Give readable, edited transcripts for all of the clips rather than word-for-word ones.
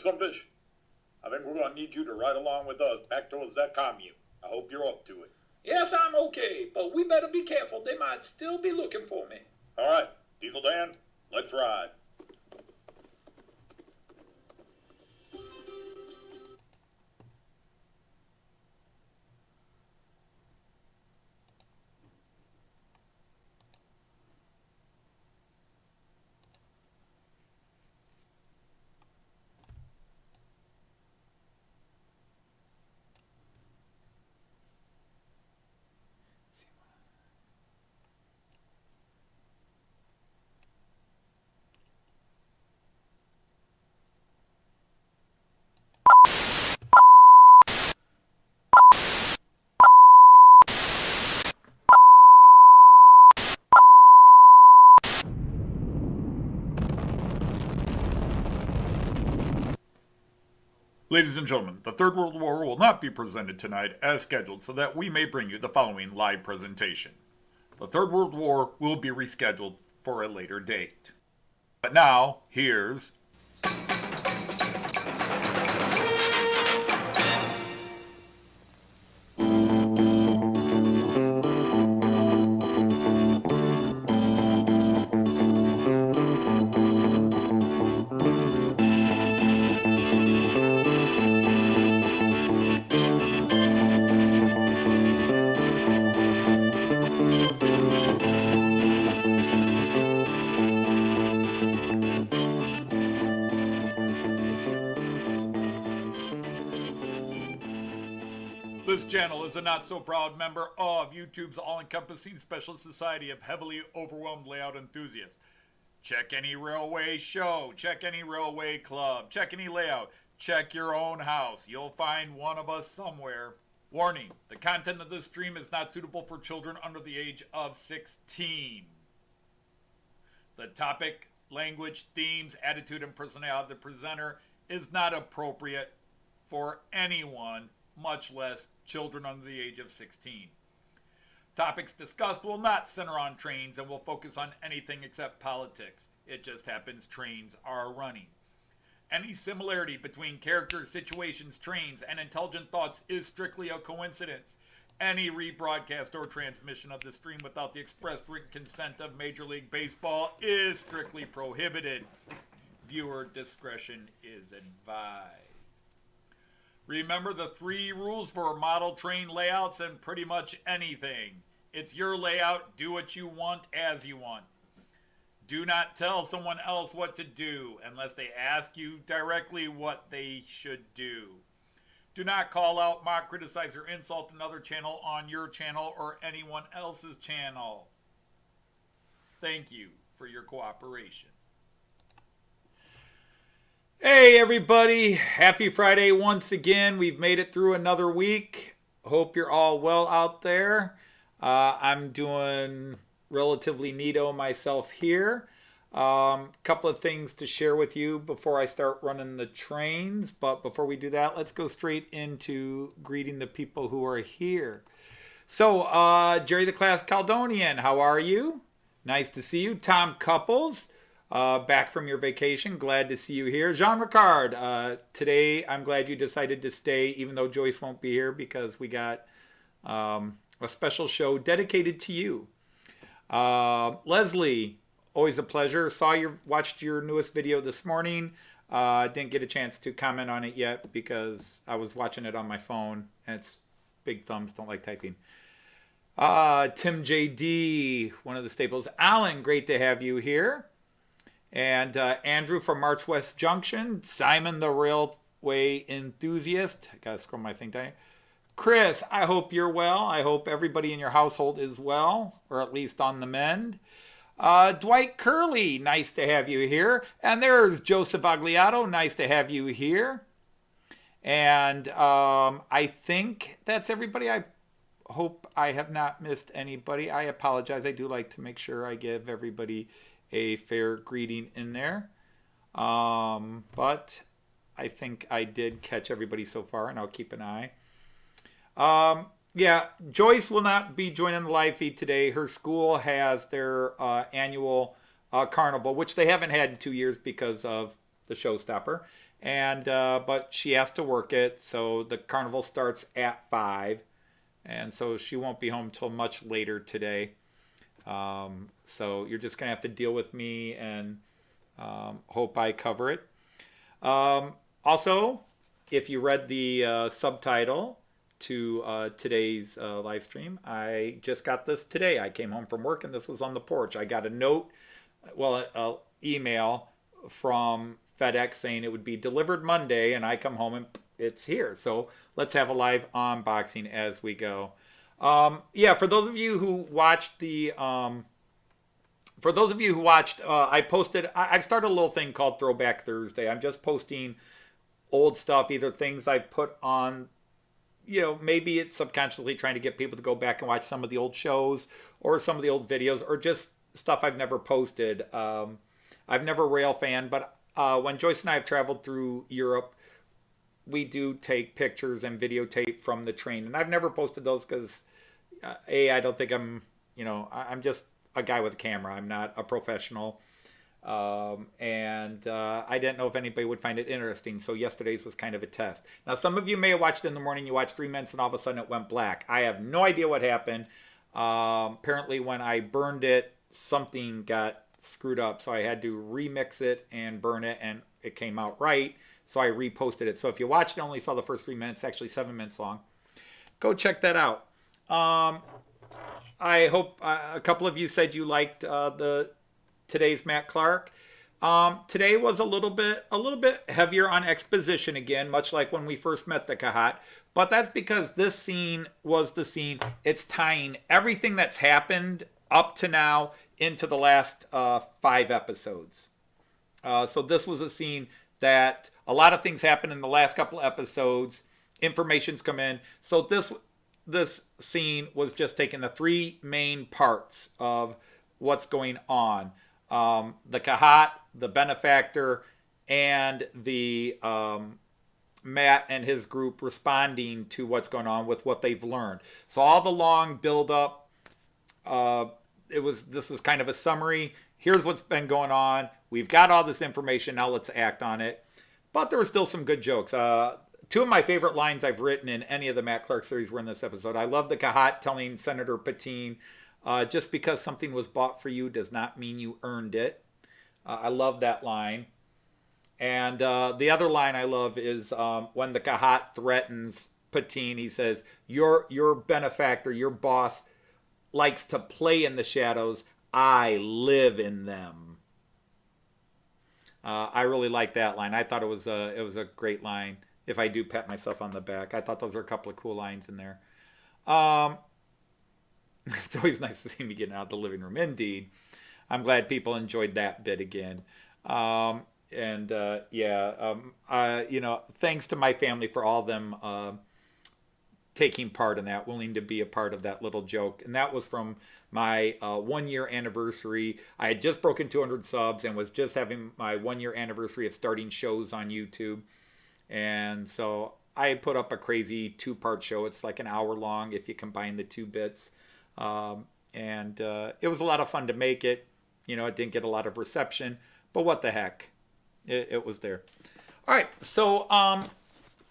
some fish? I think we're going to need you to ride along with us back towards that commune. I hope you're up to it. Yes, I'm okay, but we better be careful. They might still be looking for me. All right, Diesel Dan, let's ride. Ladies and gentlemen, the Third World War will not be presented tonight as scheduled so that we may bring you the following live presentation. The Third World War will be rescheduled for a later date. But now, here's... This channel is a not-so-proud member of YouTube's all-encompassing special society of heavily overwhelmed layout enthusiasts. Check any railway show, check any railway club, check any layout, check your own house. You'll find one of us somewhere. Warning, the content of this stream is not suitable for children under the age of 16. The topic, language, themes, attitude, and personality of the presenter is not appropriate for anyone, much less children under the age of 16. Topics discussed will not center on trains and will focus on anything except politics. It just happens trains are running. Any similarity between characters, situations, trains, and intelligent thoughts is strictly a coincidence. Any rebroadcast or transmission of the stream without the express written consent of Major League Baseball is strictly prohibited. Viewer discretion is advised. Remember the 3 rules for model train layouts and pretty much anything. It's your layout. Do what you want as you want. Do not tell someone else what to do unless they ask you directly what they should do. Do not call out, mock, criticize, or insult another channel on your channel or anyone else's channel. Thank you for your cooperation. Hey everybody, happy Friday once again. We've made it through another week. Hope you're all well out there. I'm doing relatively neato myself here. Couple of things to share with you before I start running the trains. But before we do that, let's go straight into greeting the people who are here. So, Jerry the Class Caledonian, how are you? Nice to see you. Tom Couples. Back from your vacation. Glad to see you here. Jean Ricard, today I'm glad you decided to stay even though Joyce won't be here because we got a special show dedicated to you. Leslie, always a pleasure. Watched your newest video this morning. Didn't get a chance to comment on it yet because I was watching it on my phone and it's big thumbs, don't like typing. Tim JD, one of the staples. Alan, great to have you here. And Andrew from March West Junction. Simon, the railway enthusiast. I gotta scroll my thing down. Chris, I hope you're well. I hope everybody in your household is well, or at least on the mend. Dwight Curley, nice to have you here. And there's Joseph Agliato, nice to have you here. And I think that's everybody. I hope I have not missed anybody. I apologize. I do like to make sure I give everybody a fair greeting in there. But I think I did catch everybody so far, and I'll keep an eye. Yeah, Joyce will not be joining the live feed today. Her school has their annual carnival, which they haven't had in 2 years because of the showstopper. and but she has to work it, so the carnival starts at 5, and so she won't be home till much later today. So you're just gonna have to deal with me and hope I cover it. Also, if you read the subtitle to today's live stream, I just got this today. I came home from work and this was on the porch. I got a note, well, an email from FedEx saying it would be delivered Monday, and I come home and it's here. So let's have a live unboxing as we go. Yeah, for those of you who watched I posted, I've started a little thing called Throwback Thursday. I'm just posting old stuff, either things I put on, maybe it's subconsciously trying to get people to go back and watch some of the old shows or some of the old videos, or just stuff I've never posted. I've never rail fan, but when Joyce and I have traveled through Europe, we do take pictures and videotape from the train. And I've never posted those because, I don't think I'm just a guy with a camera. I'm not a professional. And I didn't know if anybody would find it interesting. So yesterday's was kind of a test. Now, some of you may have watched it in the morning. You watched 3 minutes and all of a sudden it went black. I have no idea what happened. Apparently when I burned it, something got screwed up. So I had to remix it and burn it, and it came out right. So I reposted it. So if you watched it, only saw the first 3 minutes, actually 7 minutes long, go check that out. I hope a couple of you said you liked today's Matt Clarke. Today was a little bit heavier on exposition again, much like when we first met the Kahat. But that's because this scene was the scene. It's tying everything that's happened up to now into the last 5 episodes. So this was a scene that a lot of things happened in the last couple of episodes. Information's come in. So this scene was just taking the 3 main parts of what's going on. The Kahat, the benefactor, and the Matt and his group responding to what's going on with what they've learned. So all the long build up, this was kind of a summary. Here's what's been going on. We've got all this information. Now let's act on it. But there were still some good jokes. 2 of my favorite lines I've written in any of the Matt Clarke series were in this episode. I love the Kahat telling Senator Patine, just because something was bought for you does not mean you earned it. I love that line. And the other line I love is when the Kahat threatens Patine, he says, your benefactor, your boss, likes to play in the shadows. I live in them. I really like that line. I thought it was a great line. If I do pat myself on the back, I thought those were a couple of cool lines in there. It's always nice to see me getting out of the living room. Indeed. I'm glad people enjoyed that bit again. Thanks to my family for all of them taking part in that, willing to be a part of that little joke. And that was from my 1-year anniversary. I had just broken 200 subs and was just having my 1-year anniversary of starting shows on YouTube. And so I put up a crazy 2-part show. It's like an hour long if you combine the 2 bits. And it was a lot of fun to make it. It didn't get a lot of reception, but what the heck? It was there. All right, so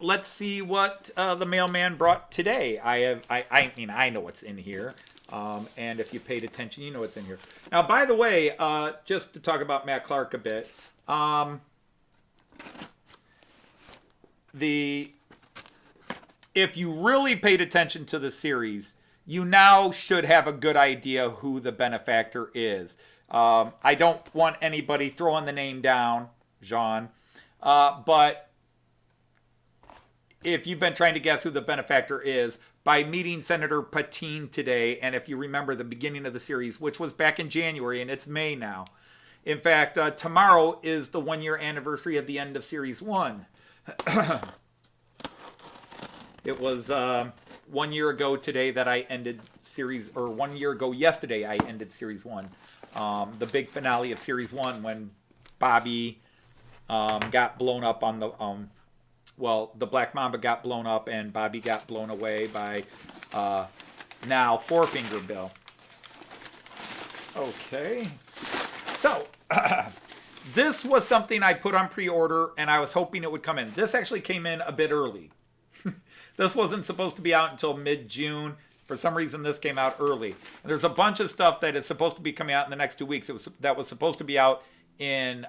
let's see what the mailman brought today. I know what's in here. And if you paid attention, you know what's in here. Now, by the way, just to talk about Matt Clarke a bit, if you really paid attention to the series, you now should have a good idea who the benefactor is. I don't want anybody throwing the name down, Jean, but if you've been trying to guess who the benefactor is, by meeting Senator Patine today, and if you remember the beginning of the series, which was back in January, and it's May now. In fact, tomorrow is the 1-year anniversary of the end of Series 1. It was 1 year ago today that I ended series, or 1 year ago yesterday I ended Series 1. The big finale of Series 1 when Bobby got blown up on the, the Black Mamba got blown up and Bobby got blown away by now Four-Finger Bill. Okay. So, this was something I put on pre-order, and I was hoping it would come in. This actually came in a bit early. This wasn't supposed to be out until mid-June. For some reason, this came out early. And there's a bunch of stuff that is supposed to be coming out in the next 2 weeks. That was supposed to be out in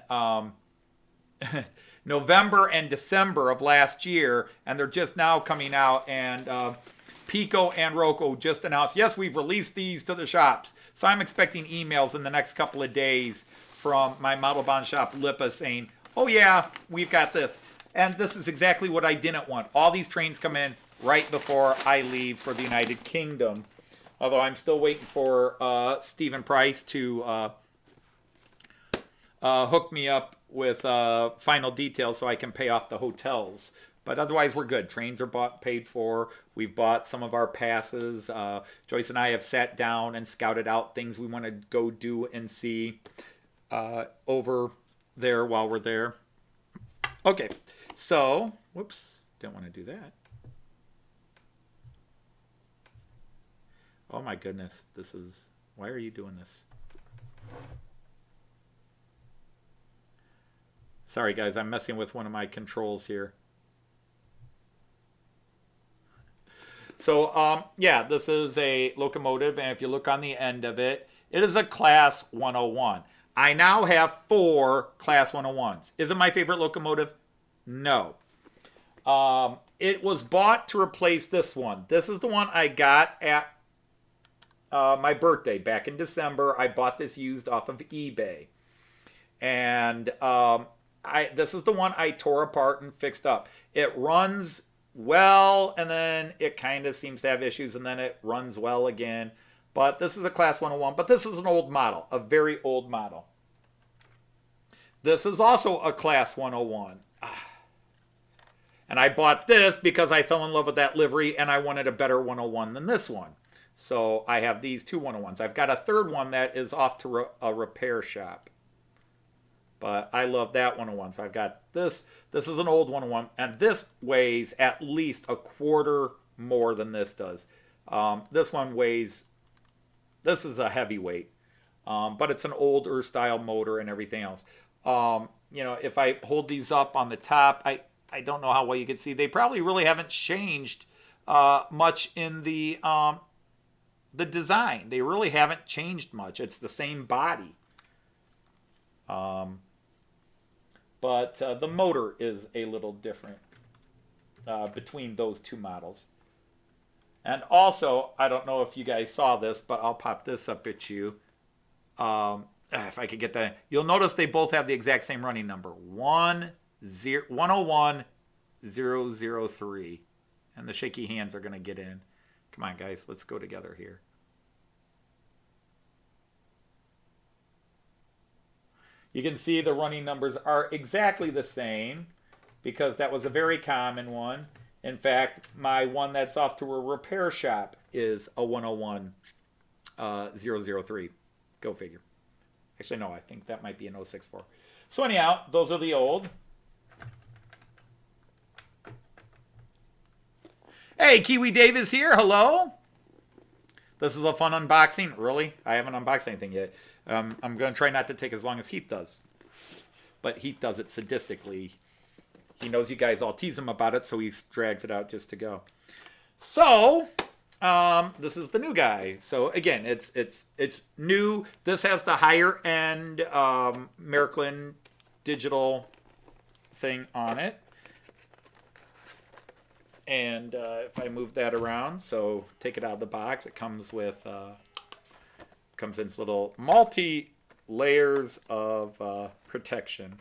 November and December of last year, and they're just now coming out. And Pico and Roku just announced, yes, we've released these to the shops. So I'm expecting emails in the next couple of days from my Model Bond shop, Lipa, saying, oh yeah, we've got this. And this is exactly what I didn't want. All these trains come in right before I leave for the United Kingdom. Although I'm still waiting for Stephen Price to hook me up with final details so I can pay off the hotels. But otherwise, we're good. Trains are bought, paid for. We've bought some of our passes. Joyce and I have sat down and scouted out things we want to go do and see over there while we're there. Okay, so, whoops, didn't want to do that. Oh my goodness, why are you doing this? Sorry guys, I'm messing with one of my controls here. So, yeah, this is a locomotive, and if you look on the end of it, it is a Class 101. I now have 4 Class 101s. Is it my favorite locomotive? No. It was bought to replace this one. This is the one I got at my birthday back in December. I bought this used off of eBay. And this is the one I tore apart and fixed up. It runs well, and then it kind of seems to have issues, and then it runs well again. But this is a Class 101, but this is an old model, a very old model. This is also a Class 101. And I bought this because I fell in love with that livery, and I wanted a better 101 than this one. So I have these 2 101s. I've got a third one that is off to a repair shop. But I love that 101. So I've got this. This is an old 101. And this weighs at least a quarter more than this does. This one weighs... This is a heavyweight. But it's an older style motor and everything else. You know, if I hold these up on the top, I don't know how well you can see. They probably really haven't changed much in the design. They really haven't changed much. It's the same body. But the motor is a little different between those 2 models. And also, I don't know if you guys saw this, but I'll pop this up at you. If I could get that. You'll notice they both have the exact same running number. 101003. And the shaky hands are going to get in. Come on, guys. Let's go together here. You can see the running numbers are exactly the same because that was a very common one. In fact, my one that's off to a repair shop is a 101003. Go figure. Actually, no, I think that might be an 064. So anyhow, those are the old. Hey, Kiwi Dave is here. Hello. This is a fun unboxing. Really? I haven't unboxed anything yet. I'm going to try not to take as long as Heath does. But Heath does it sadistically. He knows you guys all tease him about it, so he drags it out just to go. So, this is the new guy. So again, it's new. This has the higher end Merklin digital thing on it. And if I move that around, so take it out of the box, it comes with comes in this little multi-layers of protection.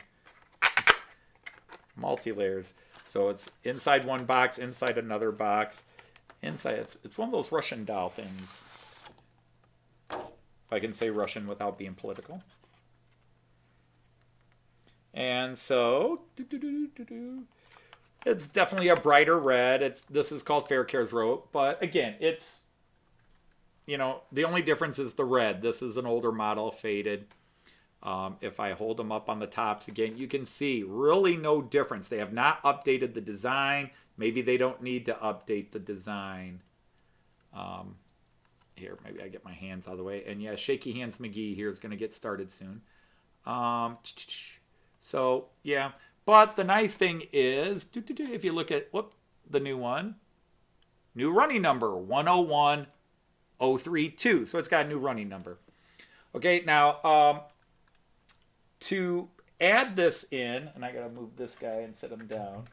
Multi-layers. So it's inside one box, inside another box. Inside, it's one of those Russian doll things. If I can say Russian without being political. And so, it's definitely a brighter red. This is called Fair Cares Rope, but again, it's, you know, the only difference is the red. This is an older model, faded. If I hold them up on the tops again, you can see really no difference. They have not updated the design. Maybe they don't need to update the design. Here, maybe I get my hands out of the way. And yeah, Shaky Hands McGee here is going to get started soon. So, yeah. But the nice thing is, if you look at the new one, new running number, 101032. So it's got a new running number. Okay, now, to add this in, and I got to move this guy and set him down.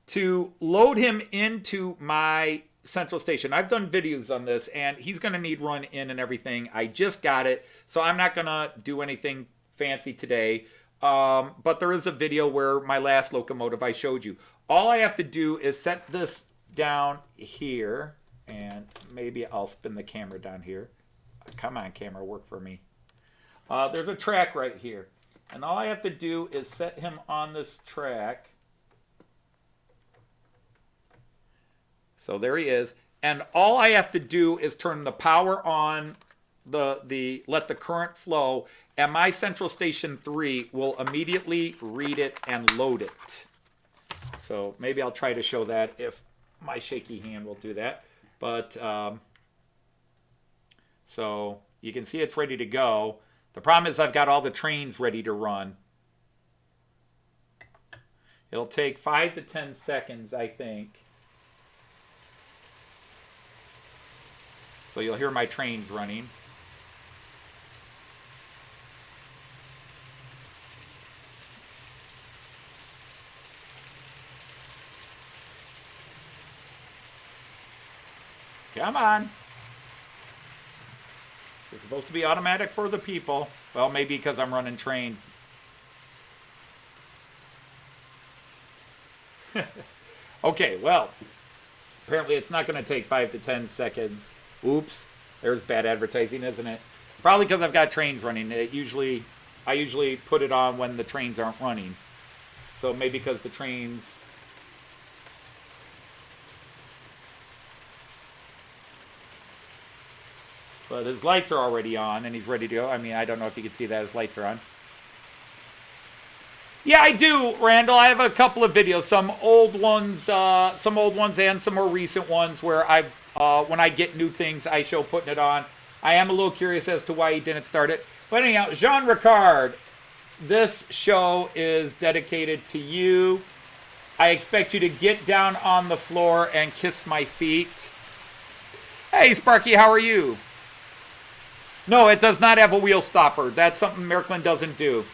To load him into my central station, I've done videos on this, and he's going to need run in and everything. I just got it, so I'm not going to do anything fancy today. But there is a video where my last locomotive I showed you. All I have to do is set this down here, and maybe I'll spin the camera down here. Come on, camera, work for me. There's a track right here, and all I have to do is set him on this track. So there he is, and all I have to do is turn the power on, let the current flow, and my central station 3 will immediately read it and load it. So maybe I'll try to show that if my shaky hand will do that. But so you can see it's ready to go. The problem is I've got all the trains ready to run. It'll take 5 to 10 seconds, I think. So you'll hear my trains running. Come on. It's supposed to be automatic for the people. Well, maybe because I'm running trains. Okay, well, apparently it's not going to take 5 to 10 seconds. Oops, there's bad advertising, isn't it? Probably because I've got trains running. I usually put it on when the trains aren't running. So maybe because the trains... But his lights are already on, and he's ready to go. I mean, I don't know if you can see that. His lights are on. Yeah, I do, Randall. I have a couple of videos. Some old ones and some more recent ones where when I get new things, I show putting it on. I am a little curious as to why he didn't start it. But anyhow, Jean Ricard, this show is dedicated to you. I expect you to get down on the floor and kiss my feet. Hey, Sparky, how are you? No, it does not have a wheel stopper. That's something Miraklin doesn't do.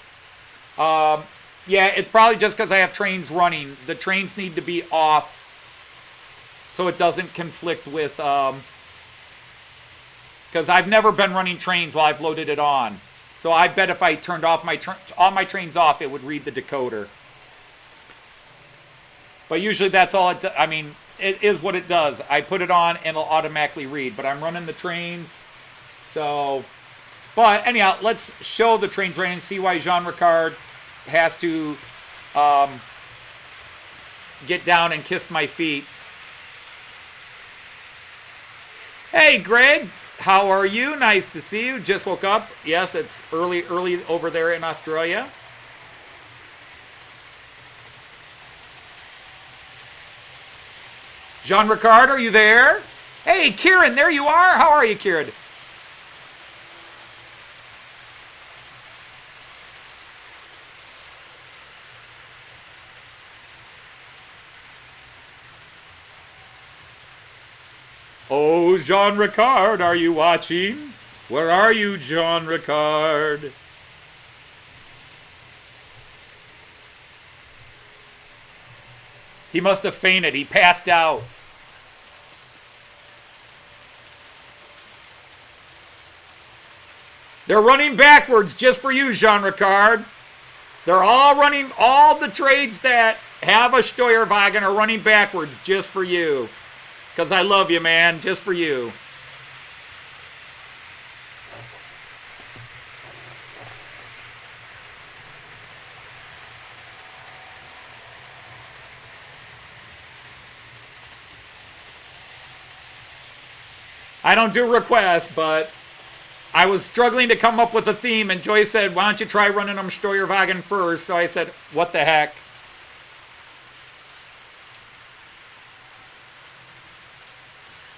Yeah, it's probably just because I have trains running. The trains need to be off so it doesn't conflict with... Because I've never been running trains while I've loaded it on. So I bet if I turned off all my trains off, it would read the decoder. But usually that's all it does. I mean, it is what it does. I put it on and it'll automatically read. But I'm running the trains. So, but anyhow, let's show the trains running and see why Jean Ricard has to get down and kiss my feet. Hey, Greg, how are you? Nice to see you. Just woke up. Yes, it's early over there in Australia. Jean Ricard, are you there? Hey, Kieran, there you are. How are you, Kieran? Oh, Jean Ricard, are you watching? Where are you, Jean Ricard? He must have fainted. He passed out. They're running backwards just for you, Jean Ricard. They're all running, all the trades that have a Steuerwagen are running backwards just for you. Because I love you, man, just for you. I don't do requests, but I was struggling to come up with a theme, and Joyce said, why don't you try running them Steuerwagen first? So I said, what the heck?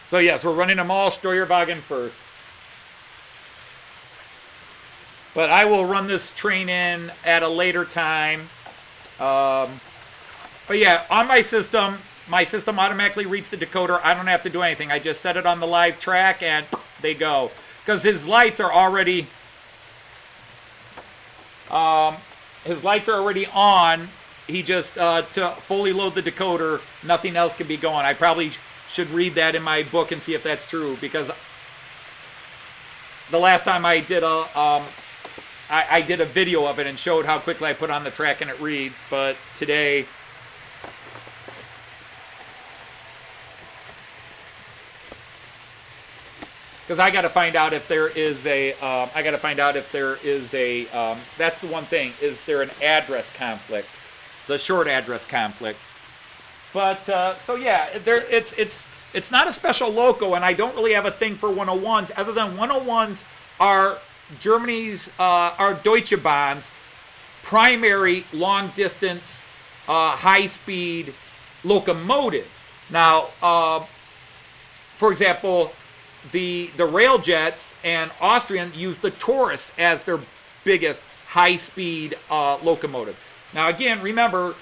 So yes, we're running them all Steuerwagen first. But I will run this train in at a later time. But yeah, on my system automatically reads the decoder. I don't have to do anything. I just set it on the live track and they go. Because his lights are already on. He just, to fully load the decoder, nothing else can be going. I probably should read that in my book and see if that's true, because the last time I did I did a video of it and showed how quickly I put on the track and it reads, but today, because I got to find out if there is a, that's the one thing, is there an address conflict, the short address conflict. But, so yeah, it's not a special loco, and I don't really have a thing for 101s, other than 101s are Germany's, are Deutsche Bahn's primary long-distance, high-speed locomotive. Now, for example, the Railjets and Austrian use the Taurus as their biggest high-speed locomotive. Now, again, remember,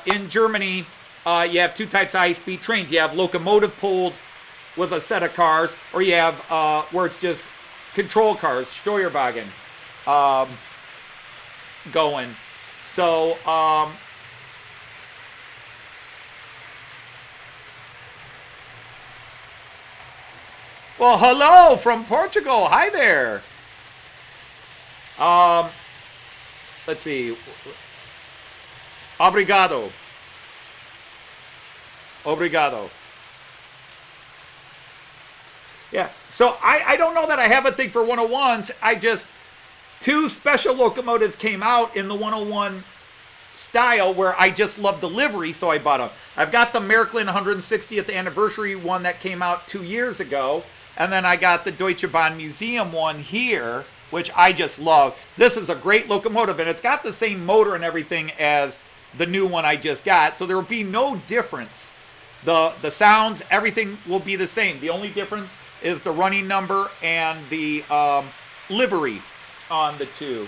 in Germany, you have two types of high-speed trains. You have locomotive pulled with a set of cars, or you have where it's just control cars, Steuerwagen, going. So, well, hello from Portugal. Hi there. Let's see. Obrigado. Obrigado. Yeah, so I don't know that I have a thing for 101s. I just, two special locomotives came out in the 101 style where I just love the livery, so I bought them. I've got the Märklin 160th anniversary one that came out 2 years ago, and then I got the Deutsche Bahn Museum one here, which I just love. This is a great locomotive, and it's got the same motor and everything as the new one I just got, so there will be no difference. The sounds, everything will be the same. The only difference is the running number and the livery on the two.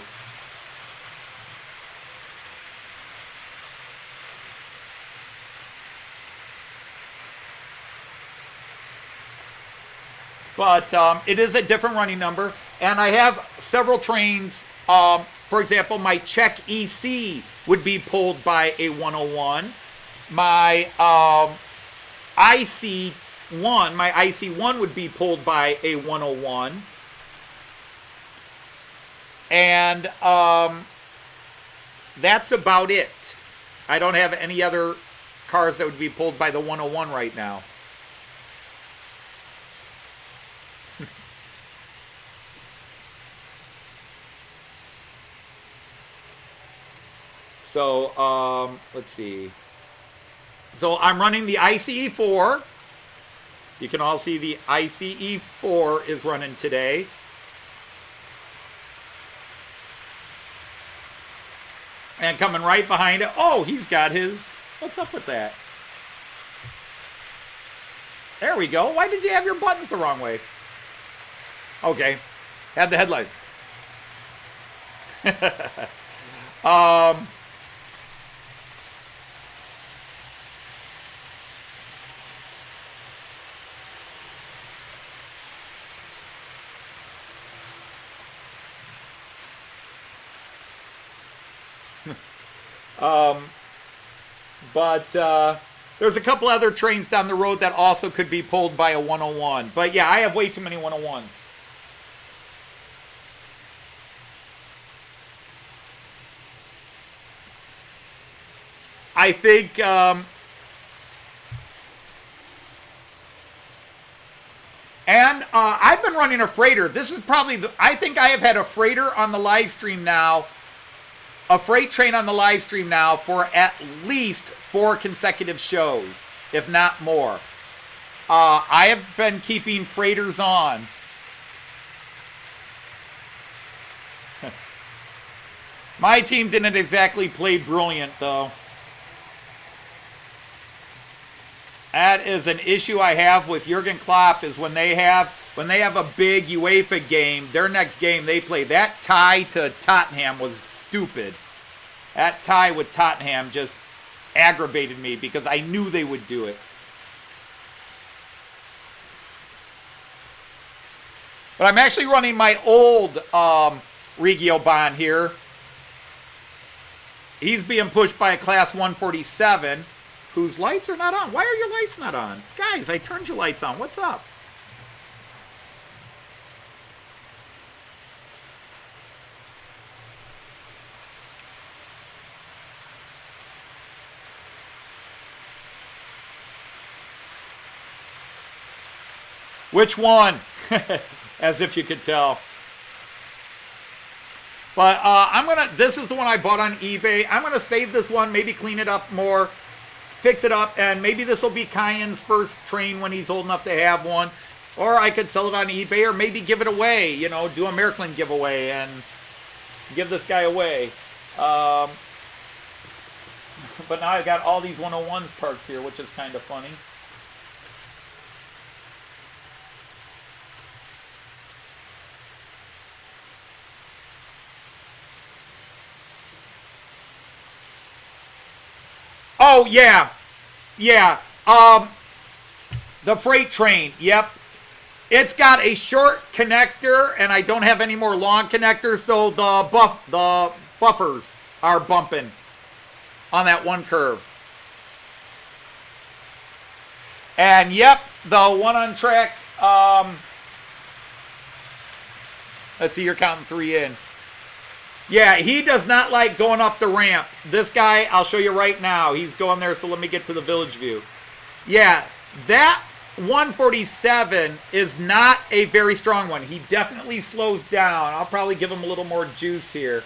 But it is a different running number. And I have several trains. For example, my Czech EC would be pulled by a 101. My IC1 would be pulled by a 101. And that's about it. I don't have any other cars that would be pulled by the 101 right now. So, let's see. So I'm running the ICE4. You can all see the ICE4 is running today. And coming right behind it, oh, he's got his, what's up with that? There we go. Why did you have your buttons the wrong way? Okay, had the headlights. But there's a couple other trains down the road that also could be pulled by a 101. But yeah, I have way too many 101s. I think and I've been running a freighter. This is probably I think I have had a freighter on the live stream now. A freight train on the live stream now for at least 4 consecutive shows, if not more. I have been keeping freighters on. My team didn't exactly play brilliant, though. That is an issue I have with Jurgen Klopp, is when they have when they have a big UEFA game, their next game they play, that tie to Tottenham was stupid. That tie with Tottenham just aggravated me because I knew they would do it. But I'm actually running my old Regio bond here. He's being pushed by a class 147 whose lights are not on. Why are your lights not on? Guys, I turned your lights on. What's up? Which one? As if you could tell. But this is the one I bought on eBay. I'm gonna save this one, maybe clean it up more, fix it up, and maybe this will be Cayenne's first train when he's old enough to have one. Or I could sell it on eBay, or maybe give it away, you know, do a Miraklin giveaway and give this guy away. But now I've got all these 101s parked here, which is kind of funny. Oh, yeah. Yeah. The freight train. Yep. It's got a short connector, and I don't have any more long connectors, so the buffers are bumping on that one curve. And, yep, the one on track, let's see, you're counting 3 in. Yeah, he does not like going up the ramp. This guy, I'll show you right now. He's going there, so let me get to the village view. Yeah, that 147 is not a very strong one. He definitely slows down. I'll probably give him a little more juice here.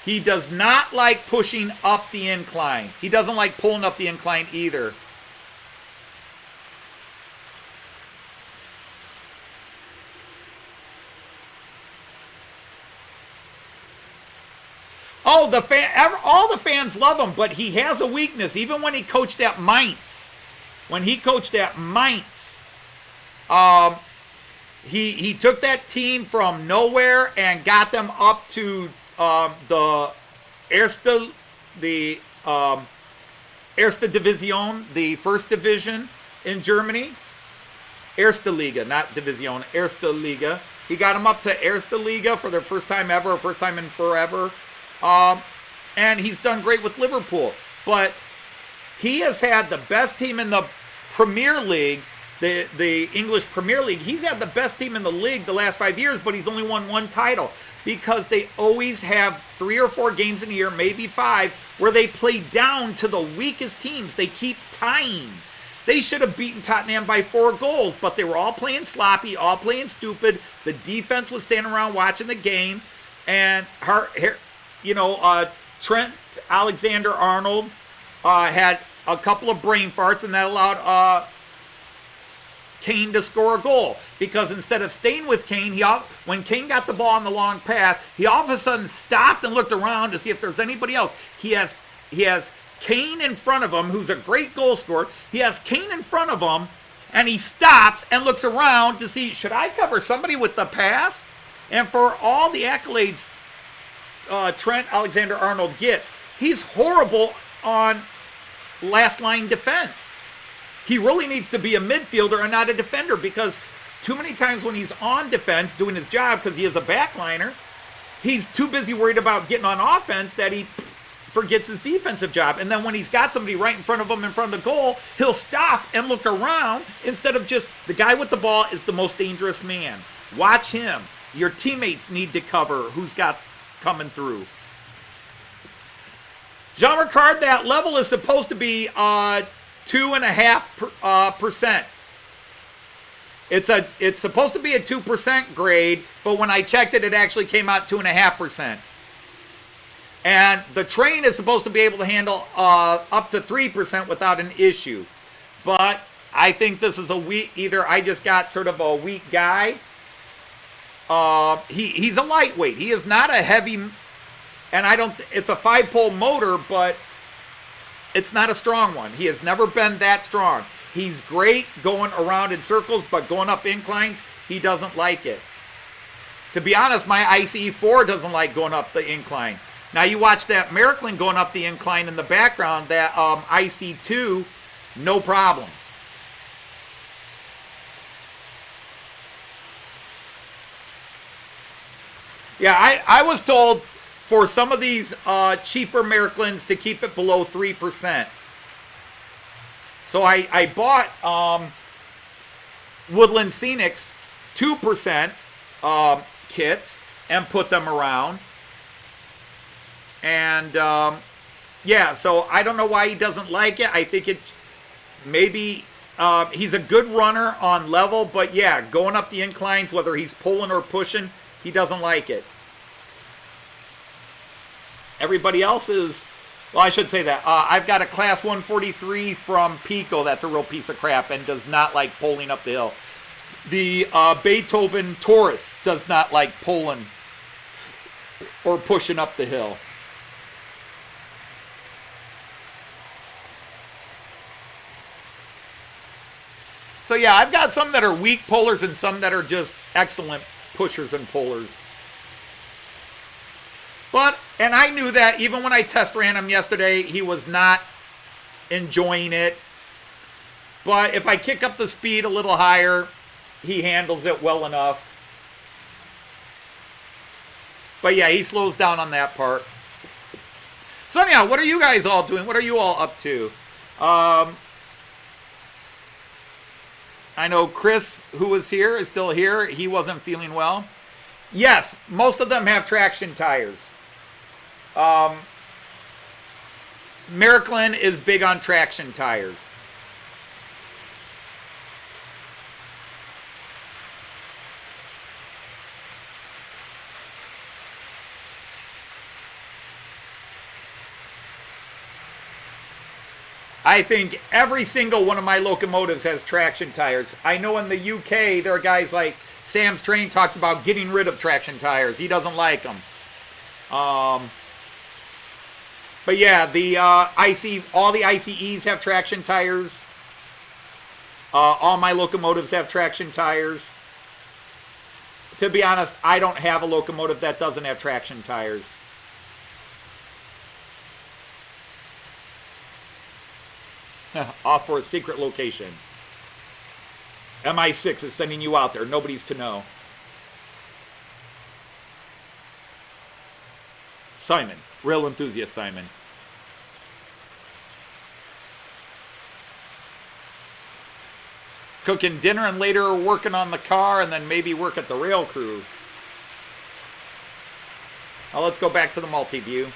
He does not like pushing up the incline. He doesn't like pulling up the incline either. Oh, all the fans love him, but he has a weakness. Even when he coached at Mainz, he took that team from nowhere and got them up to the Erste Division, the first division in Germany. Erste Liga, not Division, Erste Liga. He got them up to Erste Liga for their first time ever, first time in forever. And he's done great with Liverpool. But he has had the best team in the Premier League, the English Premier League. He's had the best team in the league the last 5 years, but he's only won one title because they always have 3 or 4 games in a year, maybe 5, where they play down to the weakest teams. They keep tying. They should have beaten Tottenham by 4 goals, but they were all playing sloppy, all playing stupid. The defense was standing around watching the game, and Trent Alexander-Arnold had a couple of brain farts, and that allowed Kane to score a goal. Because instead of staying with Kane, when Kane got the ball on the long pass, he all of a sudden stopped and looked around to see if there's anybody else. He has Kane in front of him, who's a great goal scorer. He has Kane in front of him, and he stops and looks around to see, should I cover somebody with the pass? And for all the accolades Trent Alexander-Arnold gets, he's horrible on last line defense. He really needs to be a midfielder and not a defender, because too many times when he's on defense doing his job, because he is a backliner, he's too busy worried about getting on offense that he forgets his defensive job. And then when he's got somebody right in front of him in front of the goal, he'll stop and look around instead of just, the guy with the ball is the most dangerous man. Watch him. Your teammates need to cover who's got coming through. Jean Ricard, that level is supposed to be 2.5%. It's supposed to be a 2% grade, but when I checked it, it actually came out 2.5%. And the train is supposed to be able to handle up to 3% without an issue. But I think this is a weak, either I just got sort of a weak guy. He's a lightweight. He is not a heavy, and it's a 5-pole motor, but it's not a strong one. He has never been that strong. He's great going around in circles, but going up inclines, he doesn't like it. To be honest, my ICE4 doesn't like going up the incline. Now you watch that Miraklin going up the incline in the background, that IC2, no problems. Yeah, I was told for some of these cheaper Miraklins to keep it below 3%. So I bought Woodland Scenics 2% kits and put them around. And yeah, so I don't know why he doesn't like it. I think it maybe he's a good runner on level, but yeah, going up the inclines, whether he's pulling or pushing, he doesn't like it. Everybody else is, well, I should say that. I've got a Class 143 from Pico that's a real piece of crap and does not like pulling up the hill. The Beethoven Taurus does not like pulling or pushing up the hill. So yeah, I've got some that are weak pullers and some that are just excellent pushers and pullers. But, and I knew that even when I test ran him yesterday, he was not enjoying it. But if I kick up the speed a little higher, he handles it well enough. But yeah, he slows down on that part. So anyhow, what are you guys all doing? What are you all up to? I know Chris, who was here, is still here. He wasn't feeling well. Yes, most of them have traction tires. Miraklin is big on traction tires. I think every single one of my locomotives has traction tires. I know in the UK, there are guys like Sam's Train talks about getting rid of traction tires. He doesn't like them. But yeah, the all the ICEs have traction tires. All my locomotives have traction tires. To be honest, I don't have a locomotive that doesn't have traction tires. Off for a secret location. MI6 is sending you out there. Nobody's to know. Simon. Real enthusiast Simon. Cooking dinner and later working on the car and then maybe work at the rail crew. Now let's go back to the multi-view.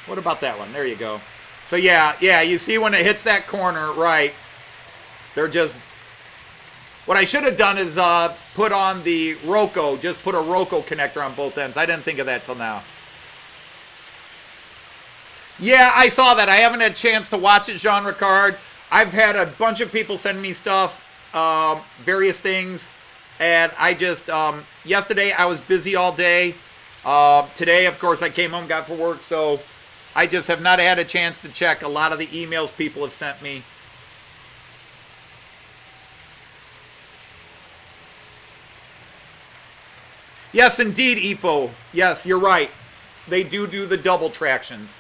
What about that one? There you go. So yeah, you see when it hits that corner, right, they're just, what I should have done is put on the Roco, just put a Roco connector on both ends. I didn't think of that till now. Yeah, I saw that. I haven't had a chance to watch it, Jean Ricard. I've had a bunch of people send me stuff, various things, and I just, yesterday I was busy all day. Today, of course, I came home, got for work, so I just have not had a chance to check a lot of the emails people have sent me. Yes, indeed, EFO. Yes, you're right. They do the double tractions.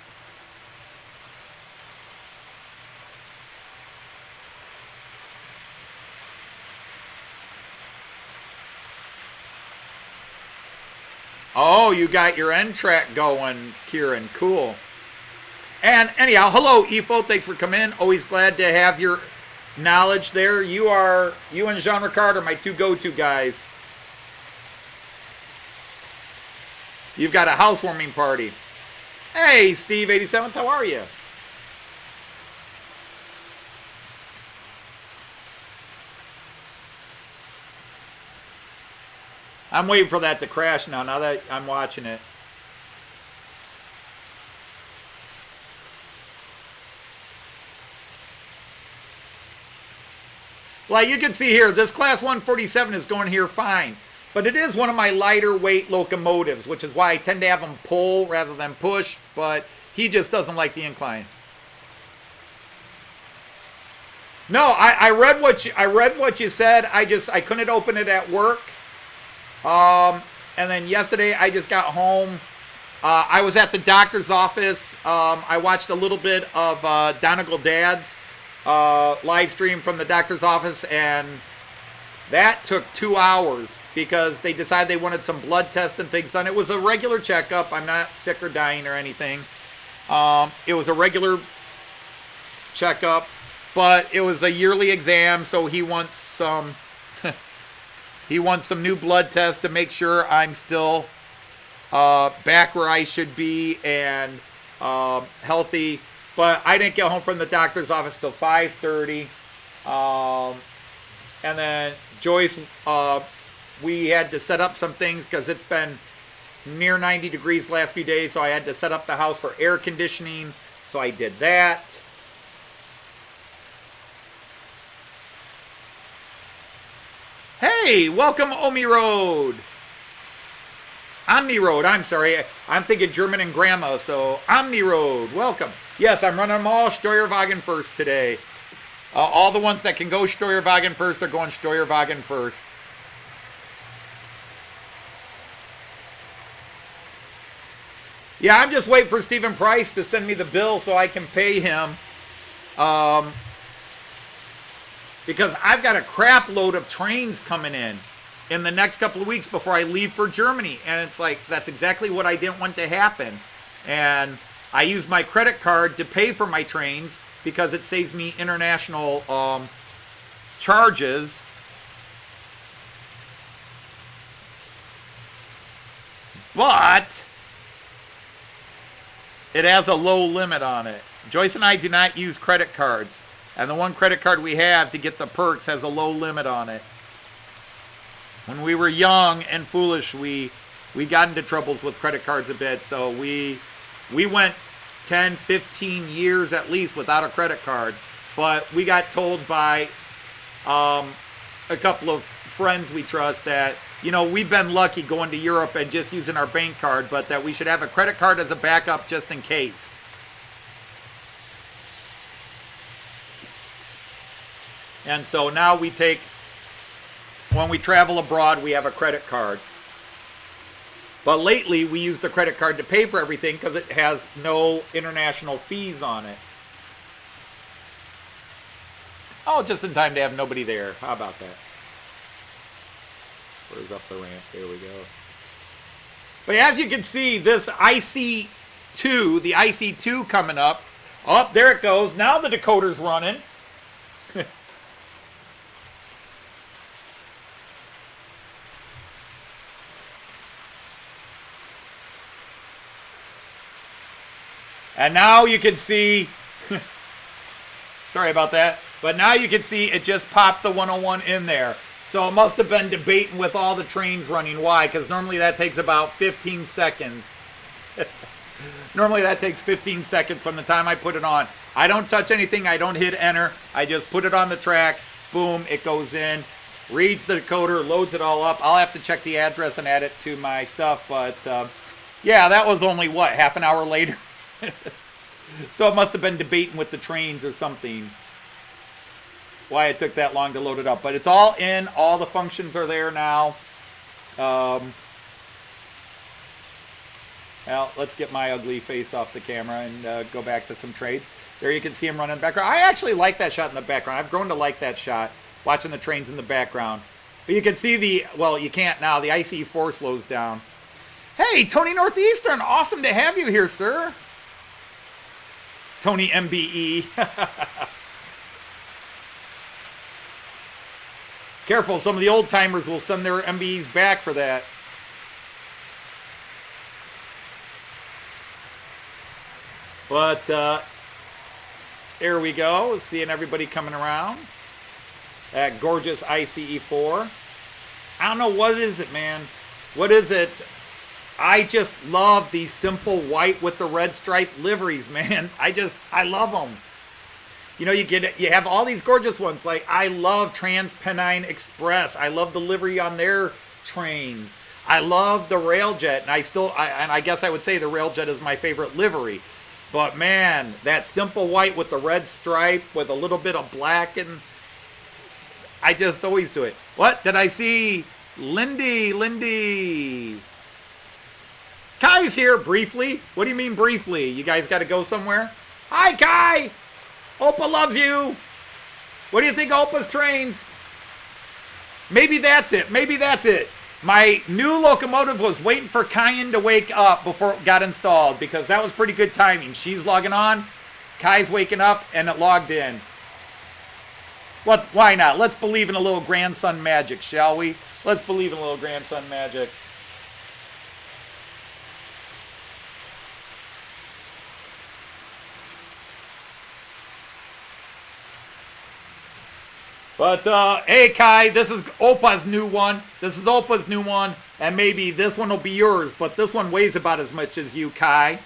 Oh, you got your end track going, Kieran. Cool. And anyhow, hello, EFO. Thanks for coming in. Always glad to have your knowledge there. You and Jean Ricard are my two go-to guys. You've got a housewarming party. Hey, Steve 87th, how are you? I'm waiting for that to crash now that I'm watching it. Well, you can see here, this Class 147 is going here fine. But it is one of my lighter weight locomotives, which is why I tend to have him pull rather than push. But he just doesn't like the incline. No, I read what you said. I couldn't open it at work. And then yesterday I just got home. I was at the doctor's office. I watched a little bit of Donegal Dad's live stream from the doctor's office, and that took 2 hours because they decided they wanted some blood tests and things done. It was a regular checkup. I'm not sick or dying or anything. It was a regular checkup, but it was a yearly exam, so he wants some new blood tests to make sure I'm still back where I should be and healthy. But I didn't get home from the doctor's office till 5:30. And then Joyce, we had to set up some things because it's been near 90 degrees the last few days, so I had to set up the house for air conditioning. So I did that. Hey, welcome Omni Road. Omni Road, I'm sorry. I'm thinking German and grandma, so Omni Road, welcome. Yes, I'm running them all Steuerwagen first today. All the ones that can go Steuerwagen first are going Steuerwagen first. Yeah, I'm just waiting for Stephen Price to send me the bill so I can pay him. Because I've got a crap load of trains coming in the next couple of weeks before I leave for Germany. And it's like, that's exactly what I didn't want to happen. And I use my credit card to pay for my trains because it saves me international charges. But it has a low limit on it. Joyce and I do not use credit cards. And the one credit card we have to get the perks has a low limit on it. When we were young and foolish, we got into troubles with credit cards a bit. So we went 10, 15 years at least without a credit card. But we got told by a couple of friends we trust that, you know, we've been lucky going to Europe and just using our bank card, but that we should have a credit card as a backup just in case. And so now we take, when we travel abroad, we have a credit card. But lately, we use the credit card to pay for everything because it has no international fees on it. Oh, just in time to have nobody there. How about that? Where's up the ramp? There we go. But as you can see, this IC2, the IC2 coming up. Oh, there it goes. Now the decoder's running. And now you can see, sorry about that, but now you can see it just popped the 101 in there. So it must have been debating with all the trains running. Why? Because normally that takes about 15 seconds. Normally that takes 15 seconds from the time I put it on. I don't touch anything. I don't hit enter. I just put it on the track. Boom, it goes in. Reads the decoder, loads it all up. I'll have to check the address and add it to my stuff. But yeah, that was only, what, half an hour later? So it must have been debating with the trains or something. Why it took that long to load it up. But it's all in. All the functions are there now. Well, let's get my ugly face off the camera and go back to some trades. There you can see him running in the background. I actually like that shot in the background. I've grown to like that shot, watching the trains in the background. But you can see the, well, you can't now. The ICE4 slows down. Hey, Tony Northeastern. Awesome to have you here, sir. Tony MBE. Careful, some of the old timers will send their MBEs back for that. But there we go, seeing everybody coming around. That gorgeous ICE4. I don't know, what is it, man? What is it? I just love these simple white with the red striped liveries, man. I love them. You know, you have all these gorgeous ones. Like, I love Trans-Pennine Express. I love the livery on their trains. I love the Railjet, and I guess I would say the Railjet is my favorite livery. But man, that simple white with the red stripe with a little bit of black, and I just always do it. What did I see? Lindy. Kai's here briefly. What do you mean briefly? You guys got to go somewhere? Hi, Kai. Opa loves you. What do you think of Opa's trains? Maybe that's it. My new locomotive was waiting for Kyan to wake up before it got installed, because that was pretty good timing. She's logging on, Kai's waking up, and it logged in. What? Why not? Let's believe in a little grandson magic, shall we? Let's believe in a little grandson magic. But, hey, Kai, this is Opa's new one. And maybe this one will be yours, but this one weighs about as much as you, Kai.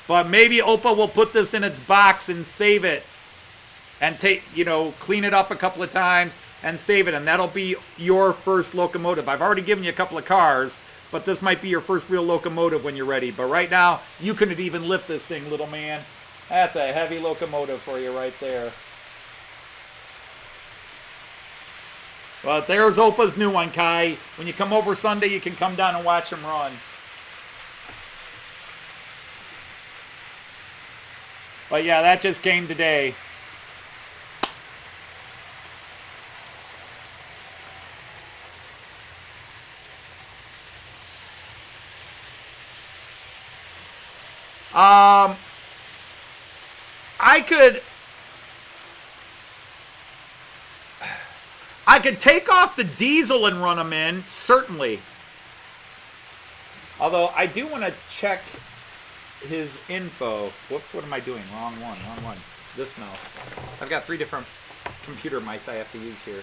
But maybe Opa will put this in its box and save it. And clean it up a couple of times and save it. And that'll be your first locomotive. I've already given you a couple of cars, but this might be your first real locomotive when you're ready. But right now, you couldn't even lift this thing, little man. That's a heavy locomotive for you right there. Well, there's Opa's new one, Kai. When you come over Sunday, you can come down and watch him run. But yeah, that just came today. I could take off the diesel and run them in, certainly. Although I do want to check his info. Whoops, what am I doing? Wrong one. This mouse. I've got 3 different computer mice I have to use here.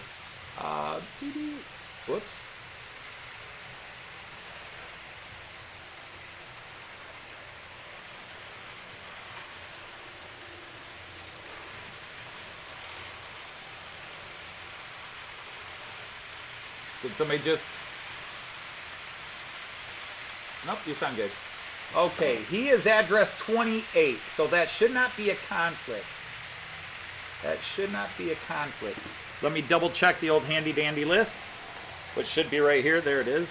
Whoops. Did somebody just... Nope, you sound good. Okay, he is address 28, so that should not be a conflict. Let me double check the old handy dandy list, which should be right here. There it is.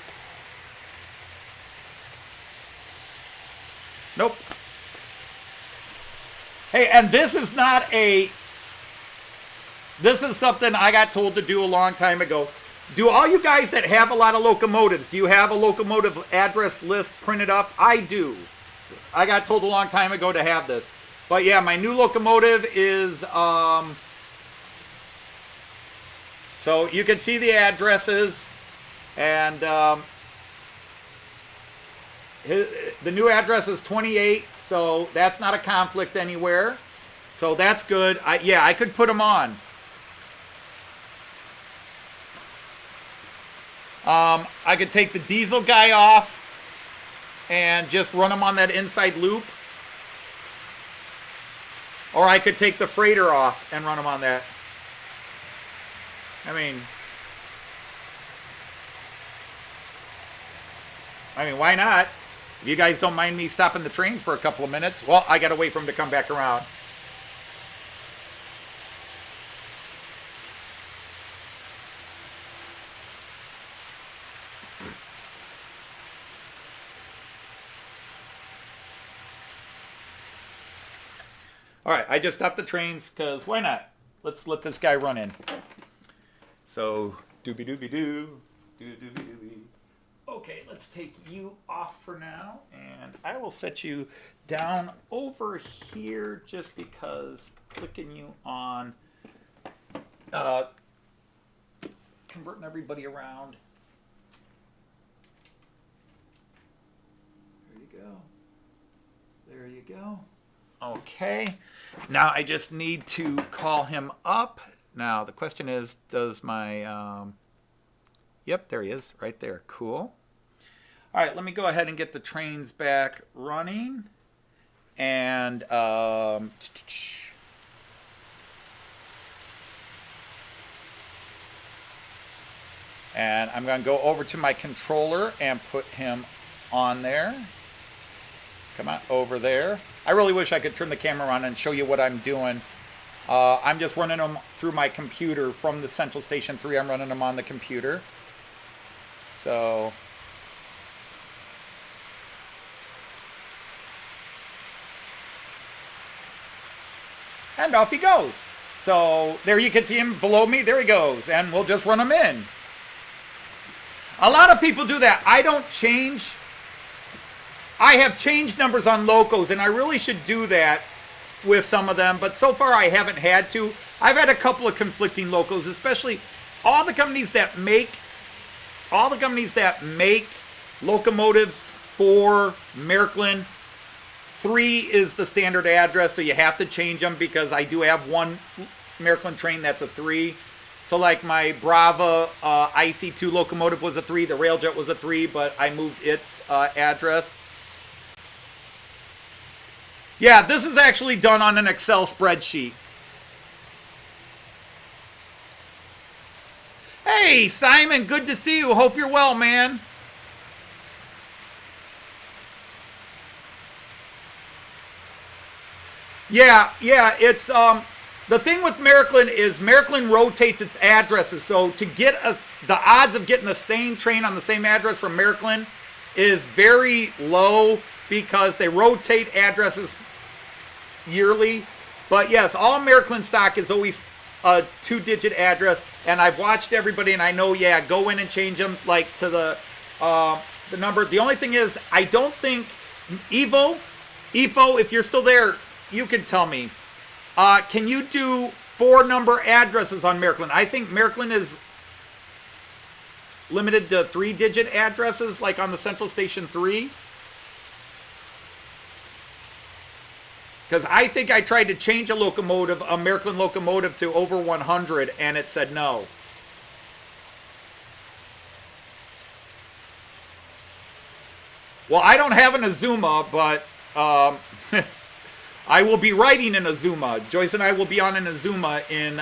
Nope. Hey, and this is not a... This is something I got told to do a long time ago. Do all you guys that have a lot of locomotives, do you have a locomotive address list printed up? I do. I got told a long time ago to have this. But yeah, my new locomotive is, so you can see the addresses, and the new address is 28, so that's not a conflict anywhere. So that's good. Yeah, I could put them on. I could take the diesel guy off and just run him on that inside loop. Or I could take the freighter off and run him on that. I mean, why not? If you guys don't mind me stopping the trains for a couple of minutes, well, I got to wait for him to come back around. All right, I just stopped the trains because why not? Let's let this guy run in. So, doobie-doobie-doo, doobie-doobie-doobie. Okay, let's take you off for now, and I will set you down over here just because clicking you on, converting everybody around. There you go. Okay, now I just need to call him up. Now the question is, does my, yep, there he is, right there. Cool. All right, let me go ahead and get the trains back running. And, and I'm going to go over to my controller and put him on there. Come on over there. I really wish I could turn the camera on and show you what I'm doing. I'm just running them through my computer from the Central Station 3. I'm running them on the computer. So... and off he goes. So there you can see him below me. There he goes. And we'll just run him in. A lot of people do that. I don't change. I have changed numbers on locos, and I really should do that with some of them. But so far I haven't had to. I've had a couple of conflicting locos, especially all the companies that make locomotives for Maryland. 3 is the standard address, so you have to change them because I do have one Maryland train that's a 3. So like my Brava IC2 locomotive was a 3, the Railjet was a 3, but I moved its address. Yeah, this is actually done on an Excel spreadsheet. Hey, Simon, good to see you. Hope you're well, man. Yeah, it's the thing with Maryland is Maryland rotates its addresses. So to get the odds of getting the same train on the same address from Maryland is very low because they rotate addresses yearly. But yes, all Maryland stock is always a 2-digit address, and I've watched everybody, and I know, yeah, go in and change them like to the number. The only thing is, I don't think Evo, if you're still there, you can tell me. Can you do 4-number addresses on Maryland? I think Maryland is limited to 3-digit addresses, like on the Central Station 3. Because I think I tried to change a locomotive, a Maryland locomotive, to over 100, and it said no. Well, I don't have an Azuma, but I will be riding an Azuma. Joyce and I will be on an Azuma in...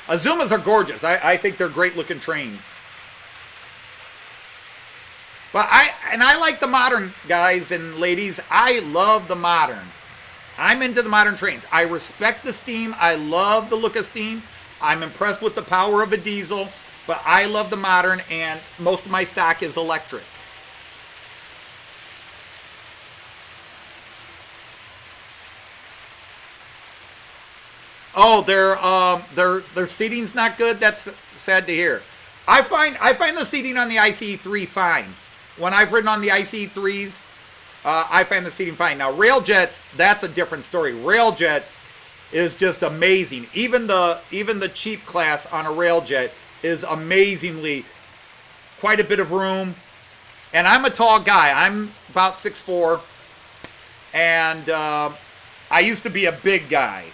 Azumas are gorgeous. I think they're great-looking trains. But I like the modern, guys and ladies. I love the modern. I'm into the modern trains. I respect the steam. I love the look of steam. I'm impressed with the power of a diesel. But I love the modern, and most of my stock is electric. Oh, their seating's not good. That's sad to hear. I find the seating on the ICE3 fine. When I've ridden on the ICE3s, I find the seating fine. Now, Railjets, that's a different story. Railjets is just amazing. Even the cheap class on a Railjet is amazingly quite a bit of room. And I'm a tall guy. I'm about 6'4", and I used to be a big guy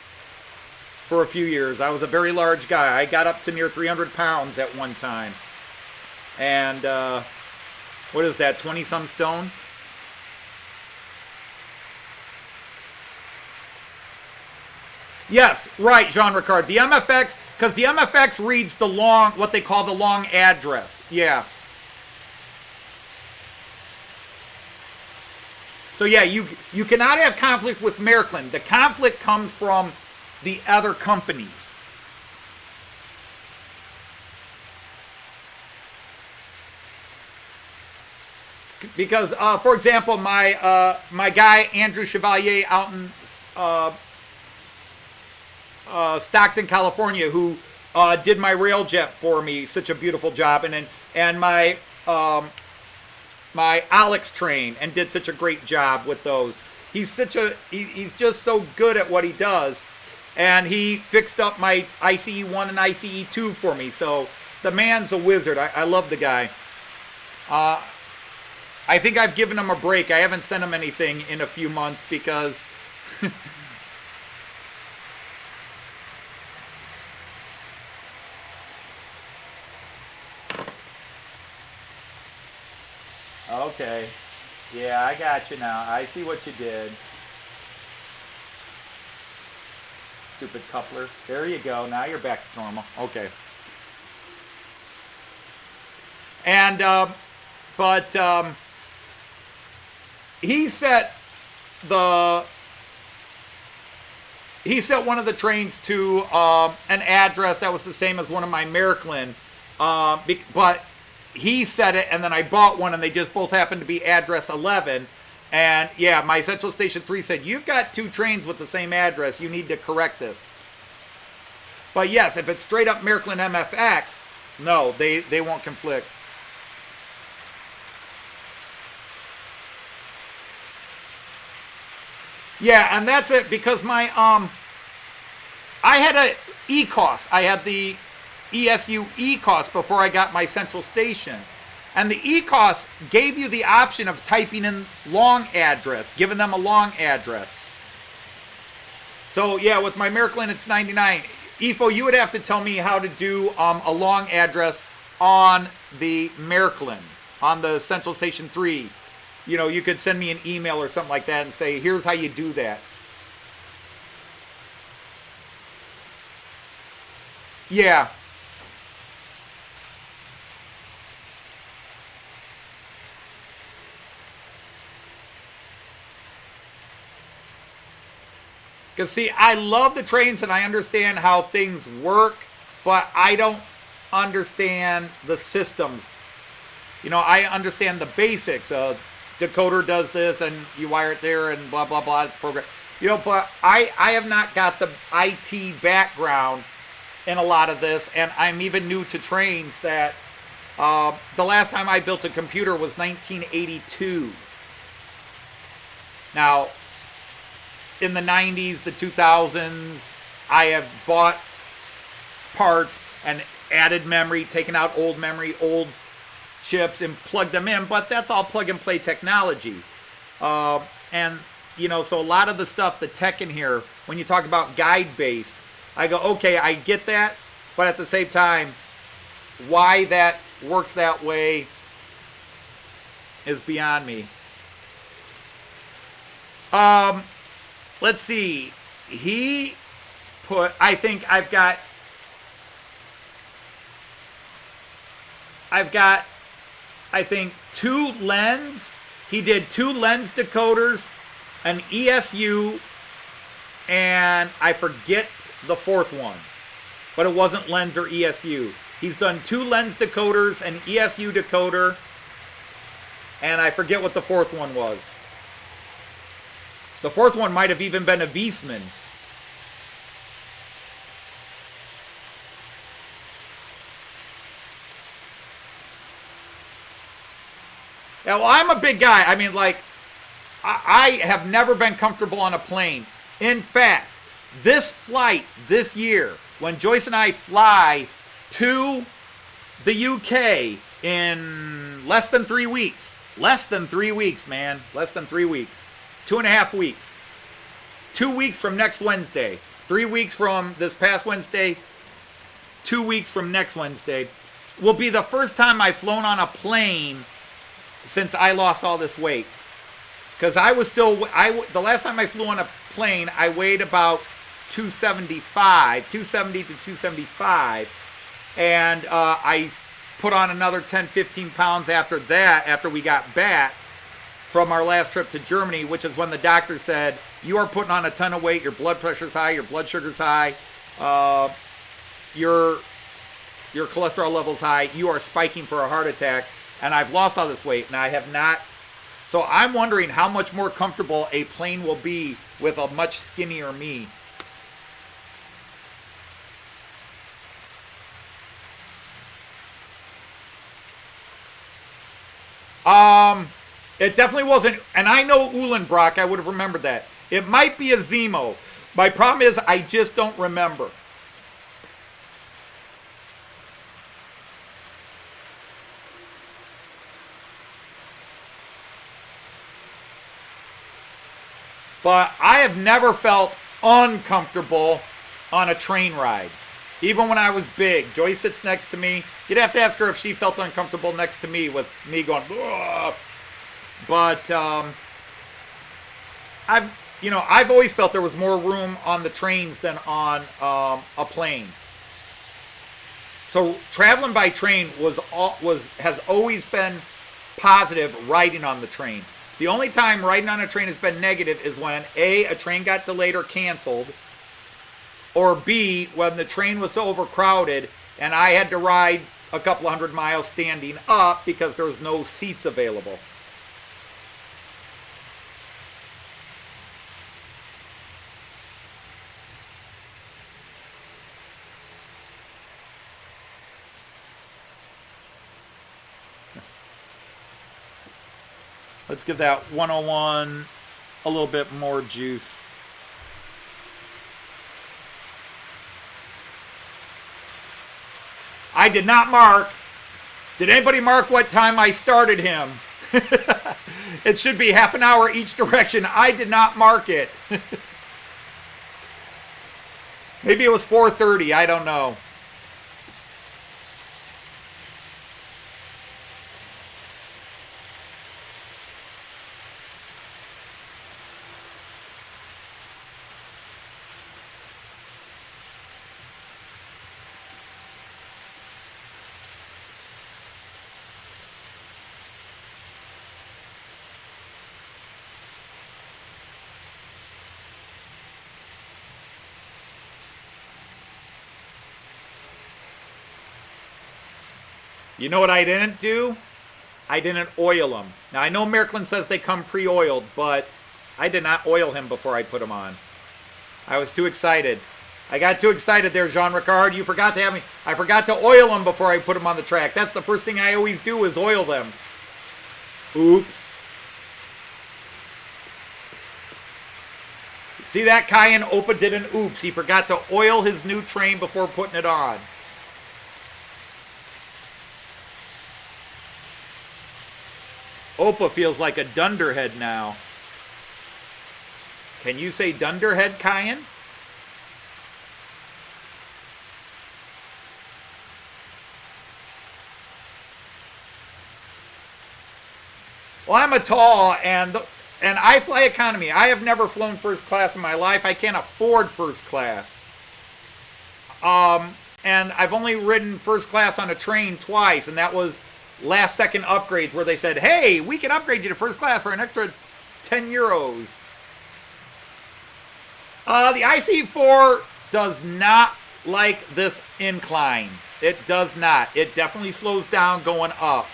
for a few years. I was a very large guy. I got up to near 300 pounds at one time. And what is that, 20-some stone? Yes, right, Jean Ricard. The MFX, because the MFX reads the long, what they call the long address. Yeah. So yeah, you cannot have conflict with Maryland. The conflict comes from the other companies. Because, for example, my guy Andrew Chevalier out in Stockton, California, who did my Railjet for me, such a beautiful job, and my my Alex train, and did such a great job with those. He's just so good at what he does, and he fixed up my ICE1 and ICE2 for me. So the man's a wizard. I love the guy. I think I've given him a break. I haven't sent him anything in a few months because okay. Yeah, I got you now. I see what you did. Stupid coupler. There you go. Now you're back to normal. Okay. And, he set one of the trains to an address that was the same as one of my Maryland, but he set it, and then I bought one, and they just both happened to be address 11. And yeah, my Central Station 3 said, you've got 2 trains with the same address. You need to correct this. But yes, if it's straight up Maryland MFX, no, they won't conflict. Yeah, and that's it, because my I had a ECOS. I had the ESU ECOS before I got my Central Station. And the ECOS gave you the option of typing in long address, giving them a long address. So yeah, with my Maryland, it's 99. EFO, you would have to tell me how to do a long address on the Maryland, on the Central Station 3. You know, you could send me an email or something like that and say, here's how you do that. Yeah. Because, see, I love the trains and I understand how things work, but I don't understand the systems. You know, I understand the basics. Decoder does this and you wire it there and blah, blah, blah. It's programmed. You know, but I have not got the IT background in a lot of this, and I'm even new to trains that the last time I built a computer was 1982. Now, in the 90s, the 2000s, I have bought parts and added memory, taken out old memory, old chips, and plugged them in, but that's all plug and play technology. And, you know, so a lot of the stuff, the tech in here, when you talk about guide-based, I go, okay, I get that, but at the same time, why that works that way is beyond me. Let's see. He put, I think I've got, I think 2 lens. He did 2 lens decoders, an ESU, and I forget the 4th one, but it wasn't lens or ESU. He's done 2 lens decoders, an ESU decoder, and I forget what the 4th one was. The 4th one might have even been a Wiesmann. Yeah, well, I'm a big guy. I mean, like, I have never been comfortable on a plane. In fact, this flight this year, when Joyce and I fly to the UK in less than 3 weeks. Less than 3 weeks, man. Less than 3 weeks. 2.5 weeks. 2 weeks from next Wednesday. 3 weeks from this past Wednesday. 2 weeks from next Wednesday. Will be the first time I've flown on a plane since I lost all this weight. Because I was still, the last time I flew on a plane, I weighed about 270 to 275. And I put on another 10, 15 pounds after that, after we got back from our last trip to Germany, which is when the doctor said, you are putting on a ton of weight, your blood pressure's high, your blood sugar's high, your cholesterol level's high, you are spiking for a heart attack. And I've lost all this weight, and I have not. So I'm wondering how much more comfortable a plane will be with a much skinnier me. It definitely wasn't, and I know Uhlenbrock, I would have remembered that. It might be a Zemo. My problem is I just don't remember. But I have never felt uncomfortable on a train ride. Even when I was big. Joyce sits next to me. You'd have to ask her if she felt uncomfortable next to me with me going, ugh. But I've always felt there was more room on the trains than on a plane. So traveling by train has always been positive riding on the train. The only time riding on a train has been negative is when A, a train got delayed or canceled, or B, when the train was so overcrowded and I had to ride a couple 100 miles standing up because there was no seats available. Let's give that 101 a little bit more juice. I did not mark. Did anybody mark what time I started him? It should be half an hour each direction. I did not mark it. Maybe it was 4:30. I don't know. You know what I didn't do? I didn't oil them. Now, I know Merklin says they come pre-oiled, but I did not oil him before I put him on. I was too excited. I got too excited there, Jean Ricard. You forgot to have me. I forgot to oil them before I put them on the track. That's the first thing I always do is oil them. Oops. See that? Cayenne Opa did an oops. He forgot to oil his new train before putting it on. Opa feels like a dunderhead now. Can you say dunderhead, Cayenne? Well, I'm a tall and I fly economy. I have never flown first class in my life. I can't afford first class. And I've only ridden first class on a train twice, and that was last second upgrades where they said, hey, we can upgrade you to first class for an extra 10 euros. The IC4 does not like this incline. It does not. It definitely slows down going up.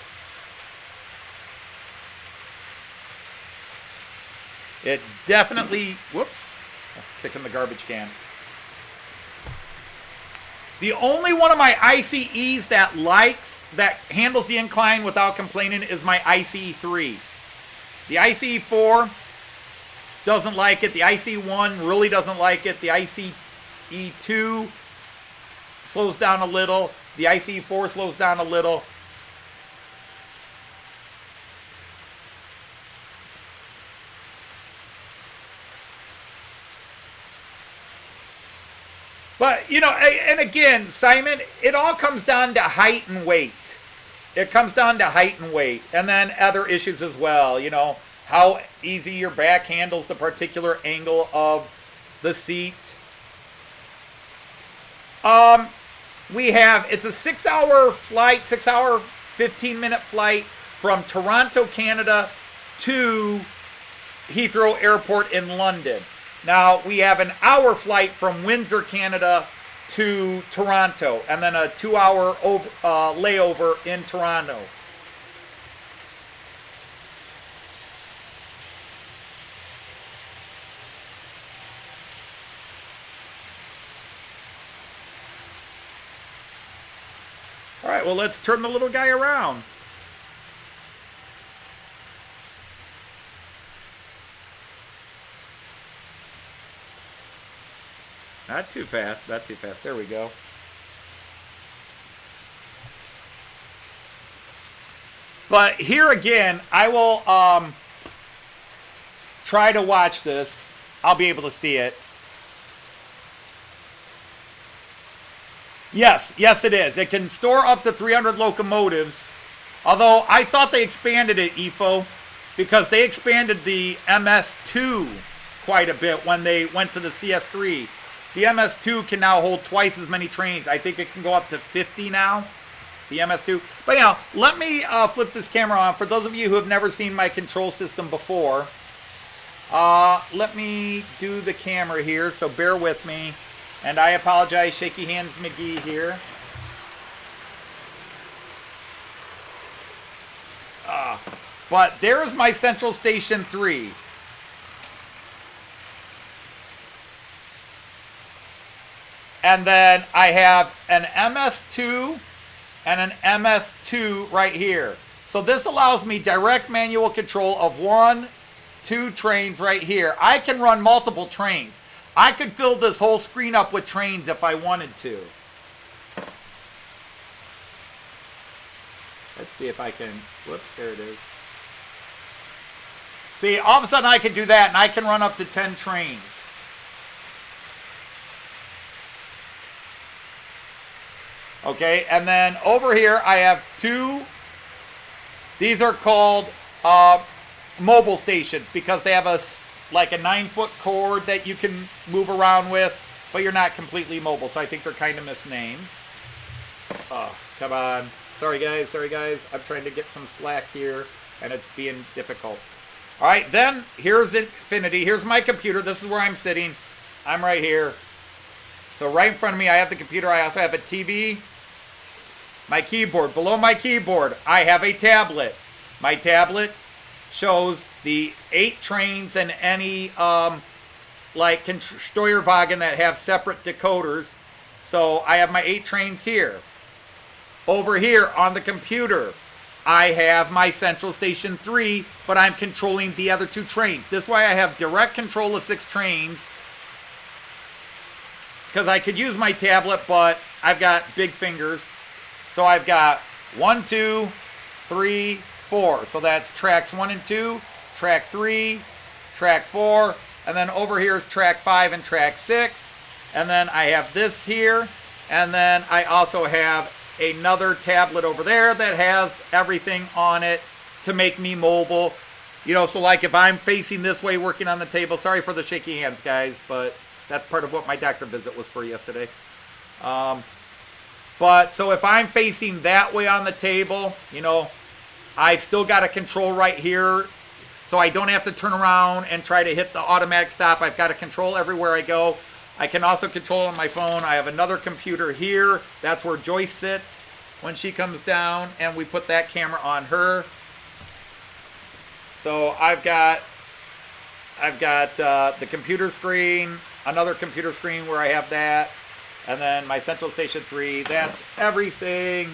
It definitely, whoops, kicking the garbage can. The only one of my ICEs that handles the incline without complaining is my ICE3. The ICE4 doesn't like it. The ICE1 really doesn't like it. The ICE2 slows down a little. The ICE4 slows down a little. But, you know, and again, Simon, it all comes down to height and weight. It comes down to height and weight. And then other issues as well, you know, how easy your back handles the particular angle of the seat. It's a 6-hour flight, 6-hour, 15-minute flight from Toronto, Canada to Heathrow Airport in London. Now, we have an hour flight from Windsor, Canada to Toronto, and then a 2-hour layover in Toronto. All right, well, let's turn the little guy around. Not too fast, not too fast. There we go. But here again, I will try to watch this. I'll be able to see it. Yes, it is. It can store up to 300 locomotives. Although I thought they expanded it, EFO, because they expanded the MS2 quite a bit when they went to the CS3. The MS2 can now hold twice as many trains. I think it can go up to 50 now. the MS2. But anyhow, let me flip this camera on. For those of you who have never seen my control system before, let me do the camera here, so bear with me. And I apologize, Shaky Hands McGee here. But there's my Central Station 3. And then I have an MS2 and an MS2 right here. So this allows me direct manual control of 1, 2 trains right here. I can run multiple trains. I could fill this whole screen up with trains if I wanted to. Let's see if I can, whoops, there it is. See, all of a sudden I can do that and I can run up to 10 trains. Okay, and then over here I have 2, these are called mobile stations because they have like a 9-foot cord that you can move around with, but you're not completely mobile, so I think they're kind of misnamed. Oh, come on. Sorry guys, I'm trying to get some slack here, and it's being difficult. All right, then here's Infinity. Here's my computer. This is where I'm sitting. I'm right here. So right in front of me, I have the computer. I also have a TV, my keyboard. Below my keyboard, I have a tablet. My tablet shows the 8 trains and any like Steuerwagen that have separate decoders. So I have my 8 trains here. Over here on the computer, I have my Central Station 3, but I'm controlling the other 2 trains. This way I have direct control of 6 trains, because I could use my tablet, but I've got big fingers. So I've got 1, 2, 3, 4. So that's tracks 1 and 2, track 3, track 4, and then over here is track 5 and track 6. And then I have this here, and then I also have another tablet over there that has everything on it to make me mobile. You know, so like if I'm facing this way working on the table, sorry for the shaky hands, guys, but that's part of what my doctor visit was for yesterday. But so if I'm facing that way on the table, you know, I've still got a control right here, so I don't have to turn around and try to hit the automatic stop. I've got a control everywhere I go. I can also control on my phone. I have another computer here. That's where Joyce sits when she comes down, and we put that camera on her. So I've got the computer screen, another computer screen where I have that, and then my Central Station 3. That's everything.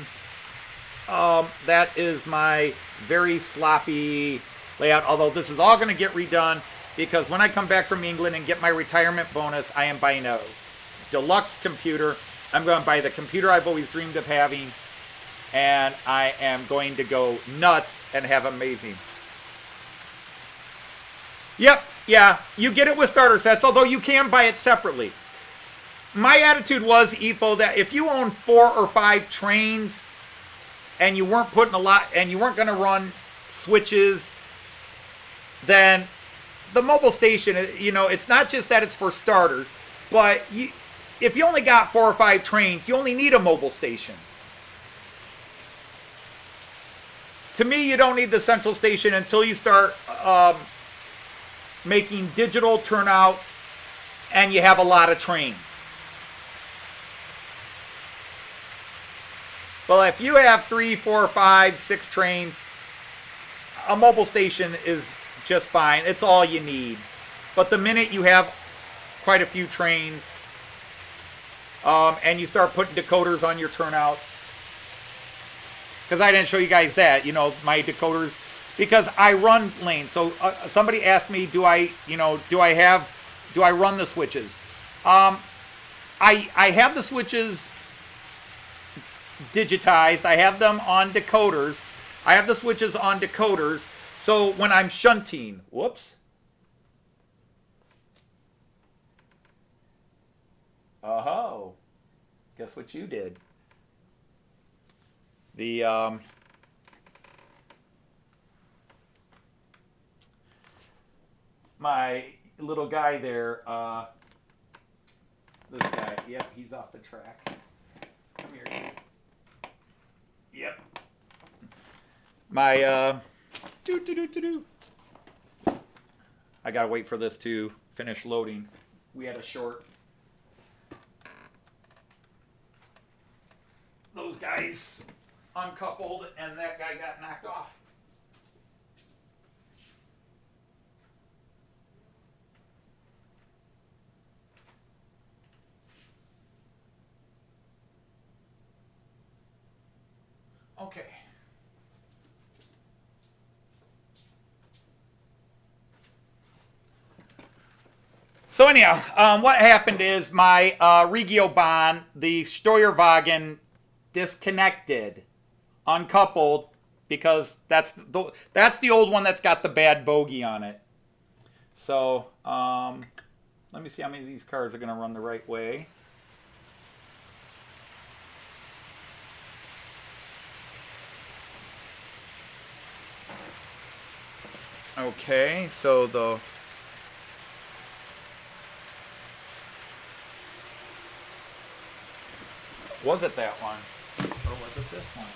That is my very sloppy layout, although this is all going to get redone because when I come back from England and get my retirement bonus, I am buying a deluxe computer. I'm going to buy the computer I've always dreamed of having, and I am going to go nuts and have amazing. Yep, yeah, you get it with starter sets, although you can buy it separately. My attitude was, EFO, that if you own 4 or 5 trains and you weren't putting a lot, and you weren't going to run switches, then the mobile station, you know, it's not just that it's for starters, but if you only got 4 or 5 trains, you only need a mobile station. To me, you don't need the Central Station until you start making digital turnouts and you have a lot of trains. Well, if you have 3, 4, 5, 6 trains, a mobile station is just fine. It's all you need. But the minute you have quite a few trains and you start putting decoders on your turnouts, because I didn't show you guys that, you know, my decoders, because I run lanes. So somebody asked me, do I run the switches? I have the switches digitized. I have them on decoders. I have the switches on decoders. So when I'm shunting, whoops. Oh, guess what you did? The my little guy there, this guy, yep, he's off the track. Come here. Yep. My, I gotta wait for this to finish loading. We had a short. Those guys uncoupled and that guy got knocked off. Okay. So anyhow, what happened is my Regiobahn, the Steuerwagen, disconnected, uncoupled, because that's the old one that's got the bad bogey on it. So let me see how many of these cars are going to run the right way. Okay, so the was it that one or was it this one?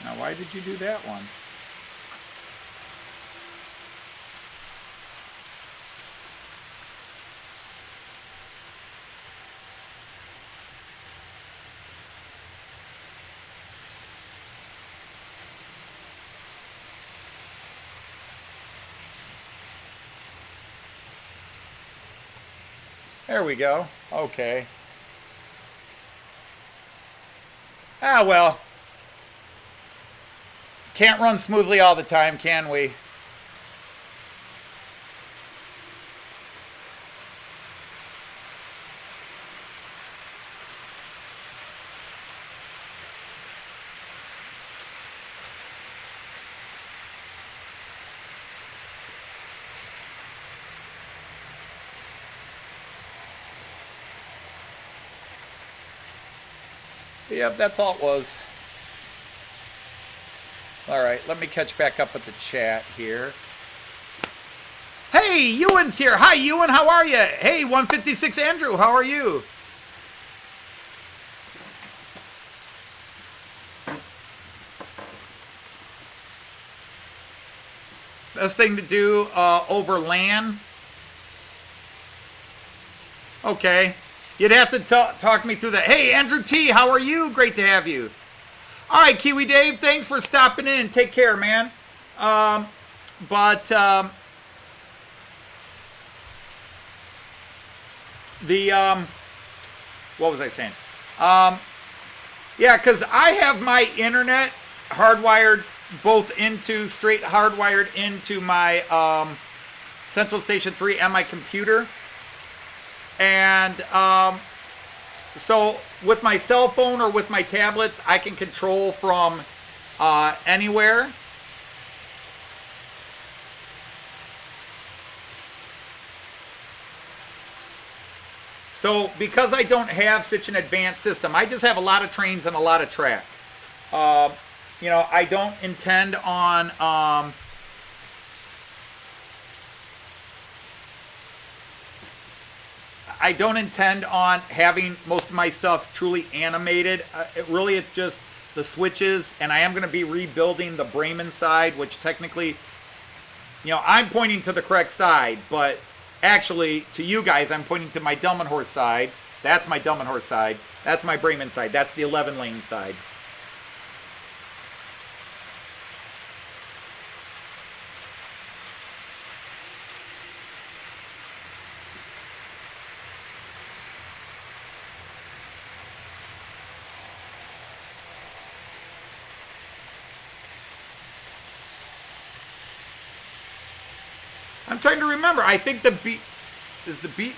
Now, why did you do that one? There we go. Okay. Ah, well. Can't run smoothly all the time, can we? Yep, that's all it was. All right, let me catch back up with the chat here. Hey, Ewan's here. Hi, Ewan. How are you? Hey, 156 Andrew. How are you? Best thing to do over LAN? Okay. You'd have to talk me through that. Hey, Andrew T. How are you? Great to have you. All right, Kiwi Dave, thanks for stopping in. Take care, man. What was I saying? Yeah, because I have my internet hardwired straight hardwired into my Central Station 3 and my computer. And so with my cell phone or with my tablets, I can control from anywhere. So because I don't have such an advanced system, I just have a lot of trains and a lot of track. You know, I don't intend on having most of my stuff truly animated. It's just the switches, and I am going to be rebuilding the Bremen side, which technically, you know, I'm pointing to the correct side, but actually, to you guys, I'm pointing to my Delmenhorst side. That's my Delmenhorst side. That's my Bremen side. That's the 11-lane side. I'm trying to remember. I think the beat is the beat.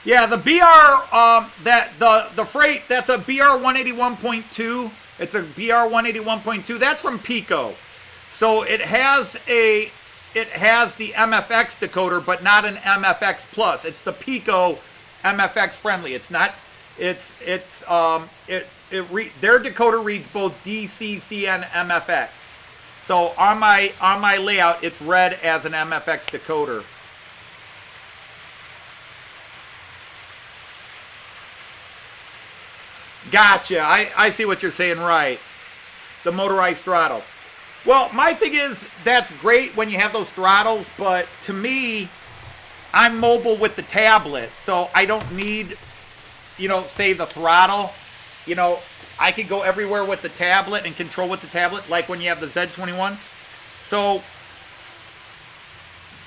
Yeah, the BR, the freight, that's a BR 181.2. It's a BR 181.2. That's from Pico. So it has the MFX decoder, but not an MFX Plus. It's the Pico MFX friendly. It's not. Their decoder reads both DCC and MFX. So on my layout, it's read as an MFX decoder. Gotcha. I see what you're saying, right. The motorized throttle. Well, my thing is, that's great when you have those throttles, but to me, I'm mobile with the tablet, so I don't need, say the throttle. I could go everywhere with the tablet and control with the tablet, like when you have the Z21. So,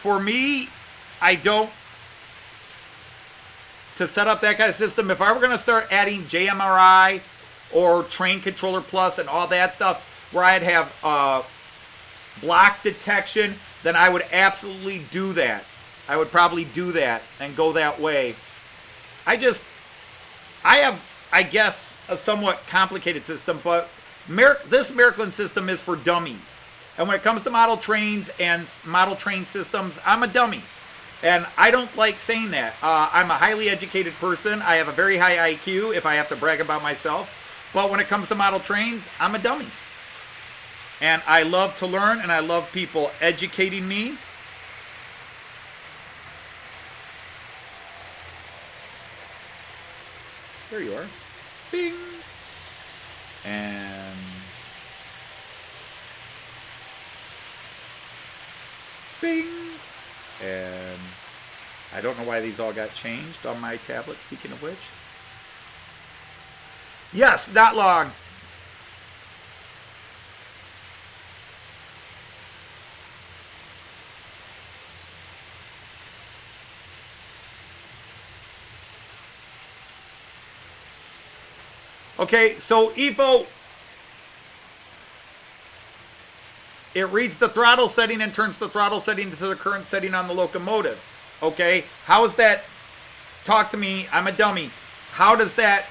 for me, to set up that kind of system, if I were going to start adding JMRI or Train Controller Plus and all that stuff, where I'd have block detection, then I would absolutely do that. I would probably do that and go that way. I have, I guess, a somewhat complicated system, but this Miraculin system is for dummies. And when it comes to model trains and model train systems, I'm a dummy. And I don't like saying that. I'm a highly educated person. I have a very high IQ, if I have to brag about myself. But when it comes to model trains, I'm a dummy. And I love to learn, and I love people educating me. There you are. Bing. And bing. And I don't know why these all got changed on my tablet, speaking of which. Yes, not long. Okay, so EVO, it reads the throttle setting and turns the throttle setting to the current setting on the locomotive. Okay, how is that? Talk to me, I'm a dummy. How is that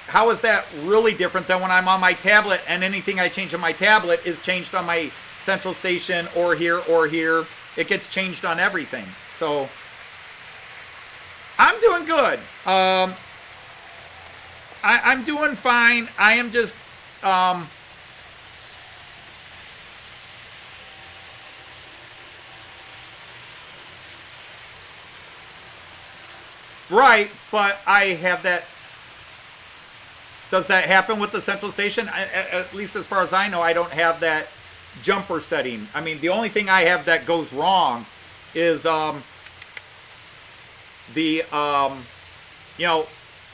really different than when I'm on my tablet and anything I change on my tablet is changed on my central station or here or here? It gets changed on everything. So I'm doing good. I'm doing fine. I am just right, but I have that. Does that happen with the central station? At least as far as I know, I don't have that jumper setting. I mean, the only thing I have that goes wrong is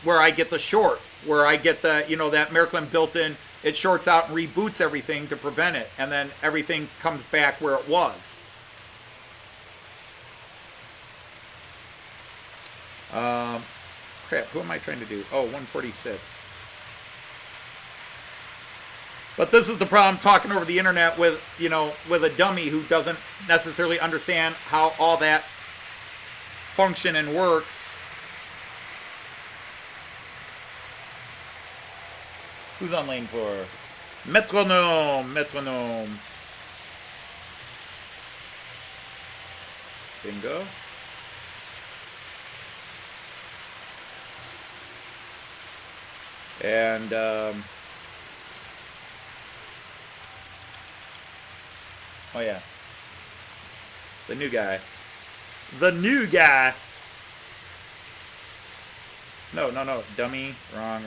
where I get the short, where I get the, that Miraculin built in, it shorts out and reboots everything to prevent it, and then everything comes back where it was. Crap, who am I trying to do? Oh, 146. But this is the problem talking over the internet with, with a dummy who doesn't necessarily understand how all that function and works. Who's on lane 4? Metronome. Bingo. And, oh yeah. The new guy. No. Dummy. Wrong.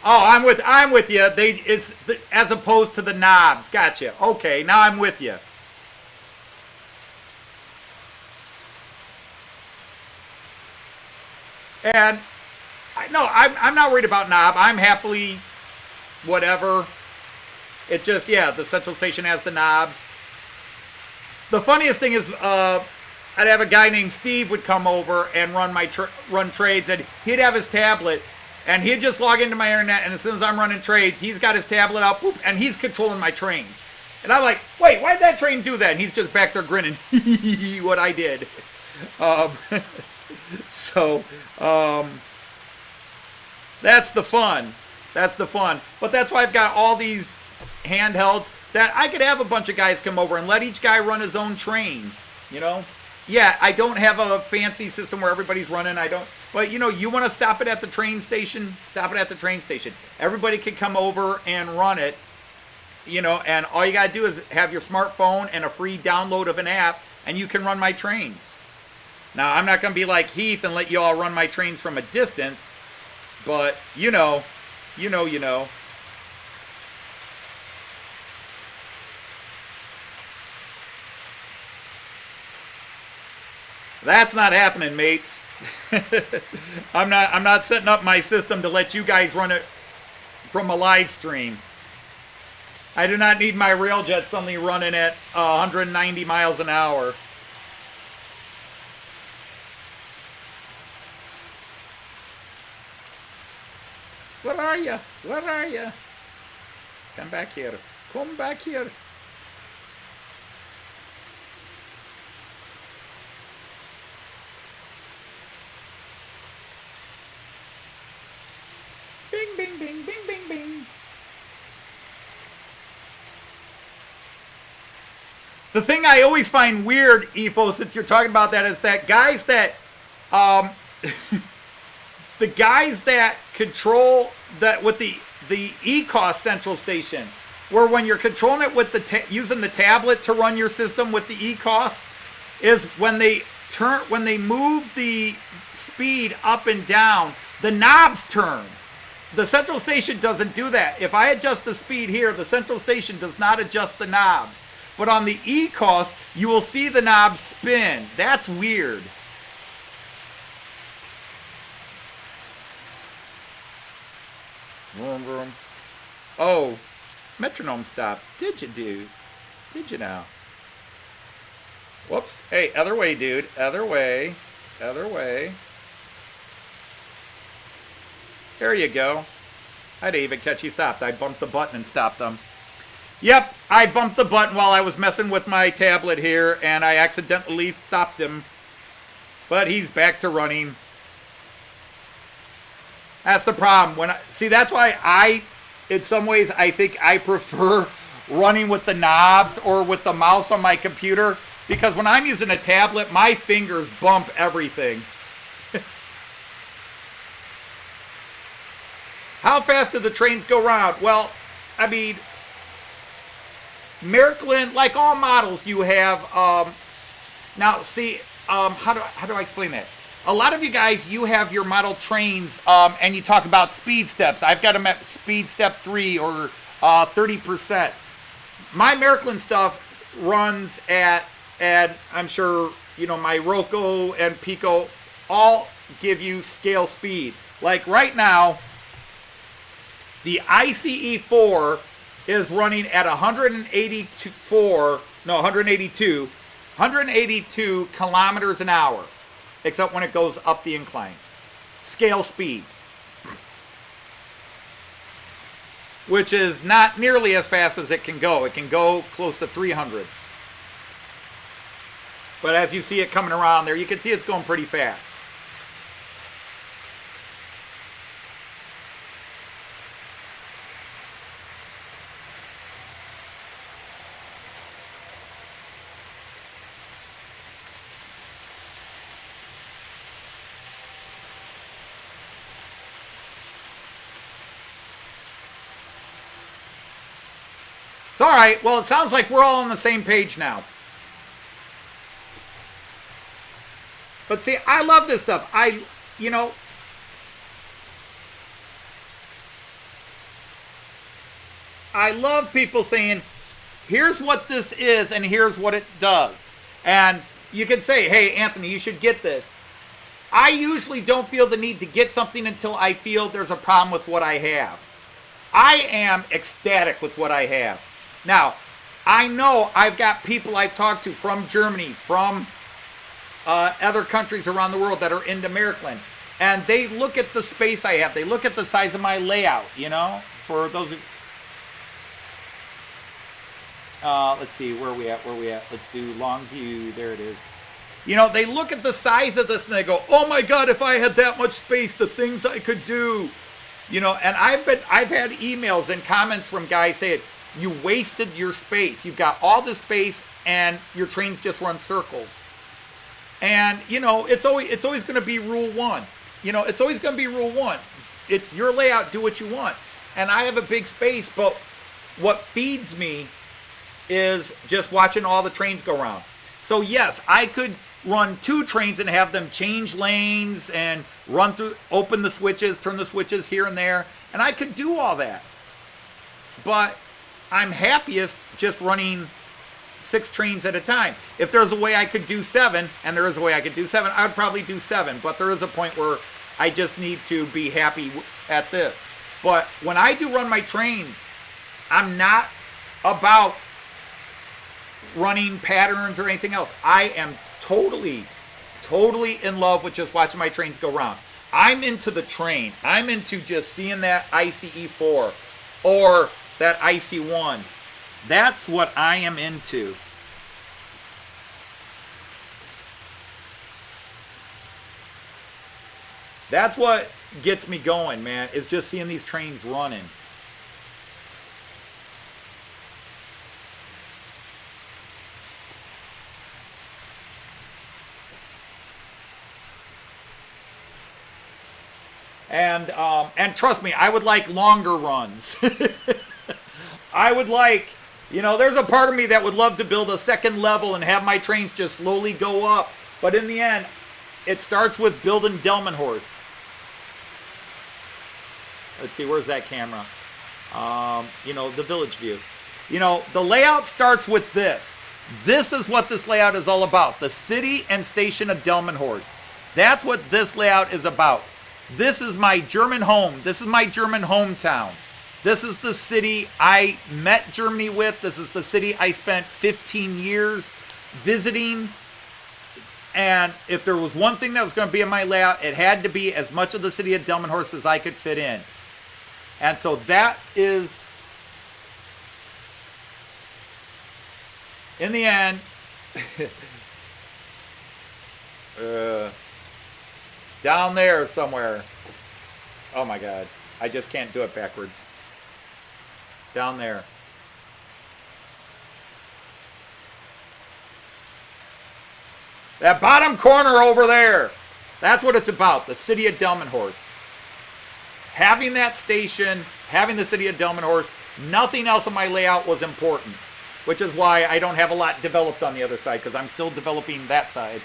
Oh, I'm with you. It's as opposed to the knobs. Gotcha. Okay, now I'm with you. And I'm not worried about knob. I'm happily whatever. It just, the central station has the knobs. The funniest thing is, I'd have a guy named Steve would come over and run trades, and he'd have his tablet. And he'd just log into my internet, and as soon as I'm running trades, he's got his tablet out, boop, and he's controlling my trains. And I'm like, wait, why'd that train do that? And he's just back there grinning, what I did. Um, so, that's the fun. That's the fun. But that's why I've got all these handhelds that I could have a bunch of guys come over and let each guy run his own train, you know? Yeah, I don't have a fancy system where everybody's running. I don't. But, you know, you want to stop it at the train station? Stop it at the train station. Everybody can come over and run it, you know, and all you got to do is have your smartphone and a free download of an app, and you can run my trains. Now, I'm not going to be like Heath and let you all run my trains from a distance, but, you know. That's not happening, mates. I'm not setting up my system to let you guys run it from a live stream. I do not need my railjet suddenly running at 190 miles an hour. Where are you? Where are you? Come back here. Come back here. Bing, bing, bing, bing, bing, bing. The thing I always find weird, Efo, since you're talking about that, is that guys that, the guys that control that with the ECOS central station, where when you're controlling it with the using the tablet to run your system with the ECOS, is when they move the speed up and down, the knobs turn. The central station doesn't do that. If I adjust the speed here, the central station does not adjust the knobs. But on the ECOS, you will see the knobs spin. That's weird. Vroom, vroom. Oh, metronome stopped. Did you, dude? Did you now? Whoops. Hey, other way, dude. Other way. Other way. There you go. I didn't even catch he stopped. I bumped the button and stopped them. Yep, I bumped the button while I was messing with my tablet here, and I accidentally stopped him. But he's back to running. That's the problem. See, that's why in some ways, I think I prefer running with the knobs or with the mouse on my computer, because when I'm using a tablet, my fingers bump everything. How fast do the trains go round? Well, I mean, Miraklin, like all models, you have. Now, see, how do I explain that? A lot of you guys, you have your model trains, and you talk about speed steps. I've got them at speed step 3 or 30%. My Miraklin stuff runs at, and I'm sure you know my Roku and Pico all give you scale speed. Like right now, the ICE4 is running at 182 kilometers an hour, except when it goes up the incline. Scale speed. Which is not nearly as fast as it can go. It can go close to 300. But as you see it coming around there, you can see it's going pretty fast. All right, well, it sounds like we're all on the same page now. But see, I love this stuff. I love people saying, here's what this is and here's what it does. And you can say, hey, Anthony, you should get this. I usually don't feel the need to get something until I feel there's a problem with what I have. I am ecstatic with what I have. Now, I know I've got people I've talked to from Germany, from other countries around the world that are into Miraklin, and they look at the space I have. They look at the size of my layout, you know, for those let's see, where are we at? Let's do long view. There it is. You know, they look at the size of this and they go, oh my God, if I had that much space, the things I could do. You know, and I've had emails and comments from guys saying, you wasted your space. You've got all this space and your trains just run circles. And, you know, it's always going to be rule one. You know, it's always going to be rule one. It's your layout, do what you want. And I have a big space, but what feeds me is just watching all the trains go around. So yes, I could run 2 trains and have them change lanes and run through, open the switches, turn the switches here and there, and I could do all that. But I'm happiest just running 6 trains at a time. If there's a way I could do 7, and there is a way I could do 7, I would probably do 7. But there is a point where I just need to be happy at this. But when I do run my trains, I'm not about running patterns or anything else. I am totally in love with just watching my trains go around. I'm into the train. I'm into just seeing that ICE4 or that IC1. That's what I am into. That's what gets me going, man, is just seeing these trains running. And trust me, I would like longer runs. I would like, you know, there's a part of me that would love to build a second level and have my trains just slowly go up. But in the end, it starts with building Delmenhorst. Let's see, where's that camera? You know, the village view. You know, the layout starts with this. This is what this layout is all about. The city and station of Delmenhorst. That's what this layout is about. This is my German home. This is my German hometown. This is the city I met Germany with. This is the city I spent 15 years visiting. And if there was one thing that was going to be in my layout, it had to be as much of the city of Delmenhorst as I could fit in. And so that is, in the end, down there somewhere. Oh my God, I just can't do it backwards. Down there. That bottom corner over there. That's what it's about, the city of Delmenhorst. Having that station, having the city of Delmenhorst, nothing else on my layout was important. Which is why I don't have a lot developed on the other side, because I'm still developing that side.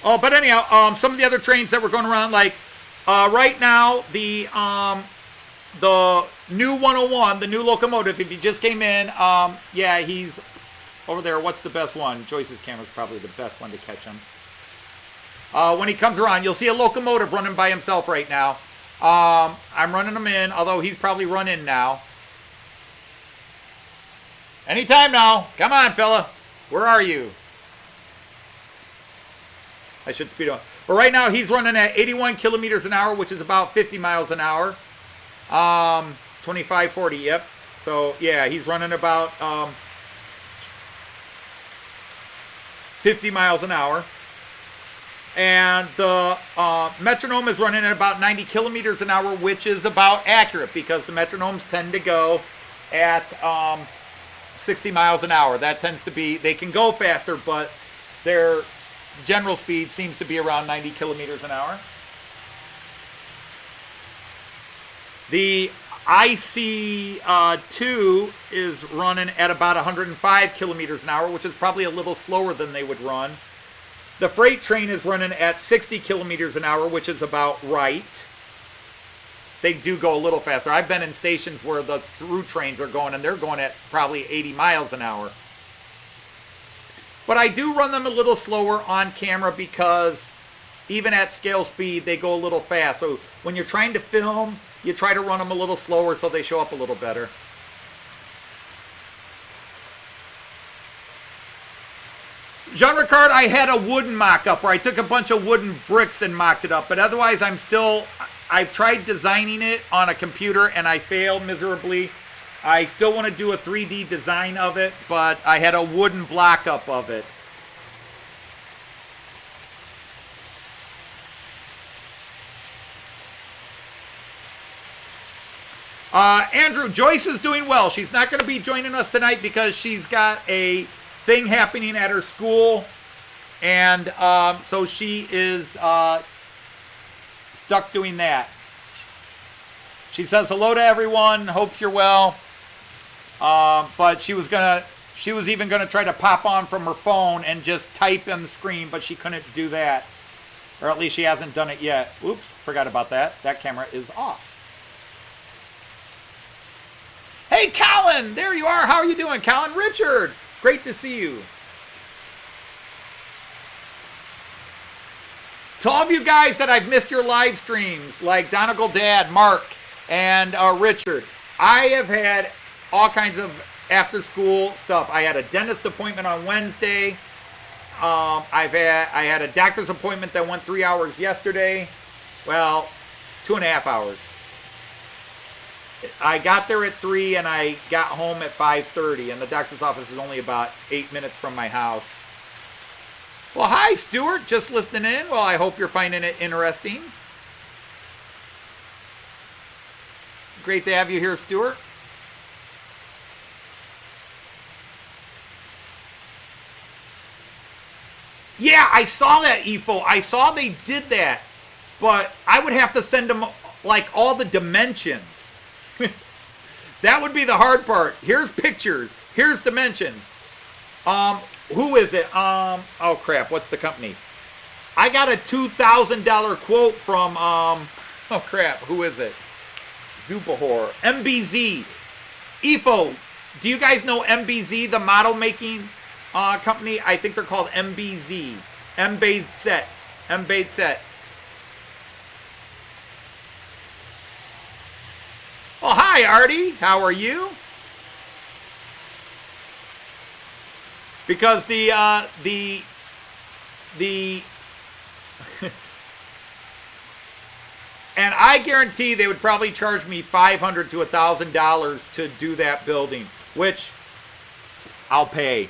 Oh, but anyhow, some of the other trains that were going around, like right now, the new 101, the new locomotive, if you just came in, yeah, he's over there. What's the best one? Joyce's camera is probably the best one to catch him. When he comes around, you'll see a locomotive running by himself right now. I'm running him in, although he's probably run in now. Anytime now. Come on, fella. Where are you? I should speed up. But right now, he's running at 81 kilometers an hour, which is about 50 miles an hour. 25, 40, yep. So, yeah, he's running about 50 miles an hour. And the metronome is running at about 90 kilometers an hour, which is about accurate because the metronomes tend to go at 60 miles an hour. That tends to be, they can go faster, but their general speed seems to be around 90 kilometers an hour. The IC2 is running at about 105 kilometers an hour, which is probably a little slower than they would run. The freight train is running at 60 kilometers an hour, which is about right. They do go a little faster. I've been in stations where the through trains are going, and they're going at probably 80 miles an hour. But I do run them a little slower on camera because even at scale speed, they go a little fast. So when you're trying to film, you try to run them a little slower so they show up a little better. Jean Ricard, I had a wooden mock-up where I took a bunch of wooden bricks and mocked it up, but otherwise I've tried designing it on a computer and I failed miserably. I still want to do a 3D design of it, but I had a wooden block up of it. Andrew, Joyce is doing well. She's not going to be joining us tonight because she's got a thing happening at her school. And so she is stuck doing that. She says hello to everyone. Hopes you're well. But she was even gonna try to pop on from her phone and just type on the screen, but she couldn't do that. Or at least she hasn't done it yet. Oops, forgot about that. That camera is off. Hey, Colin! There you are. How are you doing, Colin? Richard! Great to see you. To all of you guys that I've missed your live streams, like Donegal Dad, Mark, and Richard, I have had all kinds of after-school stuff. I had a dentist appointment on Wednesday. I had a doctor's appointment that went 3 hours yesterday. Well, 2.5 hours. I got there at 3 and I got home at 5:30, and the doctor's office is only about 8 minutes from my house. Well, hi, Stuart. Just listening in. Well, I hope you're finding it interesting. Great to have you here, Stuart. Yeah, I saw that, EFO. I saw they did that. But I would have to send them, like, all the dimensions. That would be the hard part. Here's pictures. Here's dimensions. Who is it? Oh, crap. What's the company? I got a $2,000 quote from, oh, crap. Who is it? Zupahor. MBZ. EFO. Do you guys know MBZ, the model making company? I think they're called MBZ. MBZ. MBZ. Oh, hi, Artie. How are you? Because the and I guarantee they would probably charge me $500 to $1,000 to do that building, which I'll pay.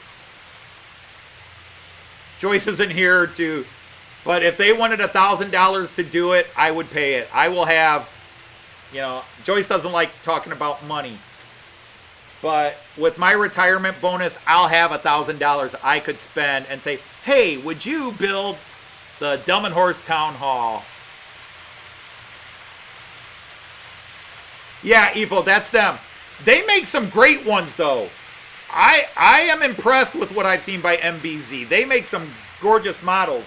Joyce isn't here to, but if they wanted $1,000 to do it, I would pay it. I will have, you know, Joyce doesn't like talking about money. But with my retirement bonus, I'll have $1,000 I could spend and say, hey, would you build the Delmenhorst Town Hall? Yeah, Evo, that's them. They make some great ones, though. I am impressed with what I've seen by MBZ. They make some gorgeous models.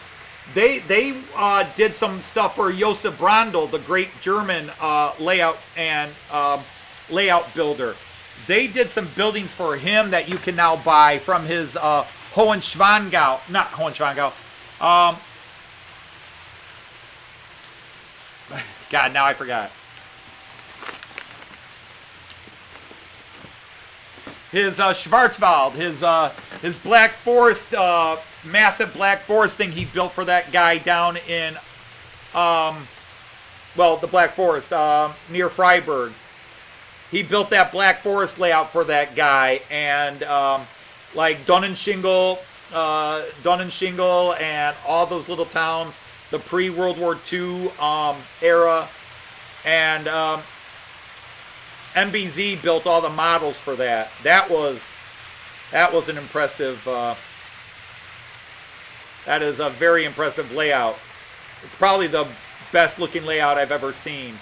They did some stuff for Josef Brandl, the great German layout and layout builder. They did some buildings for him that you can now buy from his Hohenschwangau. Not Hohenschwangau. God, now I forgot. His Schwarzwald, his Black Forest, massive Black Forest thing he built for that guy down in, well, the Black Forest, near Freiburg. He built that Black Forest layout for that guy, and like Dunnenshingle and all those little towns, the pre-World War II era, and MBZ built all the models for that. That was an impressive. That is a very impressive layout. It's probably the best looking layout I've ever seen.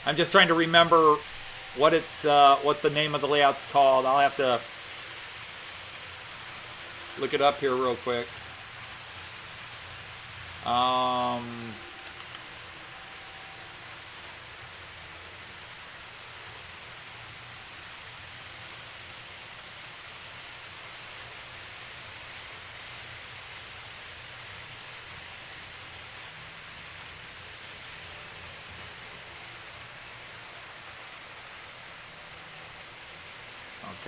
I'm just trying to remember what the name of the layout's called. I'll have to look it up here real quick.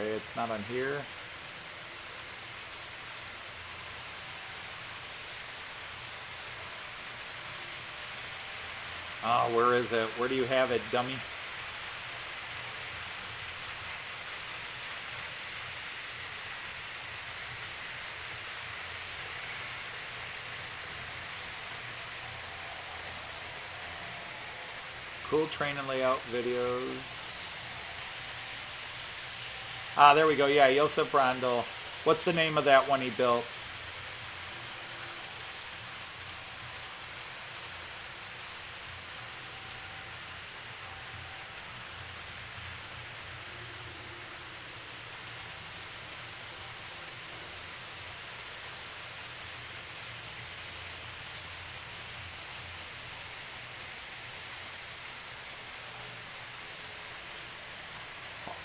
Okay, it's not on here. Oh, where is it? Where do you have it, dummy? Cool train and layout videos. Ah, there we go. Yeah, Josep Brandl. What's the name of that one he built?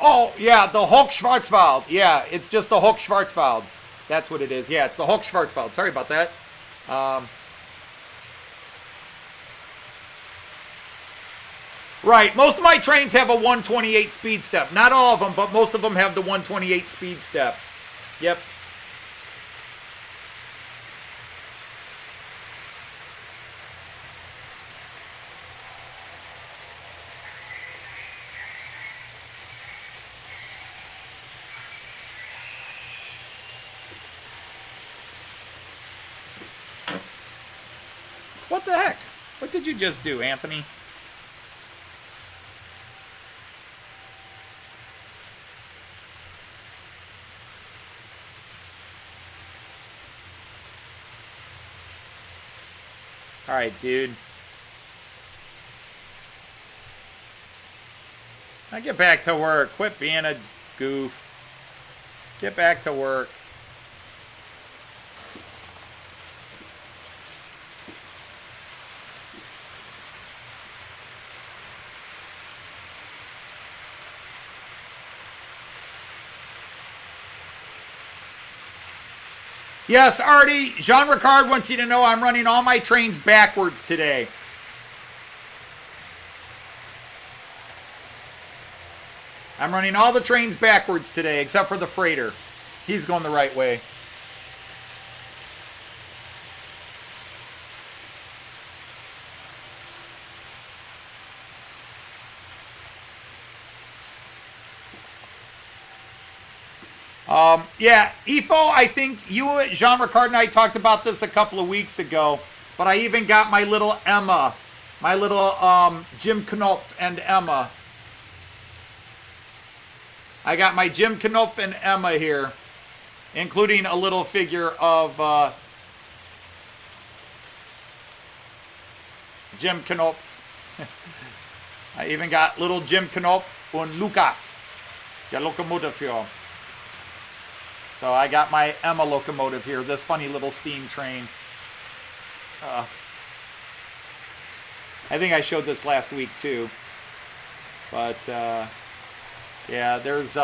Oh, yeah, the Hochschwarzwald. Yeah, it's just the Hochschwarzwald. That's what it is. Yeah, it's the Hochschwarzwald. Sorry about that. Right, most of my trains have a 128 speed step. Not all of them, but most of them have the 128 speed step. Yep. What the heck? What did you just do, Anthony? All right, dude. Now get back to work. Quit being a goof. Get back to work. Yes, Artie, Jean Ricard wants you to know I'm running all my trains backwards today. I'm running all the trains backwards today, except for the freighter. He's going the right way. Yeah, Ifo, I think you, Jean Ricard, and I talked about this a couple of weeks ago, but I even got my little Emma, my little Jim Knopf and Emma. I got my Jim Knopf and Emma here, including a little figure of Jim Knopf. I even got little Jim Knopf and Lukas, der Lokomotivführer. So I got my Emma locomotive here, this funny little steam train. I think I showed this last week too. But yeah, there's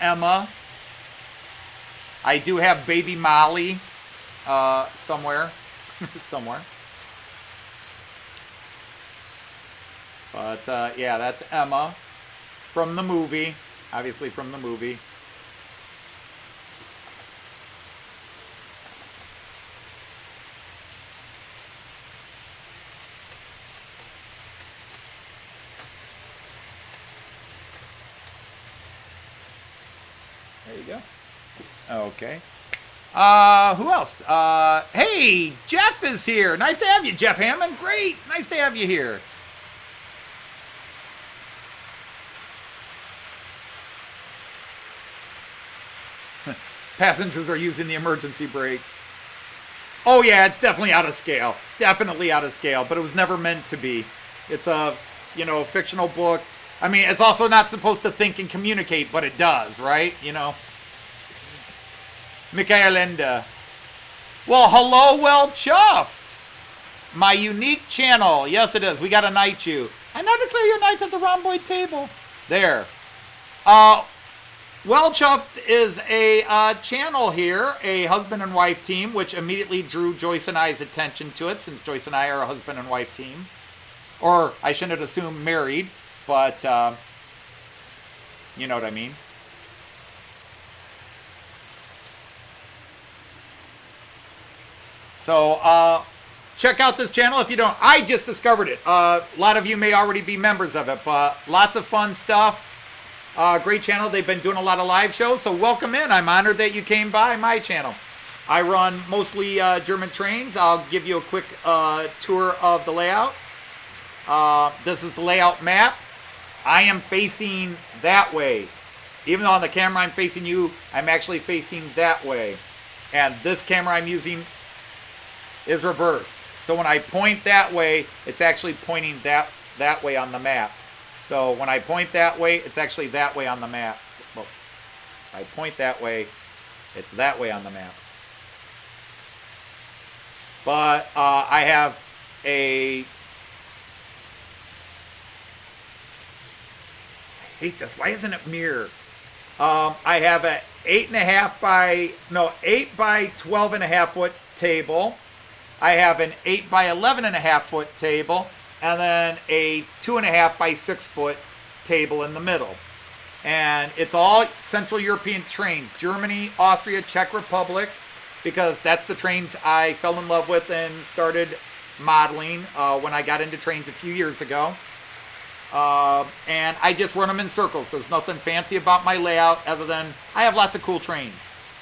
Emma. I do have baby Molly somewhere. somewhere. But, yeah, that's Emma from the movie. Obviously from the movie. There you go. Okay. Who else? Hey, Jeff is here. Nice to have you, Jeff Hammond. Great. Nice to have you here. Passengers are using the emergency brake. Oh yeah, it's definitely out of scale. Definitely out of scale, but it was never meant to be. It's a, you know, fictional book. I mean, it's also not supposed to think and communicate, but it does, right? You know. Michaelenda. Well, hello, well chuffed. My unique channel. Yes, it is. We got to knight you. I now declare your knights at the rhomboid table. There. Well Chuffed is a channel here, a husband and wife team, which immediately drew Joyce and I's attention to it, since Joyce and I are a husband and wife team. Or I shouldn't assume married, but you know what I mean. So check out this channel if you don't. I just discovered it. A lot of you may already be members of it, but lots of fun stuff. Great channel. They've been doing a lot of live shows, so welcome in. I'm honored that you came by my channel. I run mostly German trains. I'll give you a quick tour of the layout. This is the layout map. I am facing that way. Even though on the camera I'm facing you, I'm actually facing that way. And this camera I'm using is reversed. So when I point that way, it's actually pointing that way on the map. So when I point that way, it's actually that way on the map. Well, if I point that way, it's that way on the map. But I have a... I hate this. Why isn't it mirror? I have a 8 by 12.5 foot table. I have an 8 by 11.5 foot table, and then a 2.5 by 6 foot table in the middle. And it's all Central European trains: Germany, Austria, Czech Republic, because that's the trains I fell in love with and started modeling when I got into trains a few years ago. And I just run them in circles. There's nothing fancy about my layout other than I have lots of cool trains.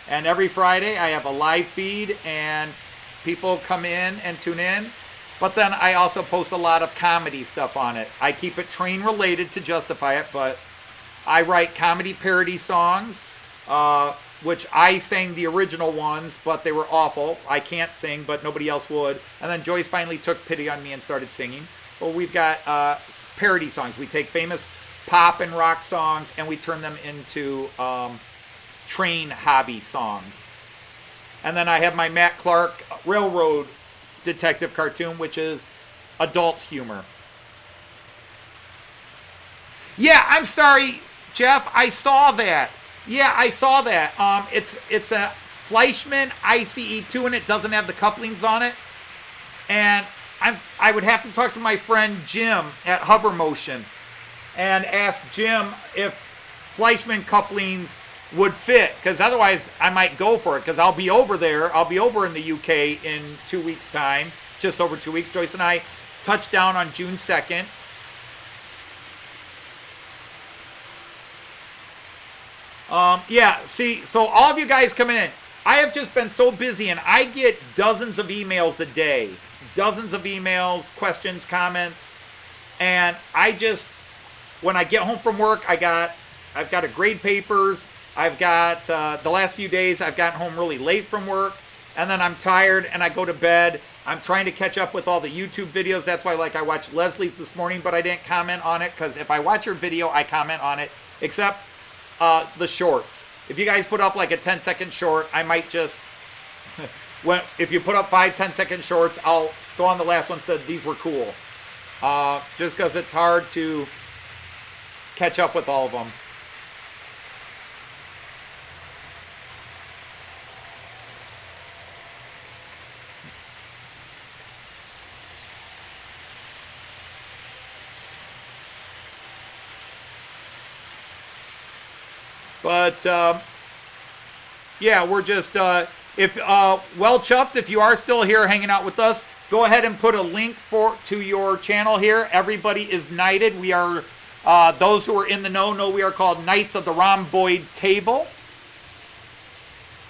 And every Friday I have a live feed and people come in and tune in. But then I also post a lot of comedy stuff on it. I keep it train related to justify it, but I write comedy parody songs, which I sang the original ones, but they were awful. I can't sing, but nobody else would. And then Joyce finally took pity on me and started singing. Well, we've got parody songs. We take famous pop and rock songs and we turn them into train hobby songs. And then I have my Matt Clarke Railroad Detective cartoon, which is adult humor. Yeah, I'm sorry, Jeff. I saw that. Yeah, I saw that. It's a Fleischmann ICE2 and it doesn't have the couplings on it. And I would have to talk to my friend Jim at Hover Motion and ask Jim if Fleischmann couplings would fit, because otherwise I might go for it, because I'll be over there. I'll be over in the UK in 2 weeks' time, just over 2 weeks. Joyce and I touch down on June 2nd. Yeah, see, so all of you guys coming in, I have just been so busy, and I get dozens of emails a day. Dozens of emails, questions, comments, and I just, when I get home from work, I've got to grade papers. I've got, the last few days, I've gotten home really late from work, and then I'm tired, and I go to bed. I'm trying to catch up with all the YouTube videos. That's why, like, I watched Leslie's this morning, but I didn't comment on it, because if I watch your video, I comment on it, except the shorts. If you guys put up, like, a 10-second short, I might just... if you put up 5-10-second shorts, I'll go on the last one, said these were cool. Just because it's hard to catch up with all of them. But, yeah, we're just... well chuffed, if you are still here hanging out with us, go ahead and put a link to your channel here. Everybody is knighted. We are, those who are in the know we are called Knights of the Rhomboid Table.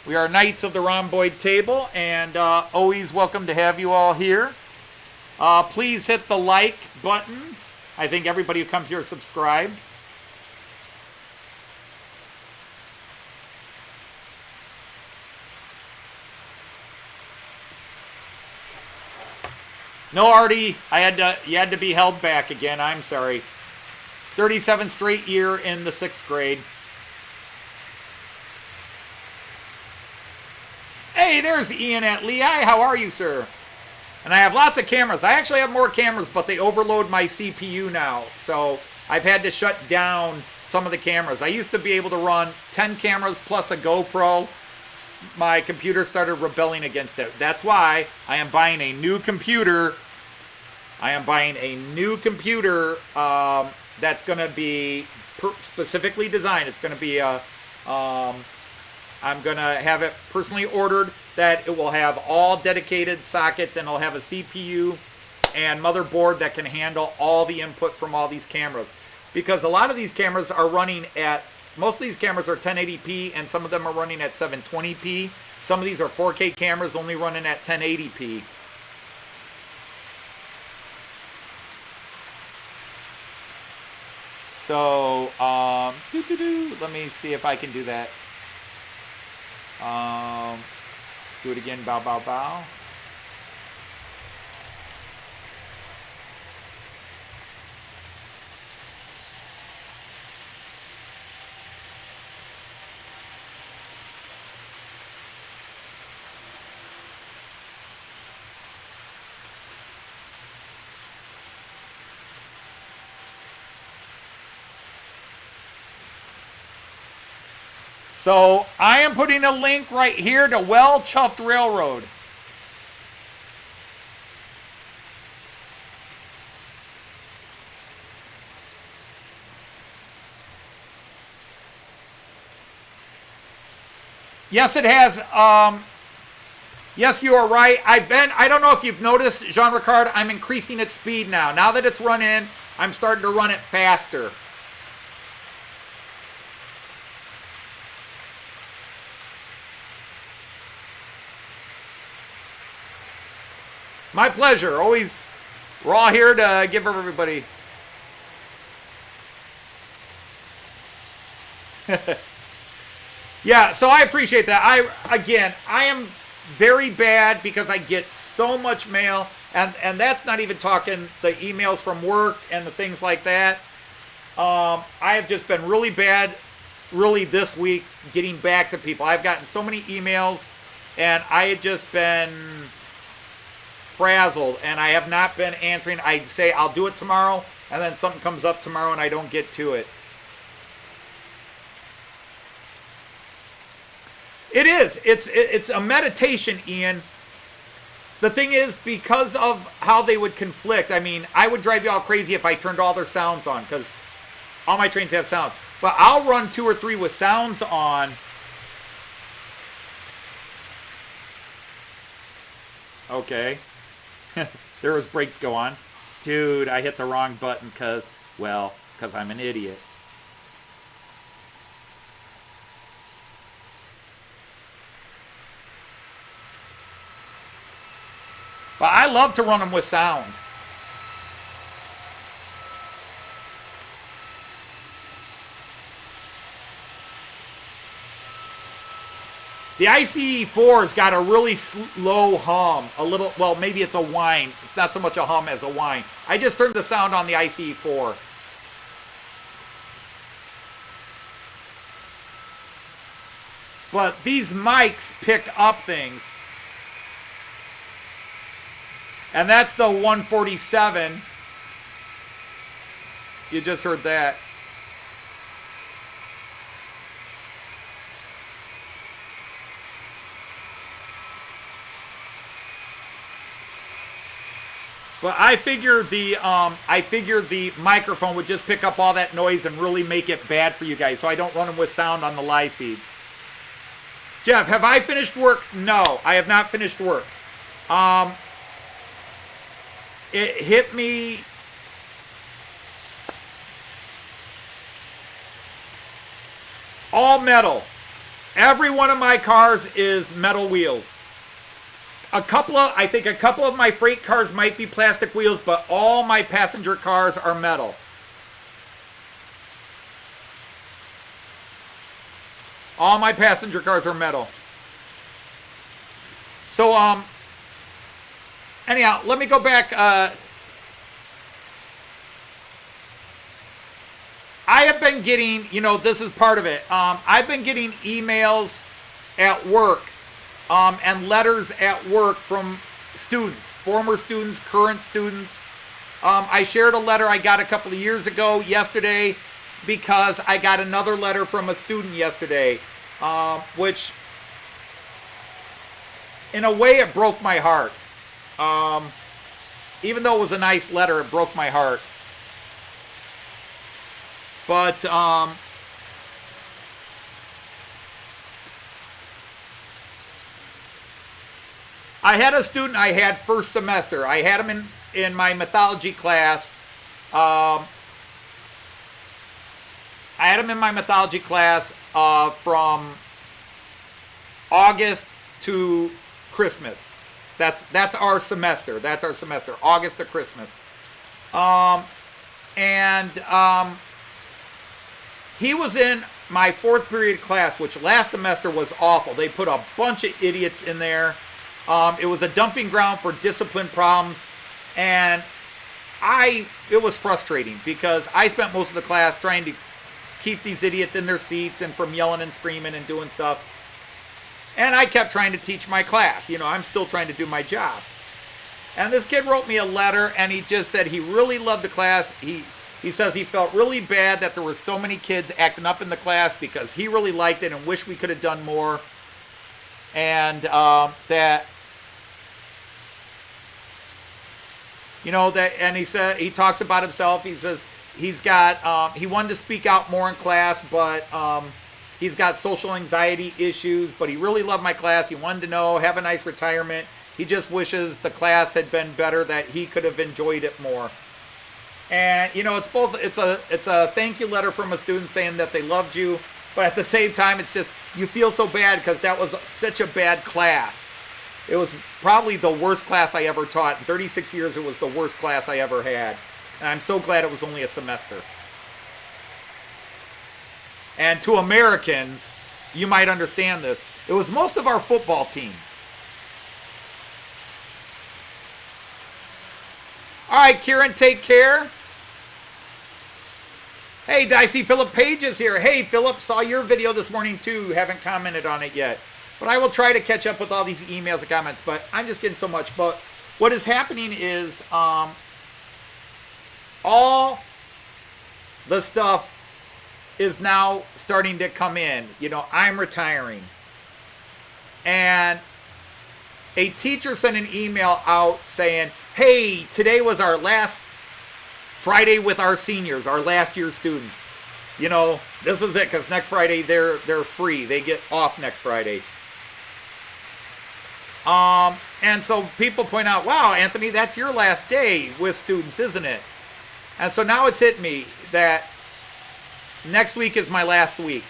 We are Knights of the Rhomboid Table, and always welcome to have you all here. Please hit the like button. I think everybody who comes here is subscribed. No, Artie, you had to be held back again. I'm sorry. 37th straight year in the 6th grade. Hey, there's Ian at Lehigh. How are you, sir? And I have lots of cameras. I actually have more cameras, but they overload my CPU now. So I've had to shut down some of the cameras. I used to be able to run 10 cameras plus a GoPro. My computer started rebelling against it. That's why I am buying a new computer I am buying a new computer that's going to be specifically designed. It's going to be a, I'm going to have it personally ordered that it will have all dedicated sockets, and it'll have a CPU and motherboard that can handle all the input from all these cameras. Because a lot of these cameras are running at, most of these cameras are 1080p, and some of them are running at 720p. Some of these are 4K cameras only running at 1080p. So, let me see if I can do that. Do it again, bow, bow, bow. So I am putting a link right here to Well Chuffed Railroad. Yes, it has. Yes, you are right. I don't know if you've noticed, Jean Ricard, I'm increasing its speed now. Now that it's run in, I'm starting to run it faster. My pleasure. Always, we're all here to give everybody. Yeah, so I appreciate that. I am very bad because I get so much mail, and that's not even talking the emails from work and the things like that. I have just been really bad, really this week, getting back to people. I've gotten so many emails, and I had just been frazzled, and I have not been answering. I say I'll do it tomorrow, and then something comes up tomorrow and I don't get to it. It is. It's a meditation, Ian. The thing is, because of how they would conflict, I mean, I would drive you all crazy if I turned all their sounds on, because all my trains have sound. But I'll run 2 or 3 with sounds on. Okay. There was brakes go on. Dude, I hit the wrong button because I'm an idiot. But I love to run them with sound. The ICE4's got a really low hum, a little, well, maybe it's a whine. It's not so much a hum as a whine. I just turned the sound on the ICE4. But these mics pick up things. And that's the 147. You just heard that. But I figured the microphone would just pick up all that noise and really make it bad for you guys, so I don't run them with sound on the live feeds. Jeff, have I finished work? No, I have not finished work. It hit me. All metal. Every one of my cars is metal wheels. I think a couple of my freight cars might be plastic wheels, but all my passenger cars are metal. All my passenger cars are metal. So, anyhow, let me go back. I have been getting, this is part of it. I've been getting emails at work and letters at work from students, former students, current students. I shared a letter I got a couple of years ago yesterday because I got another letter from a student yesterday, which in a way it broke my heart. even though it was a nice letter, it broke my heart. But I had a student I had first semester. I had him in my mythology class. I had him in my mythology class from August to Christmas. That's our semester. That's our semester, August to Christmas. He was in my fourth period class, which last semester was awful. They put a bunch of idiots in there. It was a dumping ground for discipline problems, and it was frustrating because I spent most of the class trying to keep these idiots in their seats and from yelling and screaming and doing stuff. And I kept trying to teach my class. You know, I'm still trying to do my job. And this kid wrote me a letter, and he just said he really loved the class. He says he felt really bad that there were so many kids acting up in the class because he really liked it and wished we could have done more. And that, you know, and he talks about himself. He says he's got, he wanted to speak out more in class, but he's got social anxiety issues, but he really loved my class. He wanted to know, have a nice retirement. He just wishes the class had been better, that he could have enjoyed it more. And, you know, it's a thank you letter from a student saying that they loved you, but at the same time, it's just, you feel so bad because that was such a bad class. It was probably the worst class I ever taught. In 36 years, it was the worst class I ever had. And I'm so glad it was only a semester. And to Americans, you might understand this, it was most of our football team. All right, Kieran, take care. Hey, I see Philip Page is here. Hey, Philip, saw your video this morning too. Haven't commented on it yet. But I will try to catch up with all these emails and comments, but I'm just getting so much. But what is happening is all the stuff is now starting to come in. You know, I'm retiring. And a teacher sent an email out saying, hey, today was our last Friday with our seniors, our last year students. You know, this is it, because next Friday they're free. They get off next Friday. And so people point out, wow, Anthony, that's your last day with students, isn't it? And so now it's hit me that next week is my last week.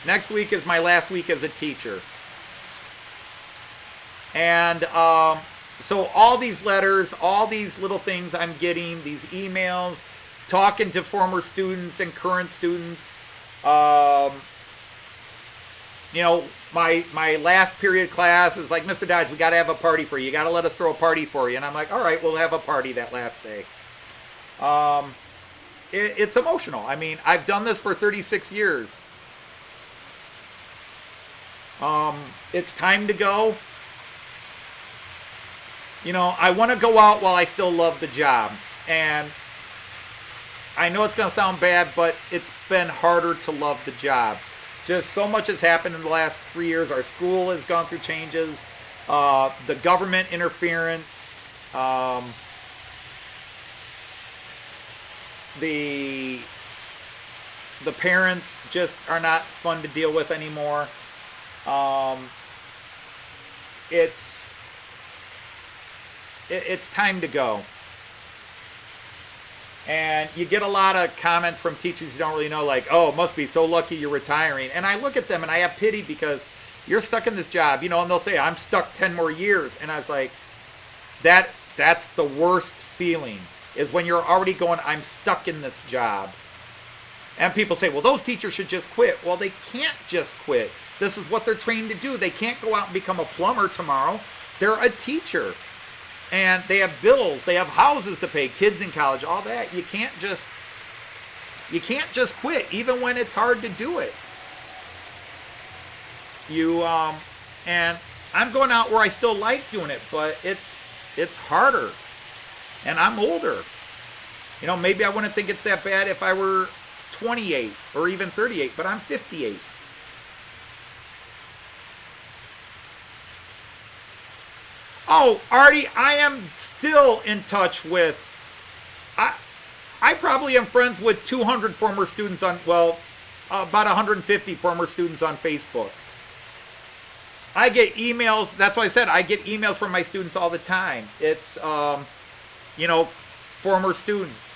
Next week is my last week as a teacher. And so all these letters, all these little things I'm getting, these emails, talking to former students and current students. You know, my last period class is like, Mr. Dodge, we got to have a party for you. You got to let us throw a party for you. And I'm like, all right, we'll have a party that last day. It's emotional. I mean, I've done this for 36 years. It's time to go. You know, I want to go out while I still love the job. And I know it's going to sound bad, but it's been harder to love the job. Just so much has happened in the last 3 years. Our school has gone through changes. The government interference. The parents just are not fun to deal with anymore. It's time to go. And you get a lot of comments from teachers you don't really know, like, oh, must be so lucky you're retiring. And I look at them and I have pity because you're stuck in this job, you know, and they'll say, I'm stuck 10 more years. And I was like, that's the worst feeling, is when you're already going, I'm stuck in this job. And people say, well, those teachers should just quit. Well, they can't just quit. This is what they're trained to do. They can't go out and become a plumber tomorrow. They're a teacher. And they have bills, they have houses to pay, kids in college, all that. You can't just quit, even when it's hard to do it. And I'm going out where I still like doing it, but it's harder. And I'm older. You know, maybe I wouldn't think it's that bad if I were 28 or even 38, but I'm 58. Oh, Artie, I am still in touch with. I probably am friends with 200 former students on, well, about 150 former students on Facebook. I get emails. That's why I said I get emails from my students all the time. It's, former students.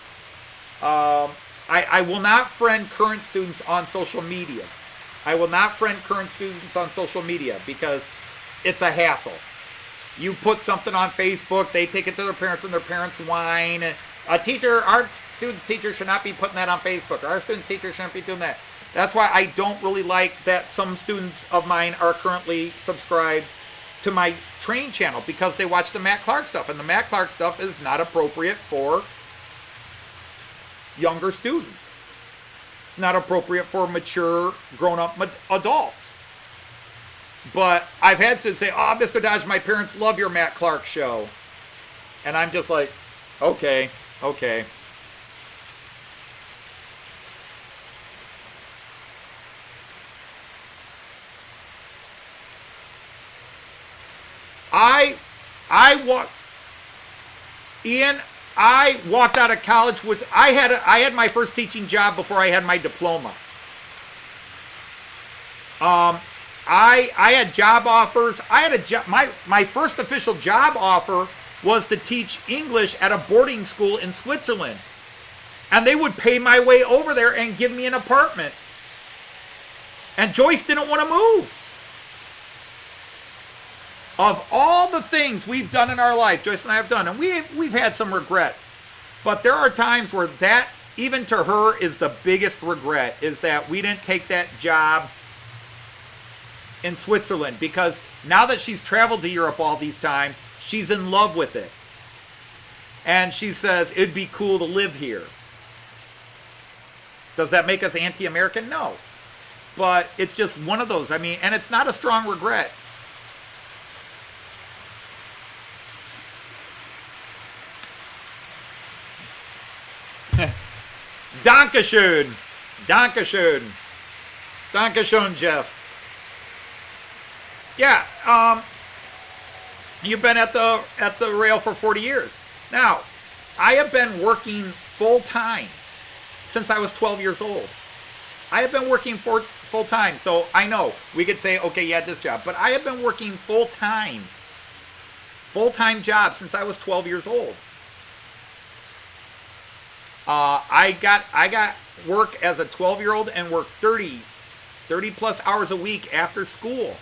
I will not friend current students on social media. I will not friend current students on social media because it's a hassle. You put something on Facebook, they take it to their parents, and their parents whine. Our student's teacher should not be putting that on Facebook. Our student's teacher shouldn't be doing that. That's why I don't really like that some students of mine are currently subscribed to my train channel because they watch the Matt Clarke stuff, and the Matt Clarke stuff is not appropriate for younger students. It's not appropriate for mature, grown-up adults. But I've had students say, "Oh, Mr. Dodge, my parents love your Matt Clarke show." And I'm just like, okay. I walked out of college with, I had my first teaching job before I had my diploma. I had job offers. I had a job. My first official job offer was to teach English at a boarding school in Switzerland. And they would pay my way over there and give me an apartment. And Joyce didn't want to move. Of all the things we've done in our life, Joyce and I have done, and we've had some regrets. But there are times where that, even to her, is the biggest regret, is that we didn't take that job in Switzerland, because now that she's traveled to Europe all these times, she's in love with it. And she says, it'd be cool to live here. Does that make us anti-American? No. But it's just one of those. I mean, and it's not a strong regret. Dankeschön. Dankeschön. Dankeschön, Jeff. Yeah, you've been at the rail for 40 years. Now, I have been working full-time since I was 12 years old. I have been working full-time, so I know we could say, okay, you had this job, but I have been working full-time job since I was 12 years old. I got work as a 12-year-old and worked 30 plus hours a week after school.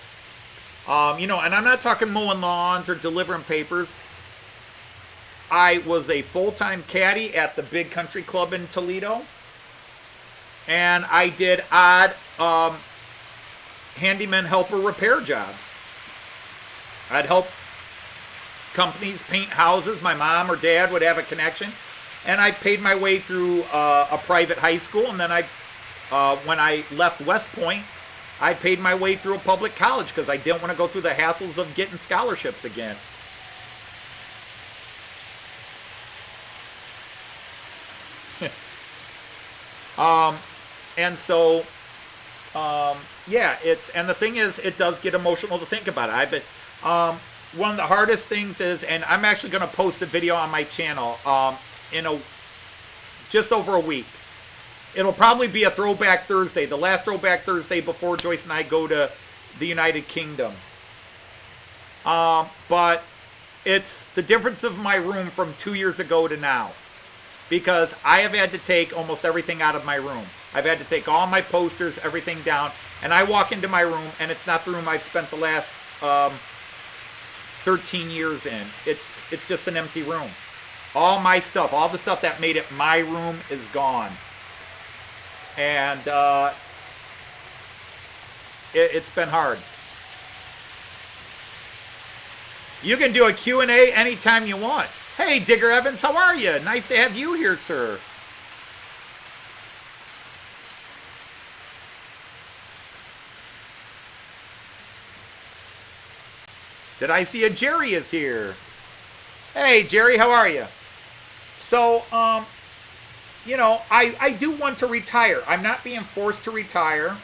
And I'm not talking mowing lawns or delivering papers. I was a full-time caddy at the Big Country Club in Toledo. And I did odd handyman helper repair jobs. I'd help companies paint houses. My mom or dad would have a connection. And I paid my way through a private high school. And then when I left West Point, I paid my way through a public college because I didn't want to go through the hassles of getting scholarships again. And so, yeah, and the thing is, it does get emotional to think about it. One of the hardest things is, and I'm actually going to post a video on my channel in just over a week. It'll probably be a Throwback Thursday, the last Throwback Thursday before Joyce and I go to the United Kingdom. But it's the difference of my room from 2 years ago to now. Because I have had to take almost everything out of my room. I've had to take all my posters, everything down. And I walk into my room, and it's not the room I've spent the last 13 years in. It's just an empty room. All my stuff, all the stuff that made it my room is gone. And it's been hard. You can do a Q&A anytime you want. Hey, Digger Evans, how are you? Nice to have you here, sir. Did I see a Jerry is here? Hey, Jerry, how are you? So, I do want to retire. I'm not being forced to retire.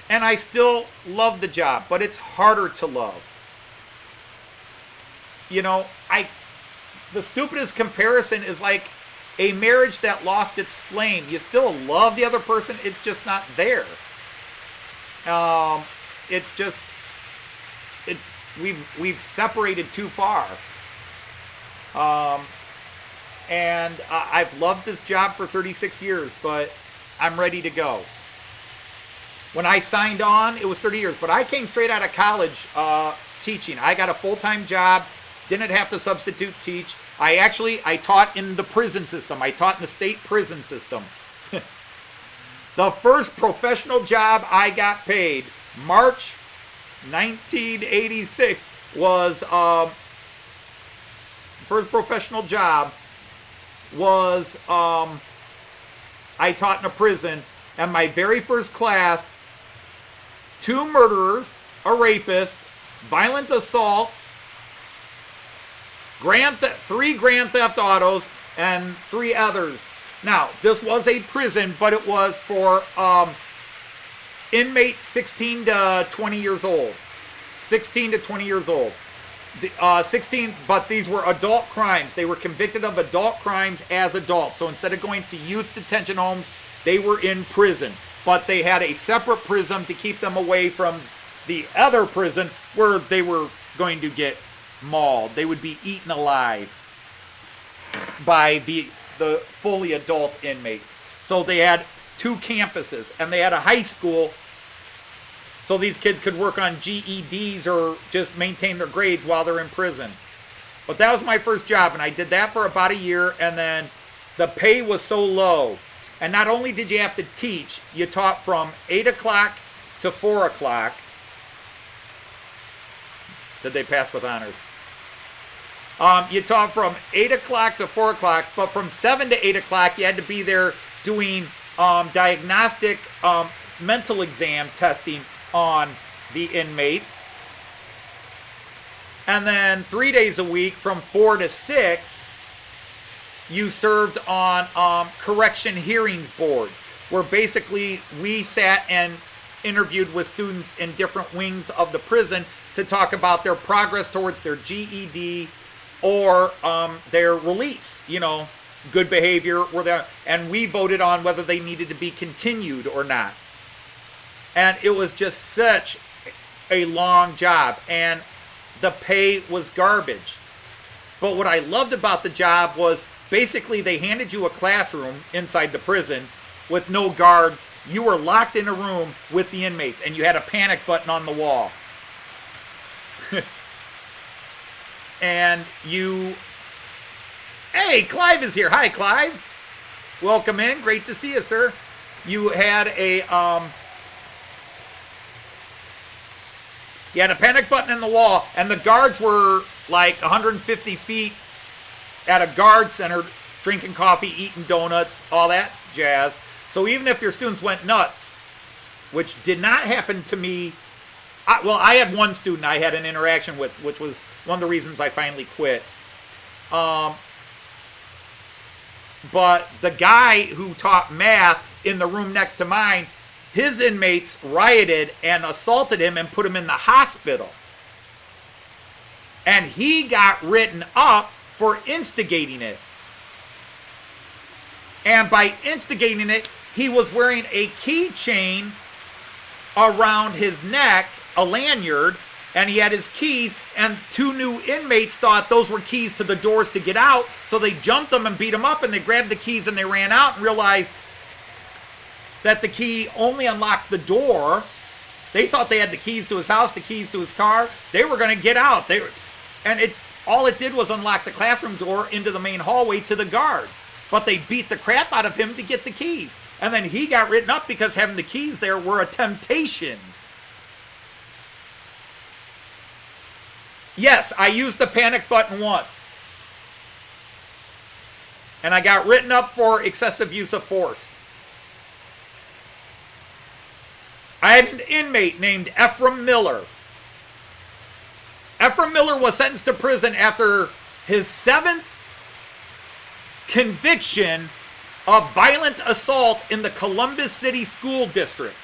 And I still love the job, but it's harder to love. the stupidest comparison is like a marriage that lost its flame. You still love the other person, it's just not there. We've separated too far. And I've loved this job for 36 years, but I'm ready to go. When I signed on, it was 30 years, but I came straight out of college teaching. I got a full-time job, didn't have to substitute teach. I taught in the prison system. I taught in the state prison system. The first professional job I got paid, March 1986, was first professional job was I taught in a prison, and my very first class, 2 murderers, a rapist, violent assault, 3 grand theft autos, and 3 others. Now, this was a prison, but it was for inmates 16 to 20 years old. 16 to 20 years old. 16, but these were adult crimes. They were convicted of adult crimes as adults. So instead of going to youth detention homes, they were in prison. But they had a separate prison to keep them away from the other prison where they were going to get mauled. They would be eaten alive by the fully adult inmates. So they had 2 campuses, and they had a high school so these kids could work on GEDs or just maintain their grades while they're in prison. But that was my first job, and I did that for about a year, and then the pay was so low. And not only did you have to teach, you taught from 8 o'clock to 4 o'clock. Did they pass with honors? You taught from 8 o'clock to 4 o'clock, but from 7 to 8 o'clock, you had to be there doing diagnostic mental exam testing on the inmates. And then 3 days a week from 4 to 6, you served on correction hearings boards, where basically we sat and interviewed with students in different wings of the prison to talk about their progress towards their GED or their release, good behavior, and we voted on whether they needed to be continued or not. And it was just such a long job, and the pay was garbage. But what I loved about the job was basically they handed you a classroom inside the prison with no guards. You were locked in a room with the inmates, and you had a panic button on the wall. And hey, Clive is here. Hi, Clive. Welcome in. Great to see you, sir. You had a panic button in the wall, and the guards were like 150 feet at a guard center, drinking coffee, eating donuts, all that jazz. So even if your students went nuts, which did not happen to me, I had one student I had an interaction with, which was one of the reasons I finally quit. But the guy who taught math in the room next to mine, his inmates rioted and assaulted him and put him in the hospital. And he got written up for instigating it. And by instigating it, he was wearing a keychain around his neck, a lanyard, and he had his keys, and 2 new inmates thought those were keys to the doors to get out, so they jumped him and beat him up, and they grabbed the keys and they ran out and realized that the key only unlocked the door. They thought they had the keys to his house, the keys to his car. They were going to get out. All it did was unlock the classroom door into the main hallway to the guards. But they beat the crap out of him to get the keys. And then he got written up because having the keys there were a temptation. Yes, I used the panic button once. And I got written up for excessive use of force. I had an inmate named Ephraim Miller. Ephraim Miller was sentenced to prison after his 7th conviction of violent assault in the Columbus City School District.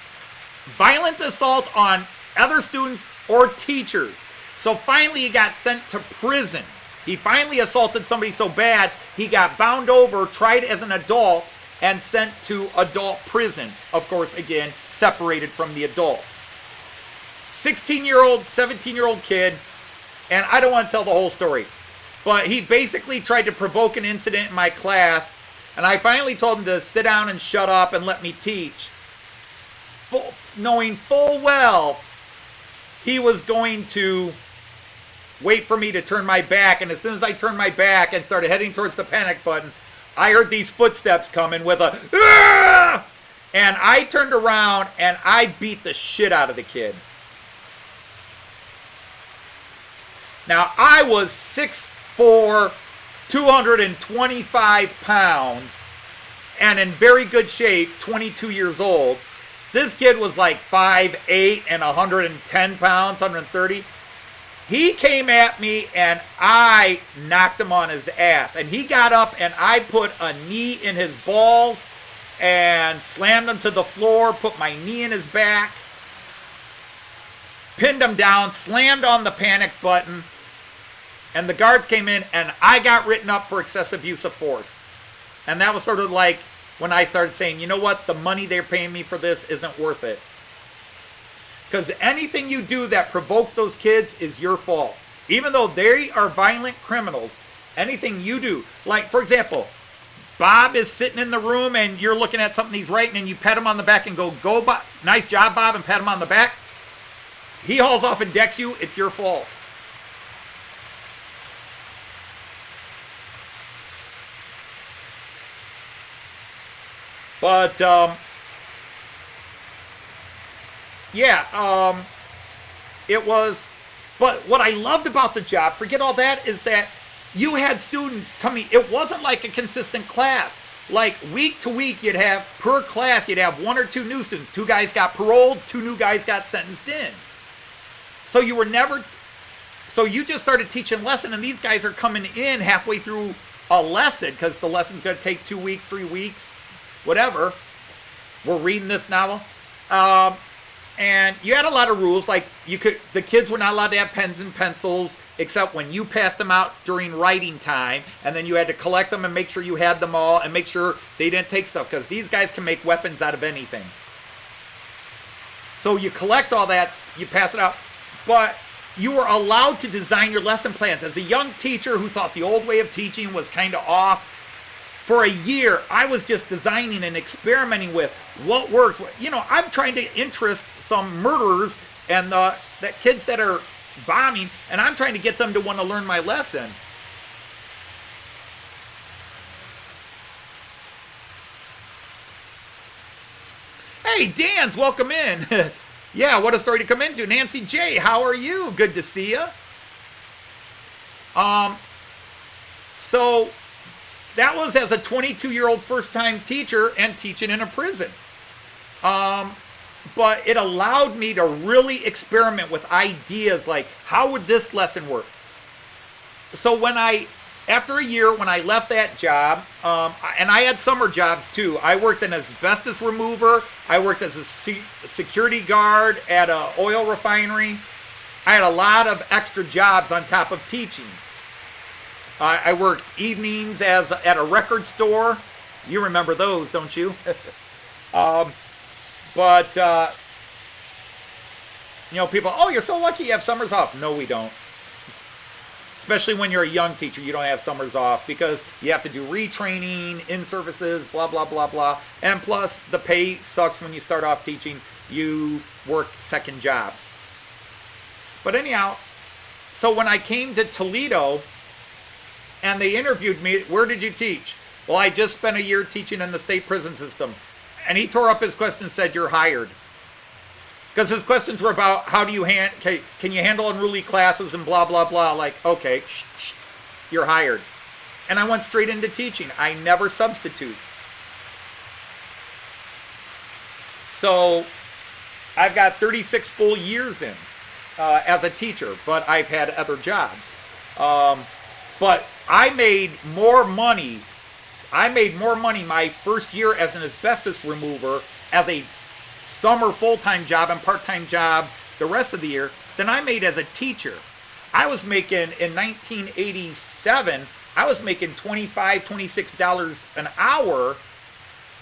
Violent assault on other students or teachers. So finally he got sent to prison. He finally assaulted somebody so bad, he got bound over, tried as an adult, and sent to adult prison. Of course, again, separated from the adults. 16-year-old, 17-year-old kid, and I don't want to tell the whole story, but he basically tried to provoke an incident in my class, and I finally told him to sit down and shut up and let me teach, knowing full well he was going to wait for me to turn my back. And as soon as I turned my back and started heading towards the panic button, I heard these footsteps coming with a "Aah!" And I turned around and I beat the shit out of the kid. Now I was 6'4", 225 pounds, and in very good shape, 22 years old. This kid was like 5'8" and 110 pounds, 130. He came at me and I knocked him on his ass. And he got up and I put a knee in his balls and slammed him to the floor, put my knee in his back, pinned him down, slammed on the panic button, and the guards came in and I got written up for excessive use of force. And that was sort of like when I started saying, you know what, the money they're paying me for this isn't worth it. Because anything you do that provokes those kids is your fault. Even though they are violent criminals, anything you do, like for example, Bob is sitting in the room and you're looking at something he's writing and you pat him on the back and go Bob, nice job, Bob, and pat him on the back. He hauls off and decks you, it's your fault. But, yeah, it was, but what I loved about the job, forget all that, is that you had students coming. It wasn't like a consistent class. Like week to week, you'd have, per class, you'd have 1 or 2 new students. 2 guys got paroled, 2 new guys got sentenced in. So you were never, so you just started teaching lesson, and these guys are coming in halfway through a lesson, because the lesson's going to take 2 weeks, 3 weeks, whatever. We're reading this novel. And you had a lot of rules, like the kids were not allowed to have pens and pencils, except when you passed them out during writing time, and then you had to collect them and make sure you had them all, and make sure they didn't take stuff, because these guys can make weapons out of anything. So you collect all that, you pass it out, but you were allowed to design your lesson plans. As a young teacher who thought the old way of teaching was kind of off, for a year, I was just designing and experimenting with what works. You know, I'm trying to interest some murderers and the kids that are bombing, and I'm trying to get them to want to learn my lesson. Hey, Dan's, welcome in. Yeah, what a story to come into. Nancy J, how are you? Good to see you. So that was as a 22-year-old first-time teacher and teaching in a prison. But it allowed me to really experiment with ideas like, how would this lesson work? So after a year, when I left that job, and I had summer jobs too. I worked as an asbestos remover. I worked as a security guard at an oil refinery. I had a lot of extra jobs on top of teaching. I worked evenings at a record store. You remember those, don't you? But you know, people, oh, you're so lucky you have summers off. No, we don't. Especially when you're a young teacher, you don't have summers off because you have to do retraining, in-services, blah, blah, blah, blah. And plus, the pay sucks when you start off teaching. You work second jobs. But anyhow, so when I came to Toledo and they interviewed me, where did you teach? Well, I just spent a year teaching in the state prison system. And he tore up his question and said, you're hired. Because his questions were about how do you can you handle unruly classes and blah, blah, blah. Like, okay, you're hired. And I went straight into teaching. I never substitute. So I've got 36 full years in as a teacher, but I've had other jobs. But I made more money. I made more money my first year as an asbestos remover, as a summer full-time job and part-time job the rest of the year, than I made as a teacher. I was making, in 1987, I was making $25, $26 an hour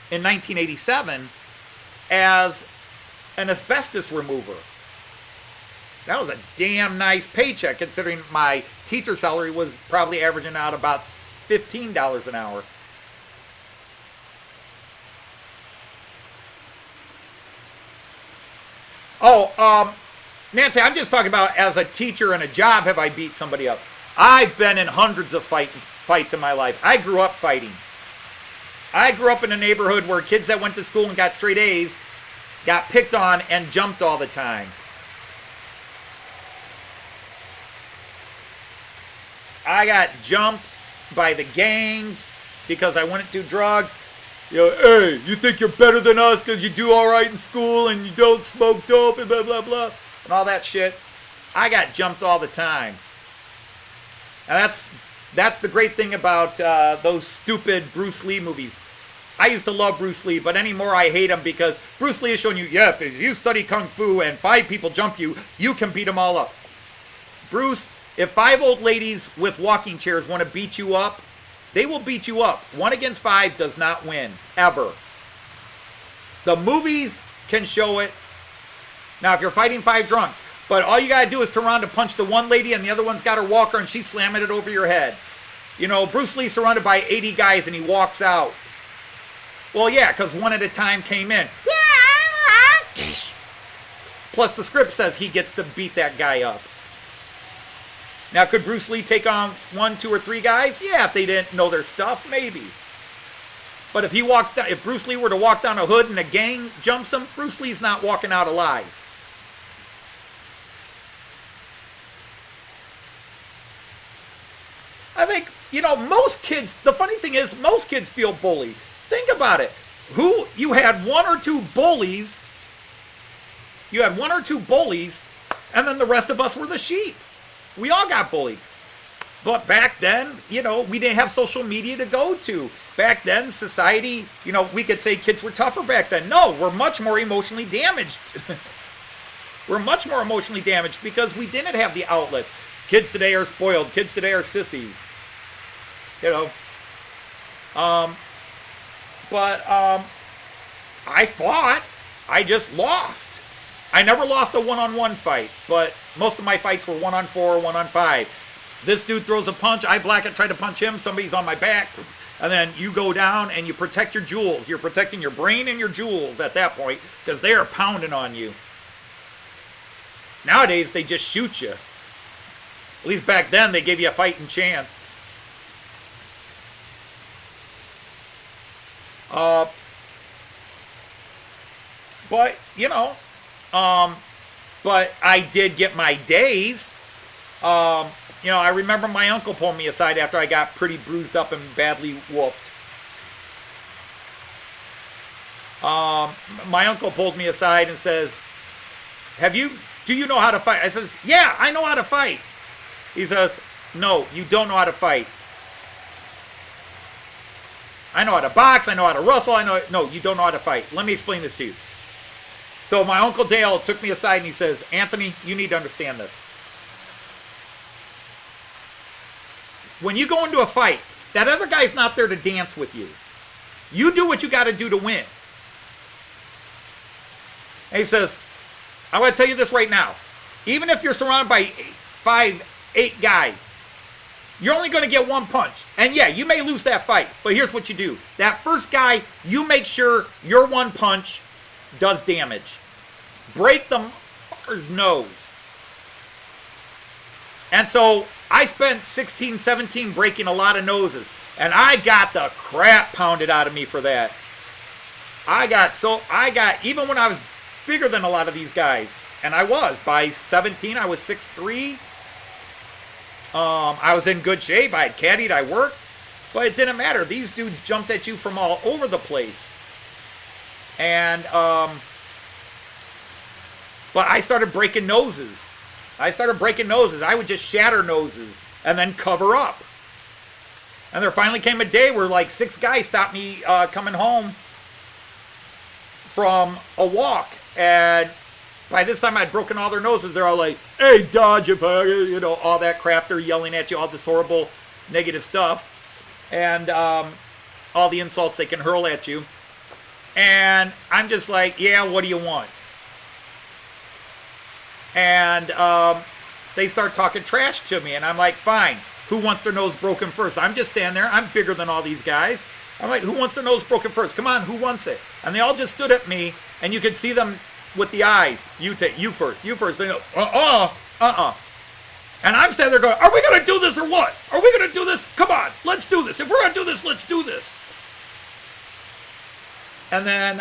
in 1987 as an asbestos remover. That was a damn nice paycheck, considering my teacher salary was probably averaging out about $15 an hour. Oh, Nancy, I'm just talking about as a teacher and a job, have I beat somebody up? I've been in hundreds of fights in my life. I grew up fighting. I grew up in a neighborhood where kids that went to school and got straight A's got picked on and jumped all the time. I got jumped by the gangs because I wouldn't do drugs. You know, hey, you think you're better than us because you do all right in school and you don't smoke dope and blah, blah, blah, and all that shit. I got jumped all the time. And that's the great thing about those stupid Bruce Lee movies. I used to love Bruce Lee, but anymore I hate him because Bruce Lee is showing you, yeah, if you study Kung Fu and 5 people jump you, you can beat them all up. Bruce, if 5 old ladies with walking chairs want to beat you up, they will beat you up. 1 against 5 does not win, ever. The movies can show it. Now, if you're fighting 5 drunks, but all you got to do is turn around and punch the one lady and the other one's got her walker and she's slamming it over your head. You know, Bruce Lee's surrounded by 80 guys and he walks out. Well, yeah, because 1 at a time came in. Plus, the script says he gets to beat that guy up. Now, could Bruce Lee take on 1, 2, or 3 guys? Yeah, if they didn't know their stuff, maybe. But if he walks down, if Bruce Lee were to walk down a hood and a gang jumps him, Bruce Lee's not walking out alive. I think, you know, most kids, the funny thing is, most kids feel bullied. Think about it. You had 1 or 2 bullies, and then the rest of us were the sheep. We all got bullied. But back then, you know, we didn't have social media to go to. Back then, society, you know, we could say kids were tougher back then. No, we're much more emotionally damaged. We're much more emotionally damaged because we didn't have the outlets. Kids today are spoiled. Kids today are sissies. You know. I fought. I just lost. I never lost a one-on-one fight, but most of my fights were 1-on-4 or 1-on-5. This dude throws a punch, I black it, try to punch him, somebody's on my back, and then you go down and you protect your jewels. You're protecting your brain and your jewels at that point because they are pounding on you. Nowadays, they just shoot you. At least back then, they gave you a fighting chance. But, you know, but I did get my days. You know, I remember my uncle pulled me aside after I got pretty bruised up and badly whooped. My uncle pulled me aside and says, do you know how to fight? I says, yeah, I know how to fight. He says, no, you don't know how to fight. I know how to box, I know how to wrestle, no, you don't know how to fight. Let me explain this to you. So my Uncle Dale took me aside and he says, Anthony, you need to understand this. When you go into a fight, that other guy's not there to dance with you. You do what you got to do to win. And he says, I want to tell you this right now. Even if you're surrounded by 5, 8 guys, you're only going to get 1 punch. And yeah, you may lose that fight, but here's what you do. That first guy, you make sure your 1 punch does damage. Break the fucker's nose. And so I spent 16, 17 breaking a lot of noses. And I got the crap pounded out of me for that. Even when I was bigger than a lot of these guys, and I was, by 17, I was 6'3". I was in good shape. I had caddied, I worked. But it didn't matter. These dudes jumped at you from all over the place. And, but I started breaking noses. I would just shatter noses and then cover up. And there finally came a day where like 6 guys stopped me coming home from a walk. And by this time I'd broken all their noses. They're all like, hey, dodge if I, you know, all that crap. They're yelling at you, all this horrible negative stuff. And all the insults they can hurl at you. And I'm just like, yeah, what do you want? And they start talking trash to me. And I'm like, fine. Who wants their nose broken first? I'm just standing there. I'm bigger than all these guys. I'm like, who wants their nose broken first? Come on, who wants it? And they all just stood at me. And you could see them with the eyes. You first. They go, And I'm standing there going, are we going to do this or what? Are we going to do this? Come on, let's do this. If we're going to do this, let's do this. And then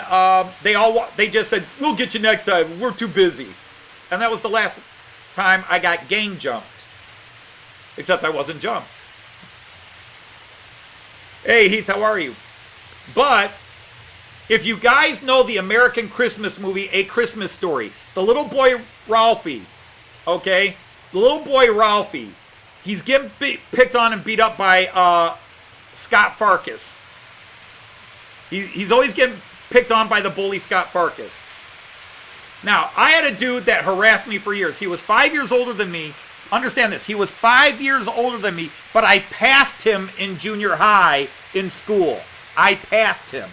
they just said, we'll get you next time. We're too busy. And that was the last time I got gang jumped. Except I wasn't jumped. Hey, Heath, how are you? But if you guys know the American Christmas movie, A Christmas Story, the little boy Ralphie, okay? The little boy Ralphie, he's getting picked on and beat up by Scott Farkas. He's always getting picked on by the bully Scott Farkas. Now, I had a dude that harassed me for years. He was 5 years older than me. Understand this. He was 5 years older than me, but I passed him in junior high in school. I passed him.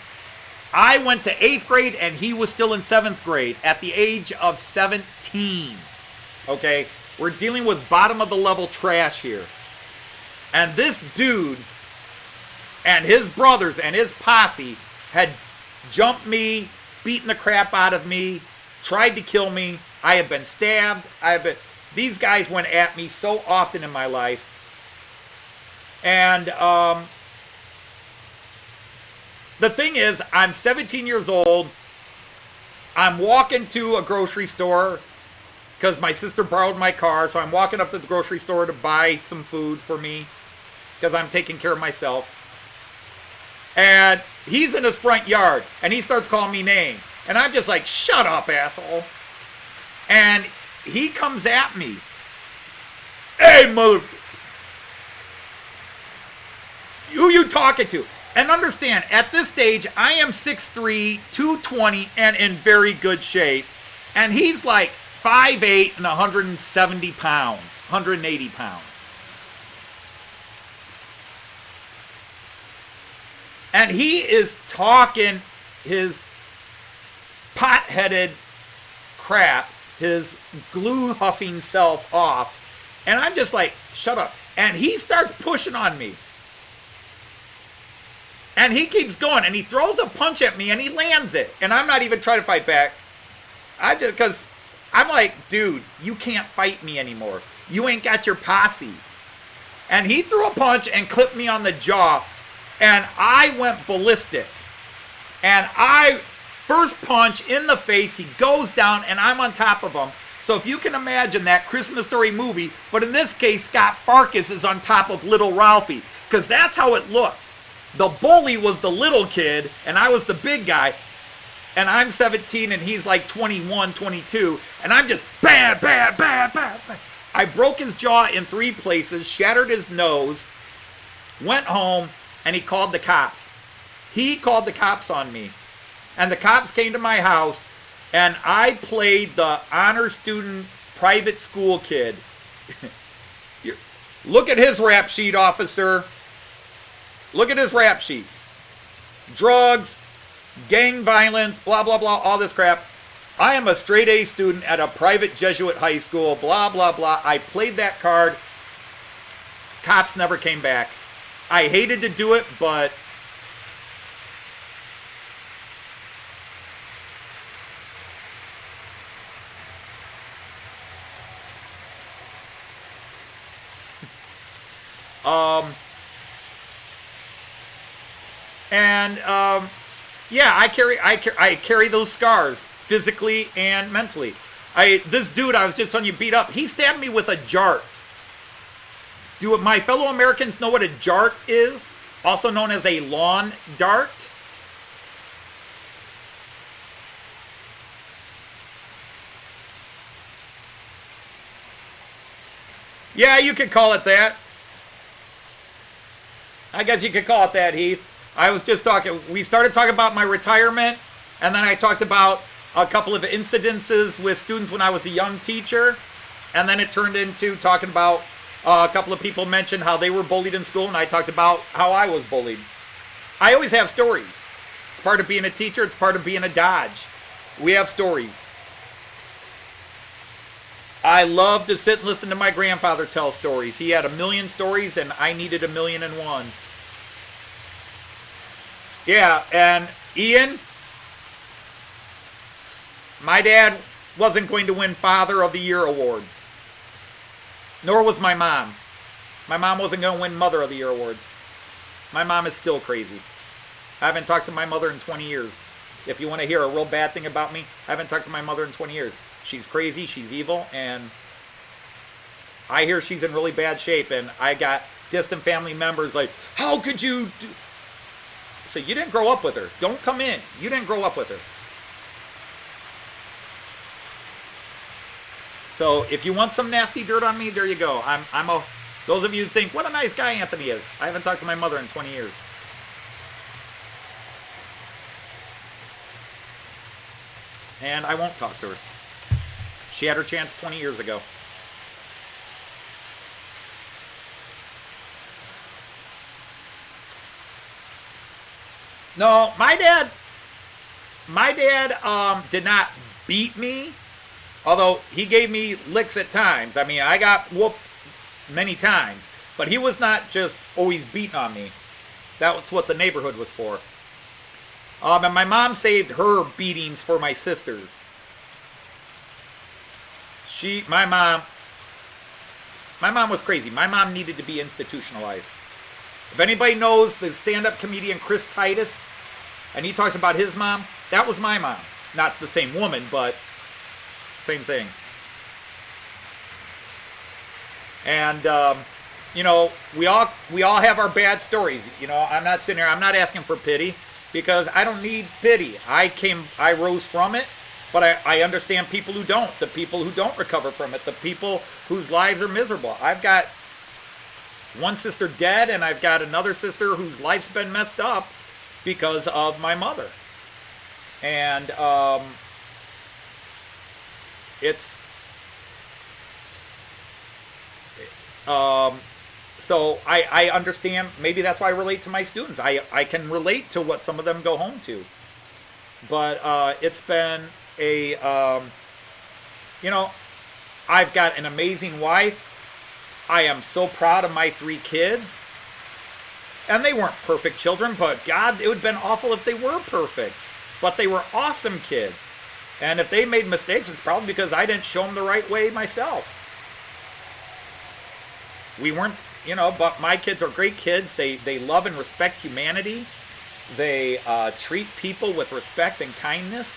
I went to 8th grade, and he was still in 7th grade at the age of 17. Okay? We're dealing with bottom-of-the-level trash here. And this dude and his brothers and his posse had jumped me, beaten the crap out of me, tried to kill me. I have been stabbed. These guys went at me so often in my life. And the thing is, I'm 17 years old. I'm walking to a grocery store because my sister borrowed my car. So I'm walking up to the grocery store to buy some food for me because I'm taking care of myself. And he's in his front yard, and he starts calling me names. And I'm just like, shut up, asshole. And he comes at me. Hey, mother... Who you talking to? And understand, at this stage, I am 6'3", 220, and in very good shape. And he's like 5'8", and 170 pounds, 180 pounds. And he is talking his pot-headed crap, his glue-huffing self off. And I'm just like, shut up. And he starts pushing on me. And he keeps going, and he throws a punch at me, and he lands it. And I'm not even trying to fight back. Because I'm like, dude, you can't fight me anymore. You ain't got your posse. And he threw a punch and clipped me on the jaw. And I went ballistic. And first punch in the face, he goes down, and I'm on top of him. So if you can imagine that Christmas Story movie, but in this case, Scott Farkas is on top of little Ralphie. Because that's how it looked. The bully was the little kid, and I was the big guy. And I'm 17, and he's like 21, 22. And I'm just bam, bam, bam, bam, bam. I broke his jaw in 3 places, shattered his nose, went home, and he called the cops. He called the cops on me. And the cops came to my house, and I played the honor student private school kid. Look at his rap sheet, officer. Look at his rap sheet. Drugs, gang violence, blah, blah, blah, all this crap. I am a straight A student at a private Jesuit high school, blah, blah, blah. I played that card. Cops never came back. I hated to do it, but yeah, I carry those scars physically and mentally. This dude I was just telling you beat up, he stabbed me with a jart. Do my fellow Americans know what a jart is? Also known as a lawn dart? Yeah, you could call it that. I guess you could call it that, Heath. I was just talking, we started talking about my retirement, and then I talked about a couple of incidences with students when I was a young teacher, and then it turned into talking about a couple of people mentioned how they were bullied in school, and I talked about how I was bullied. I always have stories. It's part of being a teacher. It's part of being a Dodge. We have stories. I love to sit and listen to my grandfather tell stories. He had 1,000,000 stories, and I needed 1,000,001. Yeah, and Ian, my dad wasn't going to win Father of the Year awards. Nor was my mom. My mom wasn't going to win Mother of the Year awards. My mom is still crazy. I haven't talked to my mother in 20 years. If you want to hear a real bad thing about me, I haven't talked to my mother in 20 years. She's crazy, she's evil, and I hear she's in really bad shape, and I got distant family members like, how could you do? So you didn't grow up with her. Don't come in. You didn't grow up with her. So if you want some nasty dirt on me, there you go. Those of you who think, what a nice guy Anthony is. I haven't talked to my mother in 20 years. And I won't talk to her. She had her chance 20 years ago. No, my dad did not beat me, although he gave me licks at times. I mean, I got whooped many times, but he was not just always beating on me. That was what the neighborhood was for. And my mom saved her beatings for my sisters. My mom was crazy. My mom needed to be institutionalized. If anybody knows the stand-up comedian Chris Titus, and he talks about his mom, that was my mom. Not the same woman, but same thing. And you know, we all have our bad stories. You know, I'm not sitting here. I'm not asking for pity because I don't need pity. I rose from it, but I understand people who don't. The people who don't recover from it. The people whose lives are miserable. I've got one sister dead, and I've got another sister whose life's been messed up because of my mother. And so I understand. Maybe that's why I relate to my students. I can relate to what some of them go home to. But it's been you know, I've got an amazing wife. I am so proud of my 3 kids. And they weren't perfect children, but God, it would have been awful if they were perfect. But they were awesome kids. And if they made mistakes, it's probably because I didn't show them the right way myself. We weren't, you know, but my kids are great kids. They love and respect humanity. They treat people with respect and kindness.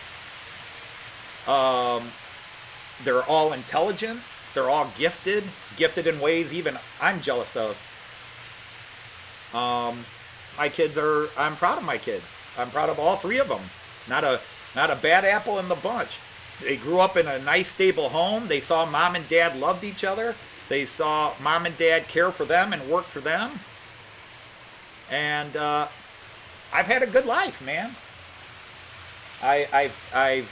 They're all intelligent. They're all gifted in ways even I'm jealous of. My kids I'm proud of my kids. I'm proud of all 3 of them. Not a bad apple in the bunch. They grew up in a nice, stable home. They saw mom and dad loved each other. They saw mom and dad care for them and work for them. And I've had a good life, man. I've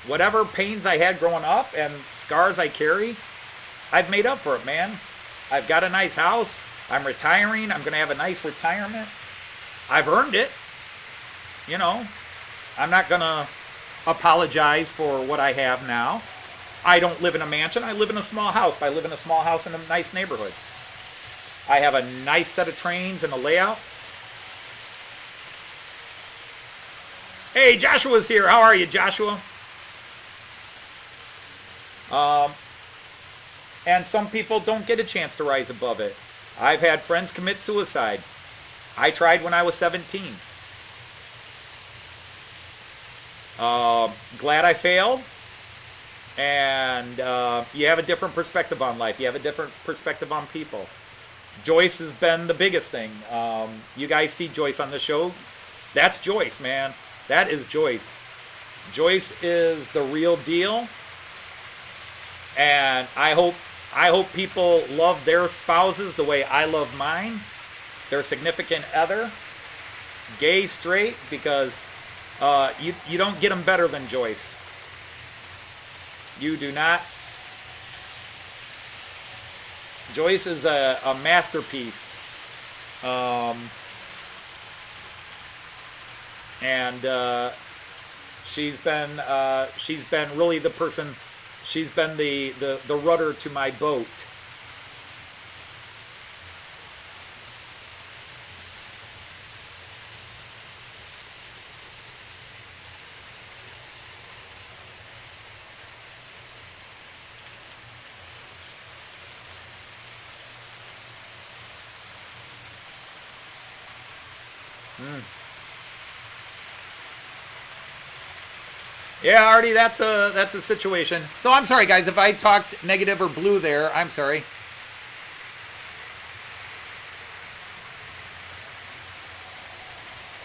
whatever pains I had growing up and scars I carry, I've made up for it, man. I've got a nice house. I'm retiring. I'm going to have a nice retirement. I've earned it. You know, I'm not going to apologize for what I have now. I don't live in a mansion. I live in a small house. I live in a small house in a nice neighborhood. I have a nice set of trains and a layout. Hey, Joshua's here. How are you, Joshua? And some people don't get a chance to rise above it. I've had friends commit suicide. I tried when I was 17. Glad I failed. And you have a different perspective on life. You have a different perspective on people. Joyce has been the biggest thing. You guys see Joyce on the show. That's Joyce, man. That is Joyce. Joyce is the real deal. And I hope people love their spouses the way I love mine. Their significant other. Gay, straight, because you don't get them better than Joyce. You do not. Joyce is a masterpiece. And she's been really the person. She's been the rudder to my boat. Yeah, Artie, that's a situation. So I'm sorry, guys, if I talked negative or blue there. I'm sorry.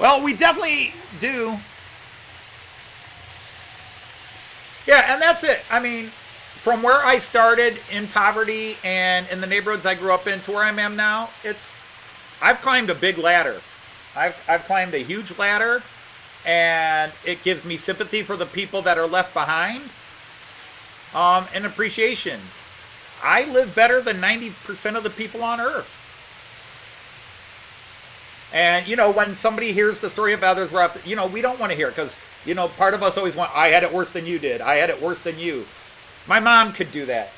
Well, we definitely do. Yeah, and that's it. I mean, from where I started in poverty and in the neighborhoods I grew up in to where I am now, I've climbed a big ladder. I've climbed a huge ladder, and it gives me sympathy for the people that are left behind, and appreciation. I live better than 90% of the people on Earth. And, you know, when somebody hears the story of others, we don't want to hear it because, part of us always want, I had it worse than you did. I had it worse than you. My mom could do that.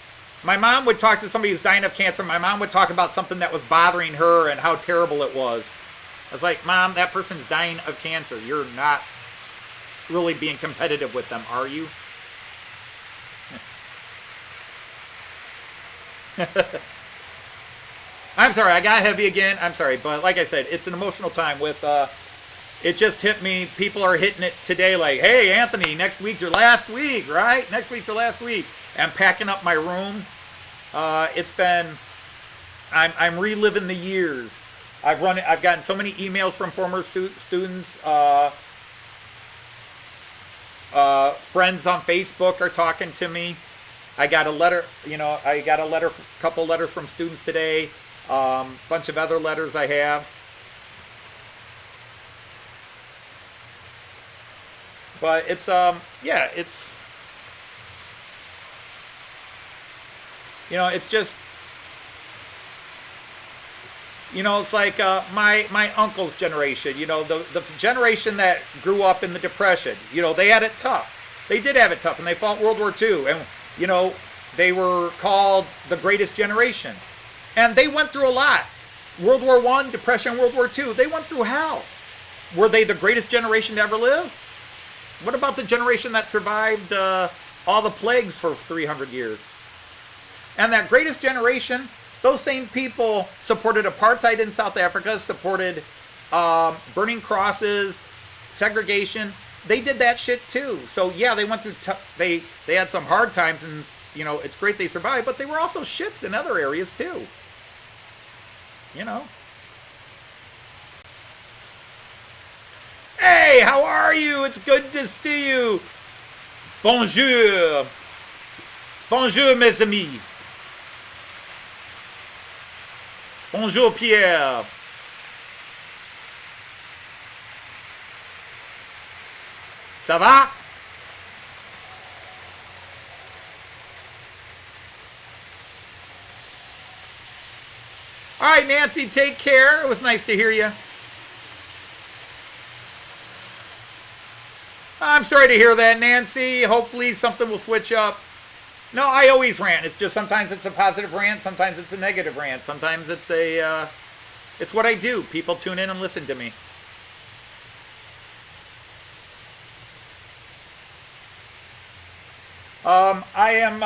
My mom would talk to somebody who's dying of cancer. My mom would talk about something that was bothering her and how terrible it was. I was like, Mom, that person's dying of cancer. You're not really being competitive with them, are you? I'm sorry, I got heavy again. I'm sorry, but like I said, it's an emotional time with, it just hit me. People are hitting it today like, hey, Anthony, next week's your last week, right? Next week's your last week. I'm packing up my room. I'm reliving the years. I've gotten so many emails from former students. Friends on Facebook are talking to me. I got a letter, a couple letters from students today. Bunch of other letters I have. But it's it's just, it's like my uncle's generation, the generation that grew up in the Depression. They had it tough. They did have it tough, and they fought World War II. And, they were called the greatest generation. And they went through a lot. World War I, Depression, World War II, they went through hell. Were they the greatest generation to ever live? What about the generation that survived all the plagues for 300 years? And that greatest generation, those same people supported apartheid in South Africa, supported burning crosses, segregation. They did that shit too. So yeah, they went through they had some hard times, and it's great they survived, but they were also shits in other areas too. Hey, how are you? It's good to see you. Bonjour. Bonjour, mes amis. Bonjour, Pierre. Ça va? All right, Nancy, take care. It was nice to hear you. I'm sorry to hear that, Nancy. Hopefully something will switch up. No, I always rant. It's just sometimes it's a positive rant, sometimes it's a negative rant, sometimes it's it's what I do. People tune in and listen to me. I am,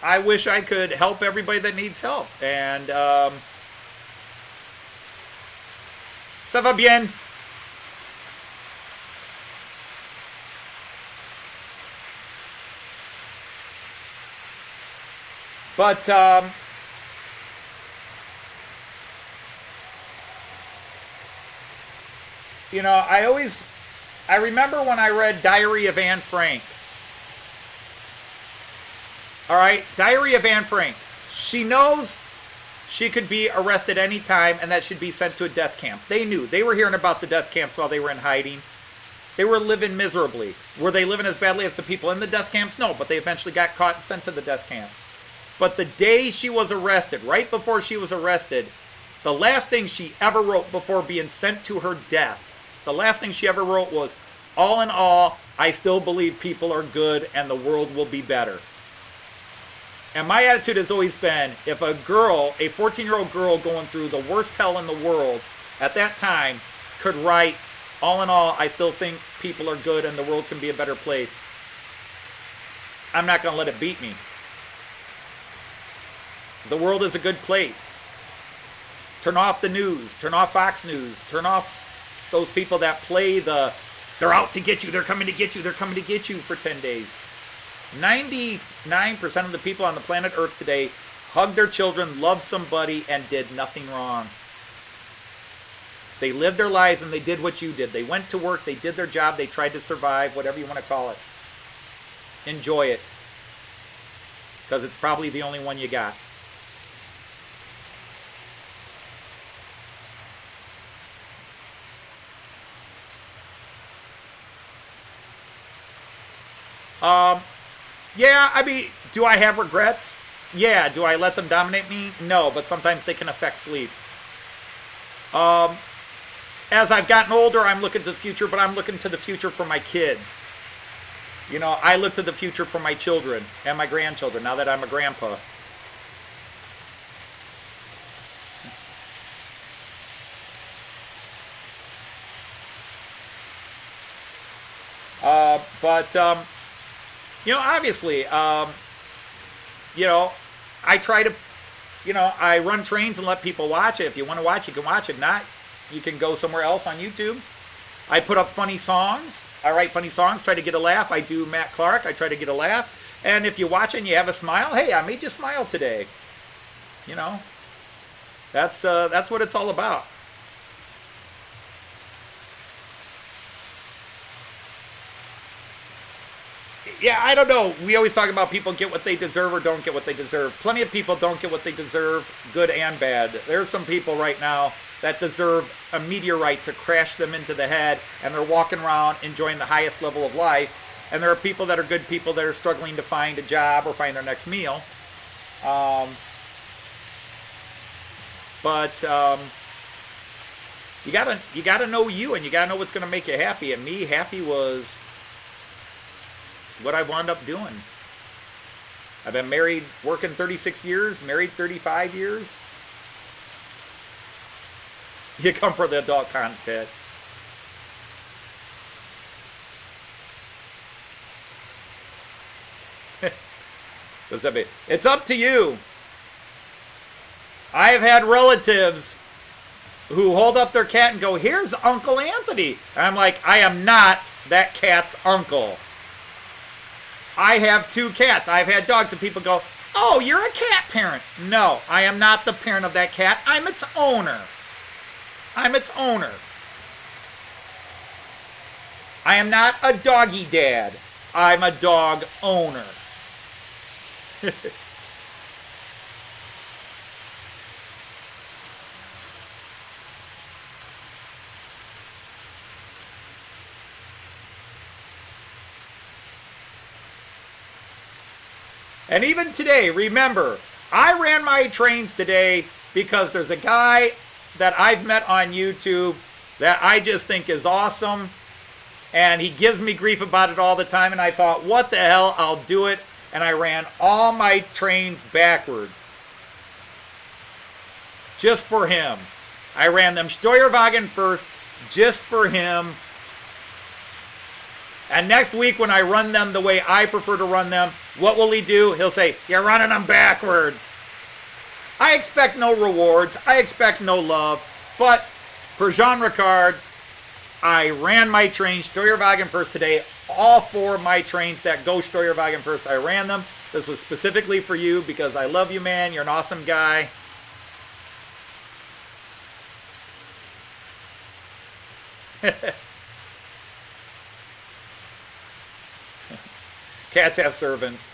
I wish I could help everybody that needs help. And, ça va bien. But, I remember when I read Diary of Anne Frank. All right, Diary of Anne Frank. She knows she could be arrested any time and that she'd be sent to a death camp. They knew. They were hearing about the death camps while they were in hiding. They were living miserably. Were they living as badly as the people in the death camps? No, but they eventually got caught and sent to the death camps. But the day she was arrested, right before she was arrested, the last thing she ever wrote before being sent to her death, the last thing she ever wrote was, all in all, I still believe people are good and the world will be better. And my attitude has always been, if a girl, a 14-year-old girl going through the worst hell in the world at that time could write, all in all, I still think people are good and the world can be a better place, I'm not going to let it beat me. The world is a good place. Turn off the news. Turn off Fox News. Turn off those people that play the, they're out to get you, they're coming to get you, they're coming to get you for 10 days. 99% of the people on the planet Earth today hugged their children, loved somebody, and did nothing wrong. They lived their lives and they did what you did. They went to work, they did their job, they tried to survive, whatever you want to call it. Enjoy it. Because it's probably the only one you got. Yeah, I mean, do I have regrets? Yeah. Do I let them dominate me? No, but sometimes they can affect sleep. As I've gotten older, I'm looking to the future, but I'm looking to the future for my kids. You know, I look to the future for my children and my grandchildren, now that I'm a grandpa. You know, obviously, you know, I try to, you know, I run trains and let people watch it. If you want to watch, you can watch it. Not, you can go somewhere else on YouTube. I put up funny songs. I write funny songs, try to get a laugh. I do Matt Clarke. I try to get a laugh. And if you watch it and you have a smile, hey, I made you smile today. You know, that's what it's all about. Yeah, I don't know. We always talk about people get what they deserve or don't get what they deserve. Plenty of people don't get what they deserve, good and bad. There's some people right now that deserve a meteorite to crash them into the head, and they're walking around enjoying the highest level of life. And there are people that are good people that are struggling to find a job or find their next meal. You gotta know you, and you gotta know what's gonna make you happy. And me, happy was what I wound up doing. I've been married, working 36 years, married 35 years. You come for the adult content. What's that mean? It's up to you. I have had relatives who hold up their cat and go, here's Uncle Anthony. And I'm like, I am not that cat's uncle. I have 2 cats. I've had dogs, and people go, oh, you're a cat parent. No, I am not the parent of that cat. I'm its owner. I'm its owner. I am not a doggy dad. I'm a dog owner. And even today, remember, I ran my trains today because there's a guy that I've met on YouTube that I just think is awesome. And he gives me grief about it all the time. And I thought, what the hell, I'll do it. And I ran all my trains backwards. Just for him. I ran them Steuerwagen first, just for him. And next week when I run them the way I prefer to run them, what will he do? He'll say, you're running them backwards. I expect no rewards. I expect no love. But for Jean Ricard, I ran my train Steuerwagen first today. All 4 of my trains that go Steuerwagen first, I ran them. This was specifically for you because I love you, man. You're an awesome guy. Cats have servants.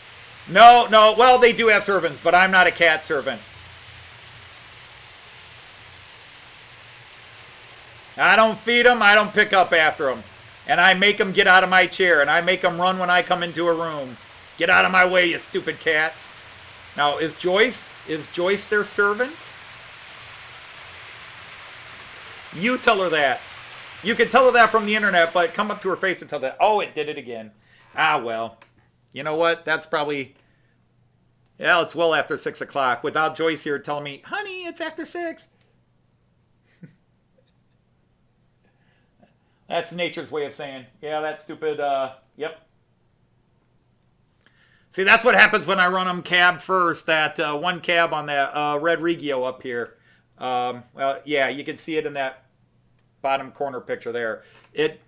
No, well, they do have servants, but I'm not a cat servant. I don't feed them. I don't pick up after them. And I make them get out of my chair, and I make them run when I come into a room. Get out of my way, you stupid cat. Now, is Joyce their servant? You tell her that. You can tell her that from the internet, but come up to her face and tell her, oh, it did it again. Ah, well. You know what? That's probably... Yeah, it's well after 6 o'clock. Without Joyce here telling me, honey, it's after 6. That's nature's way of saying, yeah, that's stupid. Yep. See, that's what happens when I run them cab first. That one cab on that red Regio up here. Well, yeah, you can see it in that bottom corner picture there. It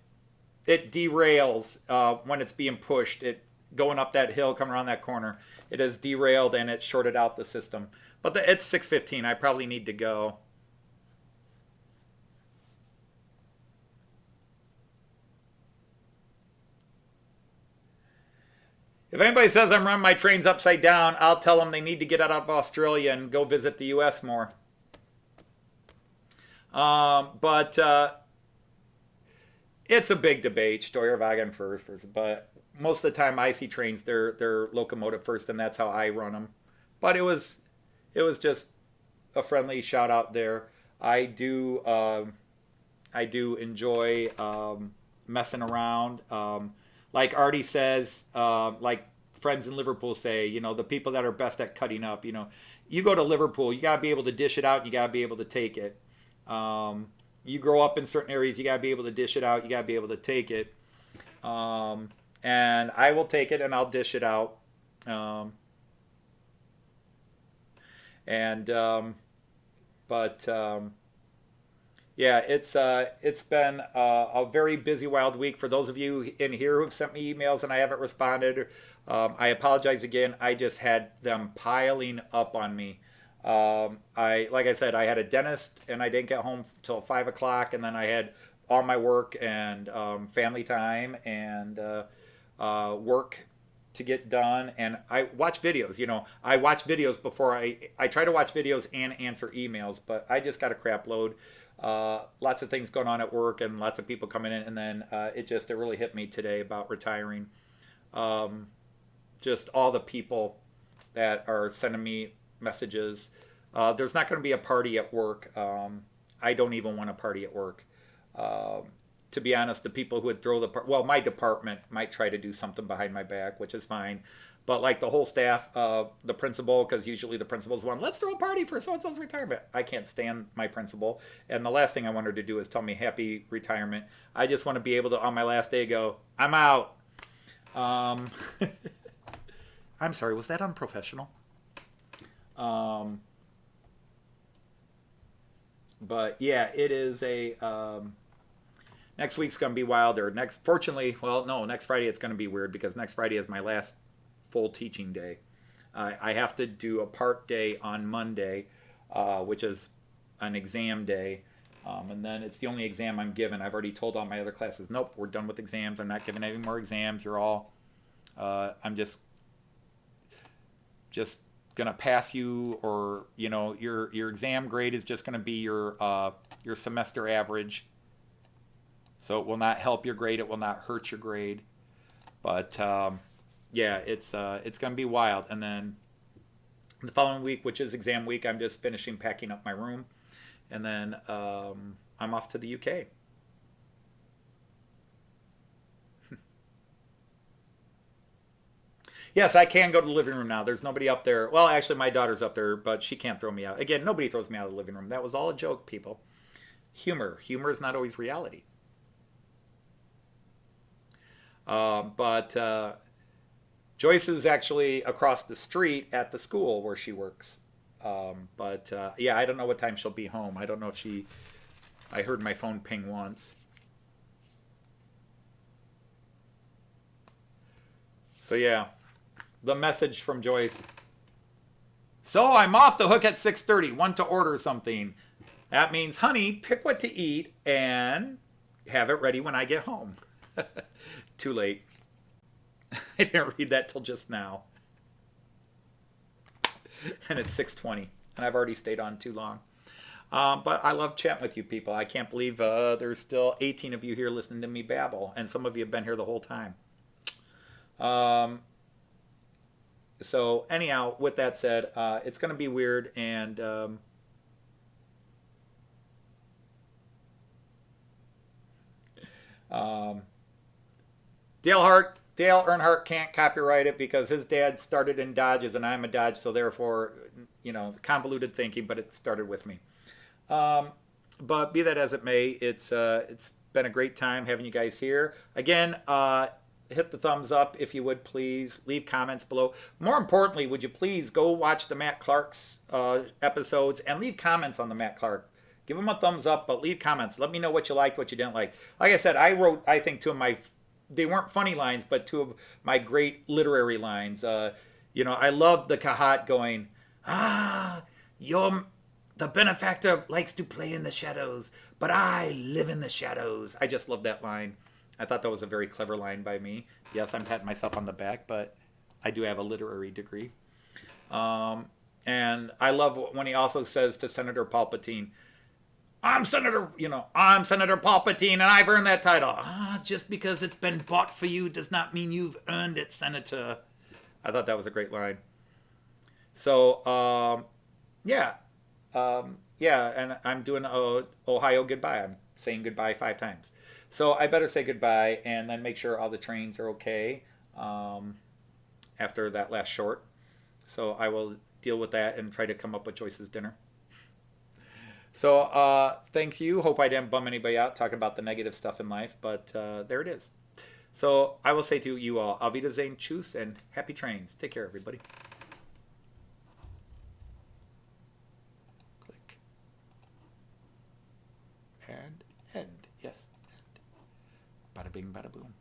derails when it's being pushed. It going up that hill, coming around that corner. It is derailed and it shorted out the system. But it's 6:15. I probably need to go. If anybody says I'm running my trains upside down, I'll tell them they need to get out of Australia and go visit the U.S. more. But it's a big debate, Steuerwagen first, but most of the time I see trains, they're locomotive first, and that's how I run them. But it was just a friendly shout out there. I do enjoy messing around. Like Artie says, like friends in Liverpool say, you know, the people that are best at cutting up, you know, you go to Liverpool, you got to be able to dish it out, and you got to be able to take it. You grow up in certain areas, you got to be able to dish it out, you got to be able to take it. And I will take it and I'll dish it out. Yeah, it's been a very busy, wild week. For those of you in here who have sent me emails and I haven't responded, I apologize again. I just had them piling up on me. Like I said, I had a dentist and I didn't get home till 5 o'clock, and then I had all my work and family time and work to get done. And I watch videos. You know, I watch videos before I try to watch videos and answer emails, but I just got a crap load. Lots of things going on at work and lots of people coming in, and then it really hit me today about retiring. Just all the people that are sending me messages. There's not going to be a party at work. I don't even want a party at work. To be honest, the people who would throw my department might try to do something behind my back, which is fine. But like the whole staff, the principal, because usually the principal's one, let's throw a party for so-and-so's retirement. I can't stand my principal. And the last thing I want her to do is tell me happy retirement. I just want to be able to, on my last day, go, I'm out. I'm sorry, was that unprofessional? But yeah, it is next week's going to be wilder. Next Friday it's going to be weird because next Friday is my last full teaching day. I have to do a part day on Monday, which is an exam day. And then it's the only exam I'm given. I've already told all my other classes, nope, we're done with exams. I'm not giving any more exams. You're all, I'm just gonna pass you, or you know, your exam grade is just gonna be your semester average. So it will not help your grade. It will not hurt your grade. But yeah, it's gonna be wild. And then the following week, which is exam week, I'm just finishing packing up my room, and then I'm off to the UK. Yes, I can go to the living room now. There's nobody up there. Well, actually, my daughter's up there, but she can't throw me out. Again, nobody throws me out of the living room. That was all a joke, people. Humor. Humor is not always reality. But Joyce is actually across the street at the school where she works. Yeah, I don't know what time she'll be home. I don't know if I heard my phone ping once. So yeah, the message from Joyce. So I'm off the hook at 6:30. Want to order something. That means, honey, pick what to eat and have it ready when I get home. Too late. I didn't read that till just now. And it's 6:20, and I've already stayed on too long. But I love chatting with you people. I can't believe there's still 18 of you here listening to me babble, and some of you have been here the whole time. So anyhow, with that said, it's going to be weird, and Dale Earnhardt can't copyright it because his dad started in Dodges and I'm a Dodge, so therefore, convoluted thinking, but it started with me. But be that as it may, it's been a great time having you guys here. Again, hit the thumbs up if you would, please. Leave comments below. More importantly, would you please go watch the Matt Clarke's episodes and leave comments on the Matt Clarke. Give them a thumbs up, but leave comments. Let me know what you liked, what you didn't like. Like I said, I wrote, I think, two of my, they weren't funny lines, but two of my great literary lines. I loved the Kahat going, you're the benefactor likes to play in the shadows, but I live in the shadows. I just love that line. I thought that was a very clever line by me. Yes, I'm patting myself on the back, but I do have a literary degree. And I love when he also says to Senator Palpatine, I'm Senator Palpatine, and I've earned that title. Just because it's been bought for you does not mean you've earned it, Senator. I thought that was a great line. So, yeah, and I'm doing Ohio goodbye. I'm saying goodbye 5 times. So I better say goodbye and then make sure all the trains are okay after that last short. So I will deal with that and try to come up with Joyce's dinner. So thank you. Hope I didn't bum anybody out talking about the negative stuff in life, but there it is. So I will say to you all, Auf Wiedersehen, tschüss, and happy trains. Take care, everybody. Click. And end. Yes. End. Bada bing, bada boom.